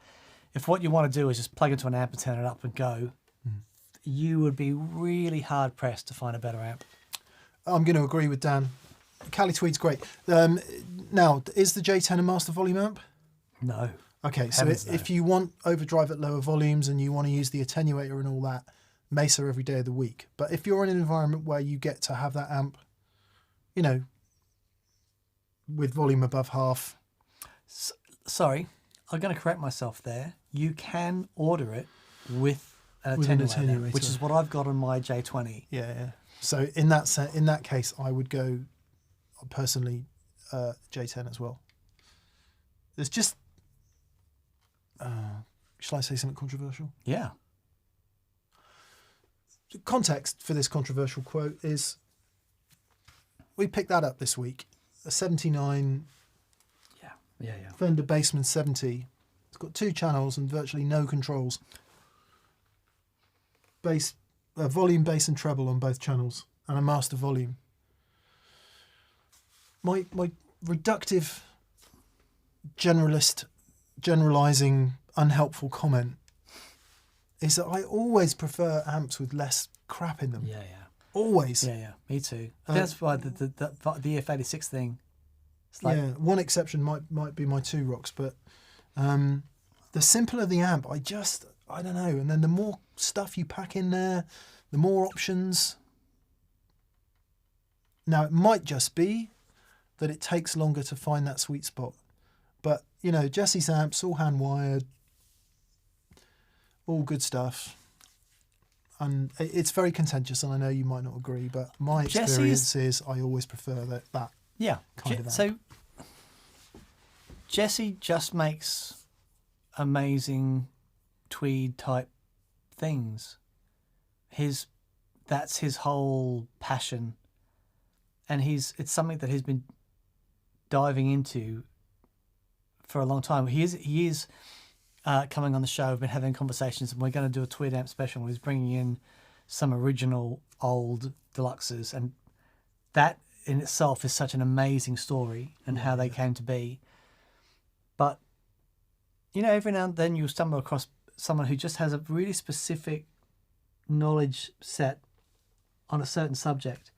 if what you want to do is just plug into an amp and turn it up and go, you would be really hard pressed to find a better amp. I'm going to agree with Dan. Cali Tweed's great. Now, is the J10 a master volume amp? No. Okay, so if you want overdrive at lower volumes and you want to use the attenuator and all that, Mesa every day of the week. But if you're in an environment where you get to have that amp, with volume above half. Sorry, I'm going to correct myself there. You can order it with an attenuator, which is what I've got on my J20. Yeah. So in that case, I would go personally J10 as well. There's just. Shall I say something controversial? Yeah. The context for this controversial quote is we picked that up this week. A 79 Yeah. Fender Bassman 70. It's got 2 channels and virtually no controls. Bass, volume, bass and treble on both channels and a master volume. My reductive, generalising, unhelpful comment is that I always prefer amps with less crap in them. Yeah. Always. Yeah. Me too. I think that's why the EF86 thing. It's like, one exception might be my 2 Rocks, but the simpler the amp, I don't know. And then the more stuff you pack in there, the more options. Now, it might just be that it takes longer to find that sweet spot. But, Jesse's amps, all hand wired. all good stuff. And it's very contentious, and I know you might not agree, but my experience is I always prefer that Yeah. kind of amp. So Jesse just makes amazing tweed type things. That's his whole passion, and it's something that he's been diving into for a long time. He is coming on the show. We've been having conversations, and we're going to do a tweed amp special. He's bringing in some original old deluxes, and that in itself is such an amazing story and how they came to be. But every now and then you'll stumble across someone who just has a really specific knowledge set on a certain subject.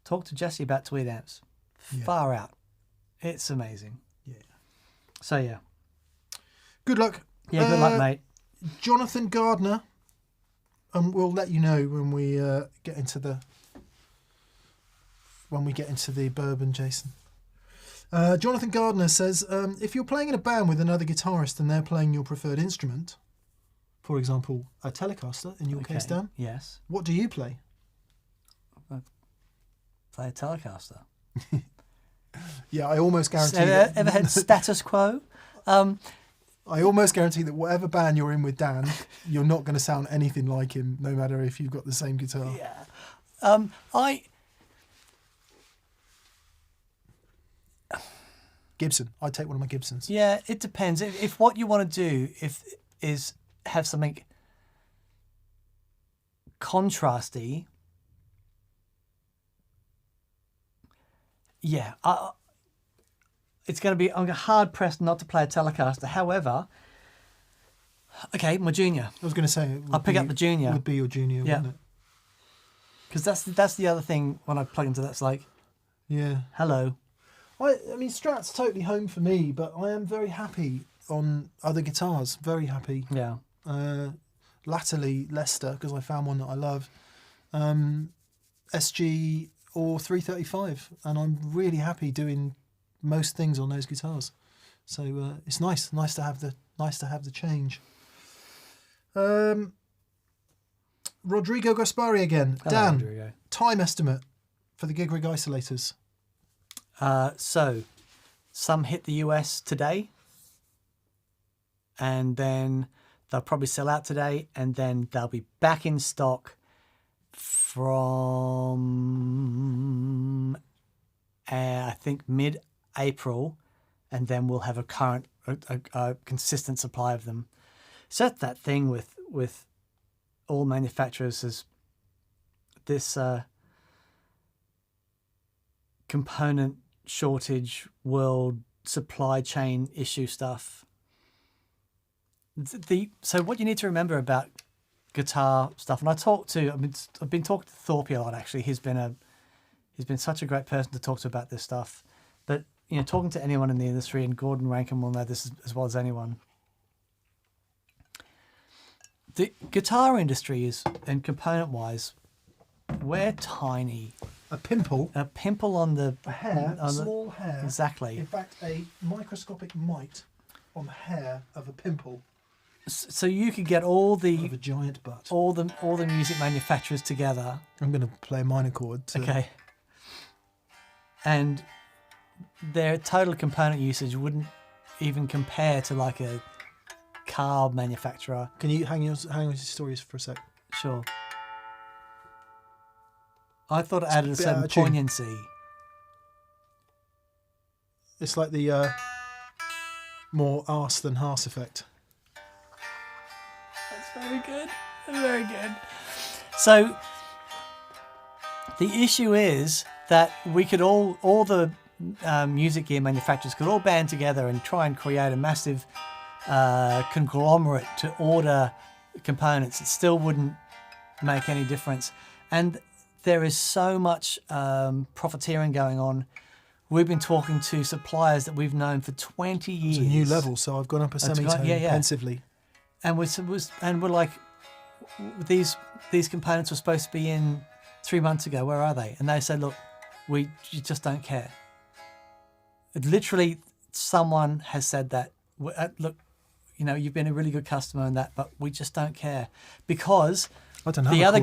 Talk to Jesse about tweed amps. Far out. It's amazing. Yeah. So yeah. Good luck. Yeah, good luck, mate. Jonathan Gardner, and we'll let you know when we get into the bourbon, Jason. Jonathan Gardner says, if you're playing in a band with another guitarist and they're playing your preferred instrument, for example, a Telecaster in your case, Dan, yes, what do you play? Play a Telecaster. Yeah, I almost guarantee Ever had Status Quo? I almost guarantee that whatever band you're in with Dan, you're not going to sound anything like him, no matter if you've got the same guitar. Yeah. Gibson. I'd take one of my Gibsons. Yeah, it depends. If what you want to do is have something contrasty, yeah, it's going to be. I'm hard pressed not to play a Telecaster. However, okay, my Junior. I was going to say I'll pick up the Junior. Would be your Junior, Yeah. wouldn't it? Because that's the other thing when I plug into that. It's like, Yeah. hello. I mean, Strat's totally home for me, but I am very happy on other guitars. Very happy. Yeah. Latterly, Lester, because I found one that I love. SG or 335, and I'm really happy doing most things on those guitars. So it's nice to have the change. Rodrigo Gaspari again. Hello, Dan, Rodrigo. time estimate for the gig rig isolators. So some hit the US today, and then they'll probably sell out today, and then they'll be back in stock from I think mid-April, and then we'll have a consistent supply of them. So that's that thing with all manufacturers is this component shortage, world supply chain issue stuff. So what you need to remember about guitar stuff, and I've been talking to Thorpe a lot. Actually, he's been such a great person to talk to about this stuff. But talking to anyone in the industry, and Gordon Rankin will know this as well as anyone. The guitar industry is, and component wise, we're tiny. A pimple. A pimple on the A small hair. Exactly. In fact, a microscopic mite on the hair of a pimple. So you could get all Of a giant butt. the music manufacturers together. I'm going to play a minor chord. Okay. And their total component usage wouldn't even compare to like a car manufacturer. Can you hang on to your stories for a sec? Sure. I thought it added a bit out certain of tune. poignancy. It's like the more arse than hearse effect. That's very good. Very good. So the issue is that we could all the music gear manufacturers could all band together and try and create a massive conglomerate to order components. It still wouldn't make any difference. And there is so much profiteering going on. We've been talking to suppliers that we've known for 20 years. It's a new level, so I've gone up a semitone pensively. And we're like, these components were supposed to be in 3 months ago. Where are they? And they said, look, you just don't care. Literally, someone has said that. Look, you know, you've been a really good customer and that, but we just don't care because I don't know. the other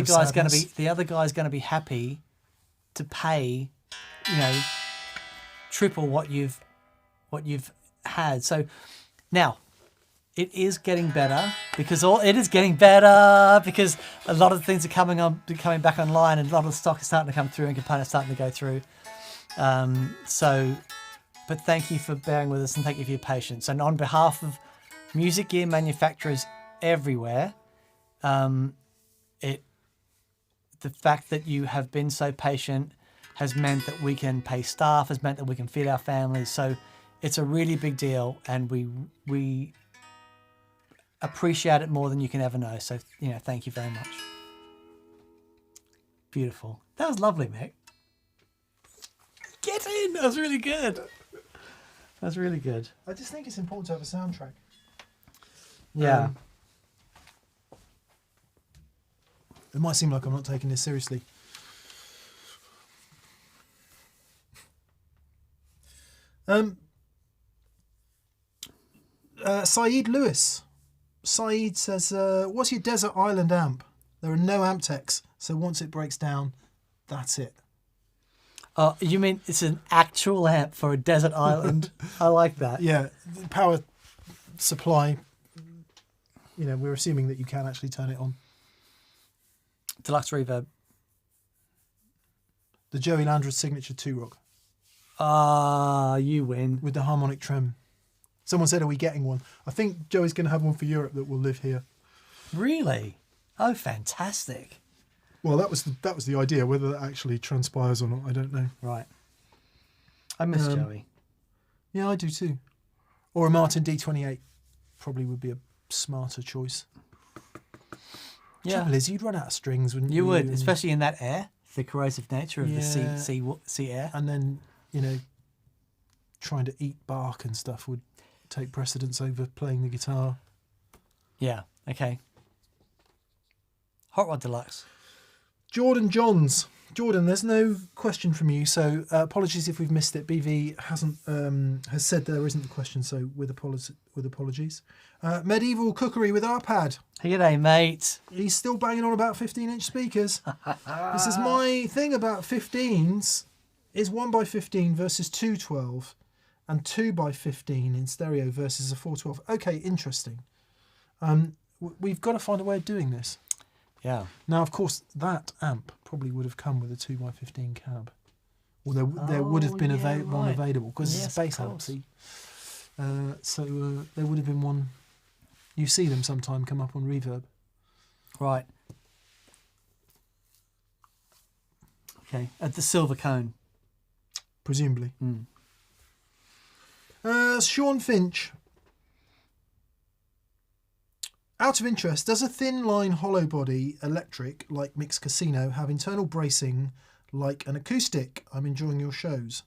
guy's going to be happy to pay, you know, triple what you've had. So now it is getting better because a lot of things are coming back online, and a lot of stock is starting to come through and components starting to go through. But thank you for bearing with us and thank you for your patience. And on behalf of music gear manufacturers everywhere, the fact that you have been so patient has meant that we can pay staff, has meant that we can feed our families. So it's a really big deal, and we appreciate it more than you can ever know. So, you know, thank you very much. Beautiful. That was lovely, Mick. Get in. That was really good. That was really good. I just think it's important to have a soundtrack. Yeah. It might seem like I'm not taking this seriously. Saeed Lewis. Saeed says, what's your desert island amp? There are no amp techs, so once it breaks down, that's it. Oh, you mean it's an actual amp for a desert island? I like that. Yeah, the power supply, you know, we're assuming that you can actually turn it on. Deluxe reverb. The Joey Landreth Signature 2 Rock. Ah, you win. With the harmonic trem. Someone said, are we getting one? I think Joey's going to have one for Europe that will live here. Really? Oh, fantastic. Well, that was the idea. Whether that actually transpires or not, I don't know. Right. I miss Joey. Yeah, I do too. Or a Martin D28 probably would be a smarter choice. Yeah. Trouble is, you'd run out of strings, wouldn't you? You would, especially in that air, the corrosive nature of the sea air. And then, you know, trying to eat bark and stuff would take precedence over playing the guitar. Yeah, okay. Hot Rod Deluxe. Jordan Johns. Jordan, there's no question from you, so apologies if we've missed it. BV has said there isn't a question, so with apologies. Medieval Cookery with Arpad. G'day, mate. He's still banging on about 15-inch speakers. He says, my thing about 15s is 1x15 versus 212 and 2x15 in stereo versus a 412. Okay, interesting. We've got to find a way of doing this. Yeah. Now, of course, that amp probably would have come with a 2x15 cab. Or there would have been one available, because it's a bass amp, see. So there would have been one. You see them sometime come up on Reverb. Right. Okay. At the Silver Cone. Presumably. Sean Finch. Out of interest, does a thin line hollow body electric like Mix Casino have internal bracing like an acoustic? I'm enjoying your shows.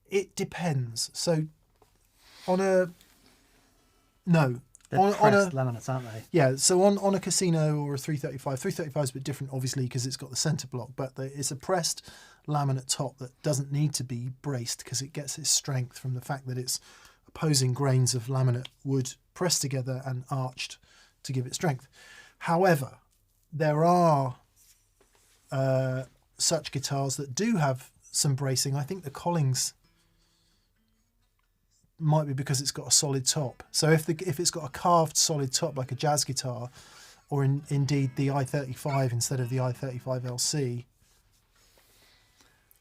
It depends. So no. They're pressed laminates, aren't they? Yeah, so on a Casino or a 335, 335 is a bit different obviously because it's got the centre block, but it's a pressed laminate top that doesn't need to be braced because it gets its strength from the fact that it's opposing grains of laminate wood pressed together and arched to give it strength. However, there are such guitars that do have some bracing. I think the Collings might be because it's got a solid top. So if it's got a carved solid top like a jazz guitar, or indeed the i35 instead of the i35 LC,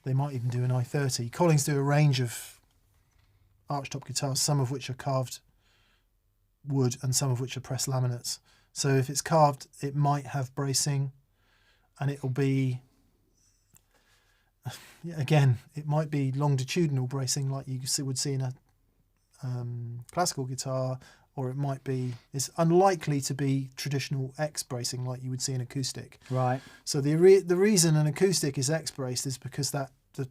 they might even do an i30. Collings do a range of archtop guitars, some of which are carved wood and some of which are pressed laminates. So if it's carved, it might have bracing, and it'll be, again, it might be longitudinal bracing like you would see in a classical guitar, or it might be, it's unlikely to be traditional X bracing like you would see in acoustic. Right. So the reason an acoustic is X braced is because that the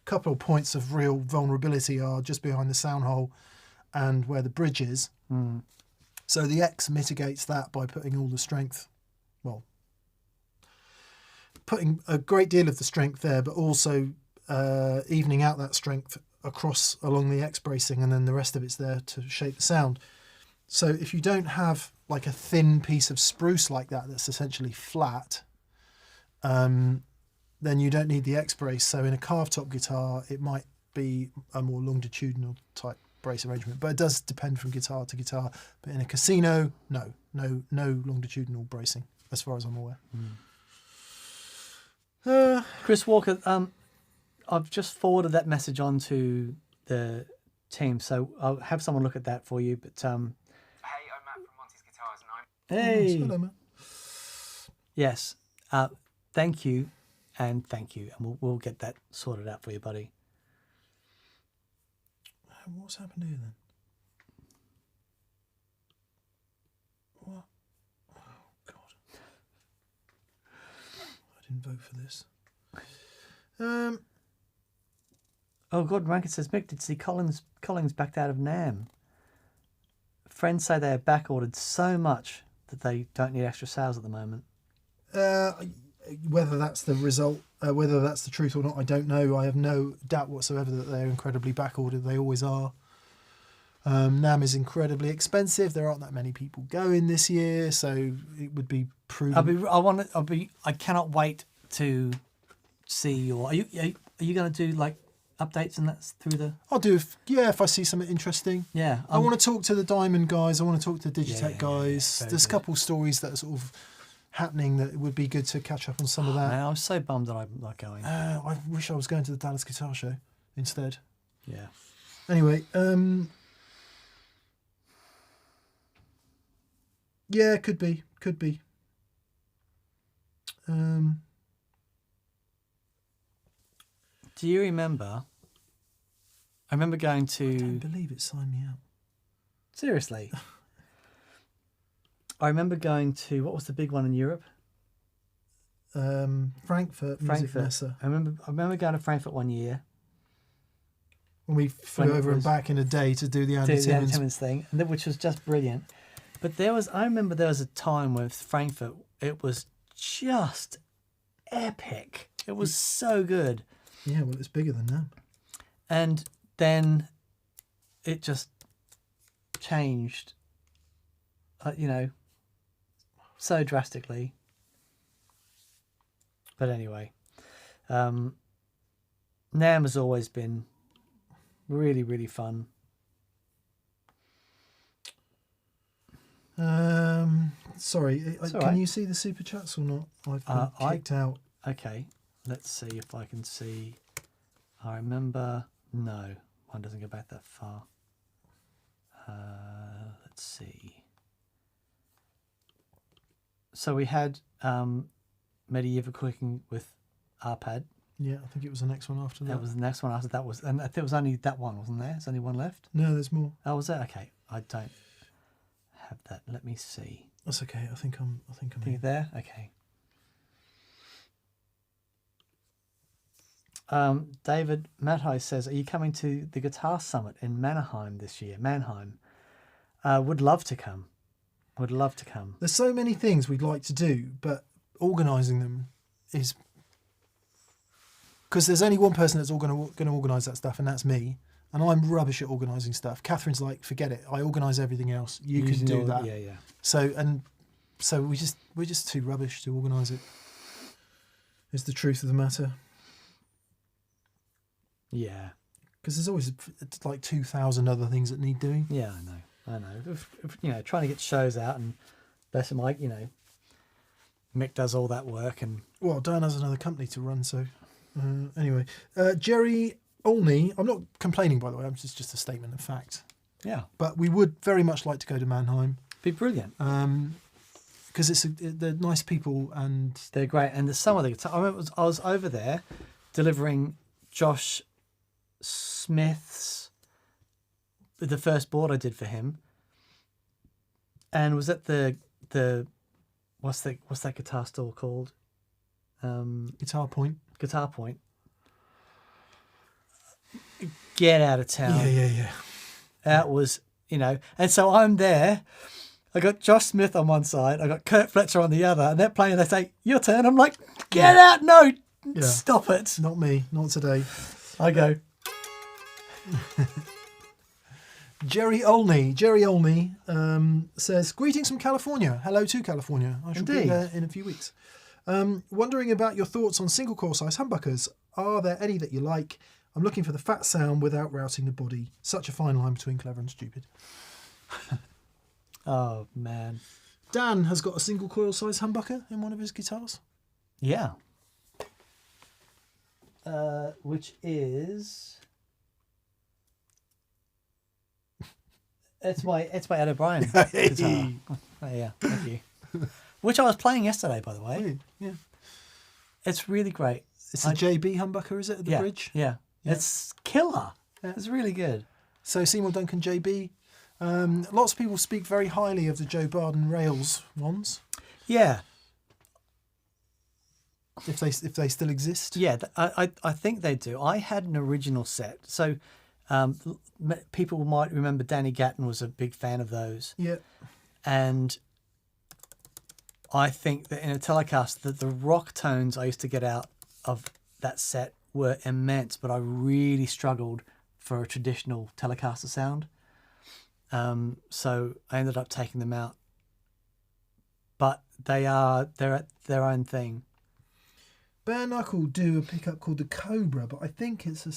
couple of points of real vulnerability are just behind the sound hole and where the bridge is. So the X mitigates that by putting all the strength, well, putting a great deal of the strength there, but also evening out that strength across along the X bracing, and then the rest of it's there to shape the sound. So if you don't have like a thin piece of spruce like that that's essentially flat, then you don't need the X brace. So in a carved top guitar, it might be a more longitudinal type brace arrangement, but it does depend from guitar to guitar. But in a casino, no longitudinal bracing, as far as I'm aware. Chris Walker, I've just forwarded that message on to the team, so I'll have someone look at that for you. But Hey, I'm Matt from Monty's Guitars, and I'm... hey, Hello, man. yes, thank you, and we'll get that sorted out for you, buddy. What's happened here then? What? Oh God! I didn't vote for this. Oh, Gordon Rankin says, Mick, did you see Collins backed out of NAMM? Friends say they are back ordered so much that they don't need extra sales at the moment. Whether that's the result, whether that's the truth or not, I don't know. I have no doubt whatsoever that they're incredibly back ordered. They always are. NAMM is incredibly expensive. There aren't that many people going this year, so it would be prudent. I cannot wait to see your. Are you going to do like updates and that's through the? I'll do if I see something interesting. Yeah, I want to talk to the Diamond guys. I want to talk to the Digitech guys. very There's a good. couple stories that are sort of happening that it would be good to catch up on some of that. Man, I'm so bummed that I'm not going. I wish I was going to the Dallas Guitar Show instead. Yeah. Anyway, yeah, could be. Do you remember? I remember going to. I don't believe it signed me out. Seriously. I remember going to, what was the big one in Europe? Frankfurt. Music Frankfurt. Messe. I remember going to Frankfurt one year. When we flew When it over and was- back in a day to do the Andy The Andy Timmons. Timmons thing, which was just brilliant. But I remember there was a time with Frankfurt, it was just epic. It was so good. Yeah, well, it's bigger than that. And then it just changed, so drastically. But anyway, NAMM has always been really, really fun. Sorry, It's all can right. you see the super chats or not? I've been kicked out. Okay, let's see if I can see. I remember. No, one doesn't go back that far. Let's see. So we had medieval cooking with Arpad. Yeah, I think it was the next one after that. That was the next one after that was, and I think it was only that one, wasn't there? There's only one left. No, there's more. Oh, was there? Okay, I don't have that. Let me see. That's okay. I think I'm Think in. there? Okay. David Mathai says, are you coming to the Guitar Summit in Mannheim this year? Mannheim. Would love to come. Would love to come. There's so many things we'd like to do, but organising them is because there's only one person that's going to organise that stuff, and that's me. And I'm rubbish at organising stuff. Catherine's like, forget it. I organise everything else. You can do that. Yeah. So we're just too rubbish to organise it. Is the truth of the matter. Yeah. Because there's always like 2,000 other things that need doing. Yeah, I know. If, trying to get shows out, and bless him, like, Mick does all that work, and Well, Dan has another company to run, so anyway. Jerry Olney, I'm not complaining, by the way, it's just a statement of fact. yeah, But we would very much like to go to Mannheim be brilliant. because they're nice people and They're great, and there's some of the guitar. I remember I was over there delivering Josh Smith's the first board I did for him, and was at the what's that guitar store called? Guitar Point. Guitar Point. Get out of town. Yeah. That was, and so I'm there. I got Josh Smith on one side, I got Kurt Fletcher on the other, and they're playing. They say, "Your turn." I'm like, "Get out! No, Yeah. stop it!" Not me, not today. I go, Jerry Olney says, greetings from California. Hello to California. I shall be Indeed. there in a few weeks. Wondering about your thoughts on single coil size humbuckers. Are there any that you like? I'm looking for the fat sound without routing the body. Such a fine line between clever and stupid. Oh, man. Dan has got a single coil size humbucker in one of his guitars. Yeah. Which is... It's my Ed O'Brien guitar. Oh, yeah, thank you. Which I was playing yesterday, by the way. Yeah. It's really great. It's a JB humbucker, is it, at the bridge? Yeah. It's killer. Yeah. It's really good. So Seymour Duncan JB. Lots of people speak very highly of the Joe Barden Rails ones, Yeah. if they still exist. Yeah, I think they do. I had an original set. So people might remember Danny Gatton was a big fan of those. Yeah. And I think that in a Telecaster, that the rock tones I used to get out of that set were immense, but I really struggled for a traditional Telecaster sound. So I ended up taking them out. But they're their own thing. Bare Knuckle do a pickup called the Cobra, but I think it's a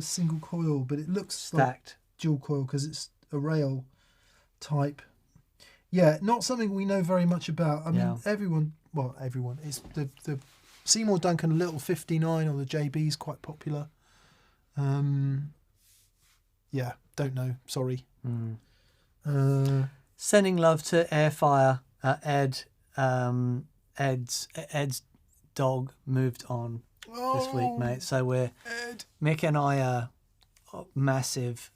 single coil, but it looks Stacked. like dual coil because it's a rail type. Yeah, not something we know very much about. I mean, everyone. It's the Seymour Duncan Little 59 or the JB is quite popular. Yeah, don't know. Sorry. Sending love to Airfire. Ed. Ed's dog moved on this week, mate. So Mick and I are massive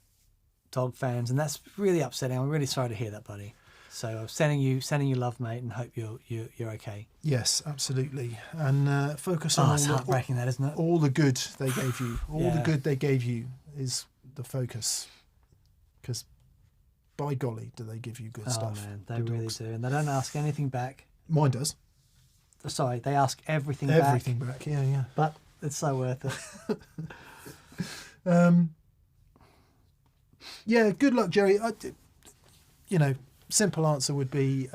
dog fans, and that's really upsetting. I'm really sorry to hear that, buddy. So I'm sending you love, mate, and hope you're okay. Yes, absolutely. And focus on it's heartbreaking, that, isn't it? all the good they gave you. All the Yeah. good they gave you is the focus. Because by golly, do they give you good stuff. Oh, man, they the really dogs. do. And they don't ask anything back. Mine does. Sorry, they ask everything back. Everything back. Yeah. But it's so worth it. Yeah, good luck, Jerry. Simple answer would be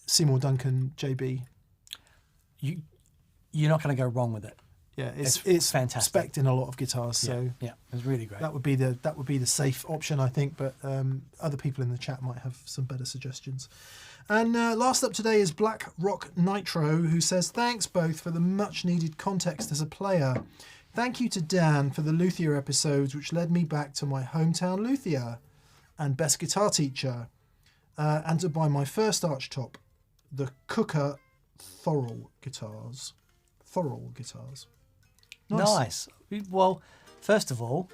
Seymour Duncan JB. You're not going to go wrong with it. Yeah, It's fantastic. Spec'd in a lot of guitars, so Yeah, it's really great. that would be the safe option, I think. But other people in the chat might have some better suggestions. And last up today is Black Rock Nitro, who says, thanks both for the much needed context as a player. Thank you to Dan for the luthier episodes, which led me back to my hometown luthier and best guitar teacher, and to buy my first archtop, the Cooker Thorol guitars. Nice. Well, first of all,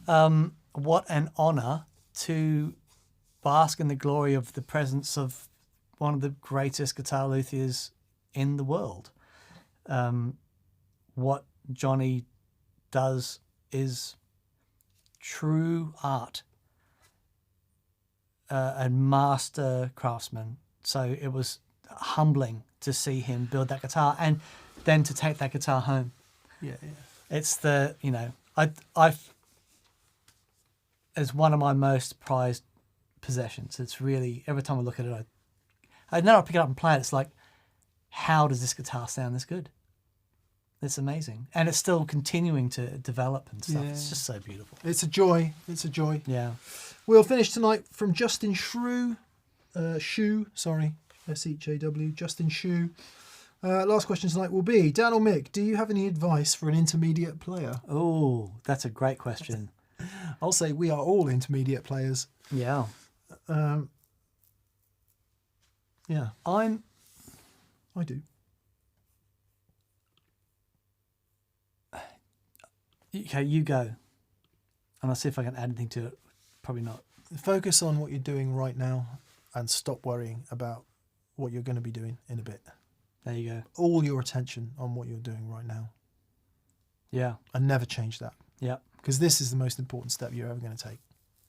what an honour to bask in the glory of the presence of one of the greatest guitar luthiers in the world. What Johnny does is true art. A master craftsman. So it was humbling to see him build that guitar and then to take that guitar home. Yeah. It's I've it's one of my most prized possessions. It's really, every time I look at it, I know I pick it up and play it. It's like, how does this guitar sound this good? It's amazing, and it's still continuing to develop and stuff. Yeah. It's just so beautiful. It's a joy. Yeah. We'll finish tonight from Justin Shrew. S-H-A-W, Justin Shrew. Last question tonight will be, Dan or Mick, do you have any advice for an intermediate player? Oh, that's a great question. I'll say we are all intermediate players. Yeah. Yeah, I do. Okay, you go. And I'll see if I can add anything to it. Probably not. Focus on what you're doing right now and stop worrying about what you're going to be doing in a bit. There you go. All your attention on what you're doing right now. Yeah. And never change that. Yeah. Because this is the most important step you're ever going to take.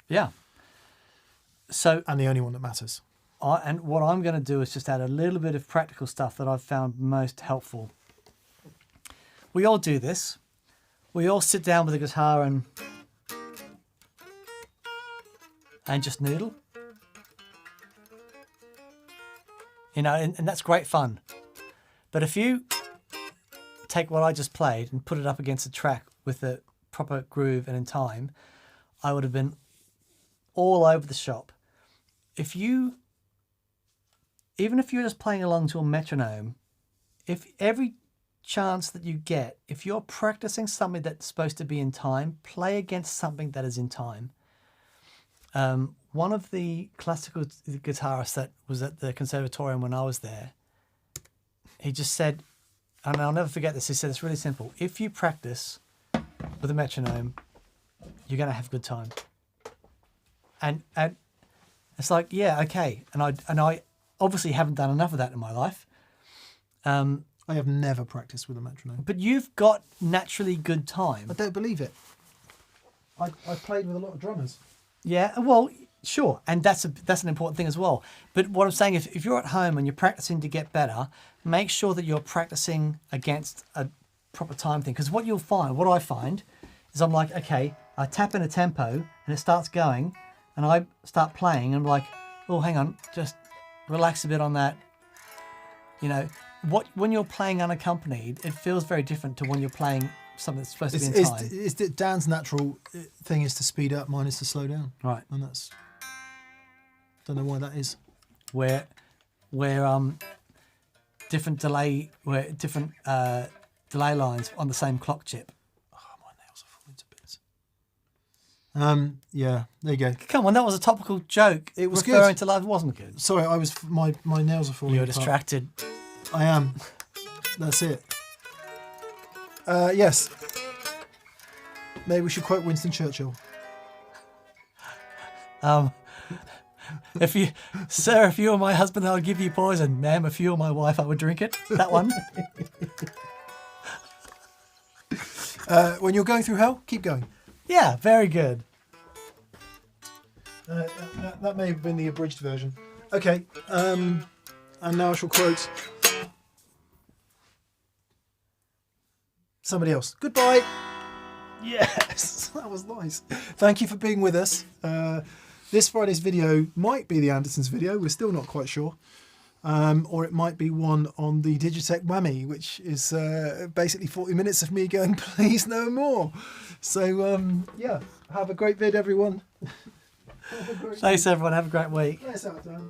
Yeah. So, And the only one that matters. and what I'm going to do is just add a little bit of practical stuff that I've found most helpful. We all do this. we all sit down with a guitar and just noodle. You know, and that's great fun. But if you take what I just played and put it up against a track with a proper groove and in time, I would have been all over the shop. Even if you're just playing along to a metronome, if every chance that you get, if you're practicing something that's supposed to be in time, play against something that is in time. One of the classical guitarists that was at the conservatorium when I was there, he just said, and I'll never forget this, he said, it's really simple. If you practice with a metronome, you're going to have a good time. And it's like, yeah, okay. And I obviously haven't done enough of that in my life. I have never practiced with a metronome. But you've got naturally good time. I don't believe it. I played with a lot of drummers. Yeah, well, sure. And that's an important thing as well. But what I'm saying, if you're at home and you're practicing to get better, make sure that you're practicing against a proper time thing. Because what I find, is I'm like, okay, I tap in a tempo and it starts going and I start playing and I'm like, oh, hang on, just relax a bit on that. You know, when you're playing unaccompanied, it feels very different to when you're playing something that's supposed to be in time. Dan's natural thing is to speed up, mine is to slow down. Right. And don't know why that is. Where different delay lines on the same clock chip. Oh, my nails are falling to bits. Yeah, there you go. Come on, that was a topical joke. It was referring good. to life. It wasn't good. Sorry, my nails are falling You're apart. distracted. I am. That's it. Yes. Maybe we should quote Winston Churchill. If you were my husband, I would give you poison. Ma'am, if you were my wife, I would drink it. That one. When you're going through hell, keep going. Yeah, very good. That may have been the abridged version. Okay. And now I shall quote somebody else. Goodbye. Yes, that was nice. Thank you for being with us. This Friday's video might be the Andersons video. We're still not quite sure. Or it might be one on the Digitech Whammy, which is basically 40 minutes of me going, please no more. So, yeah, have a great vid, everyone. Thanks, everyone. Have a great week. Yes, Dan.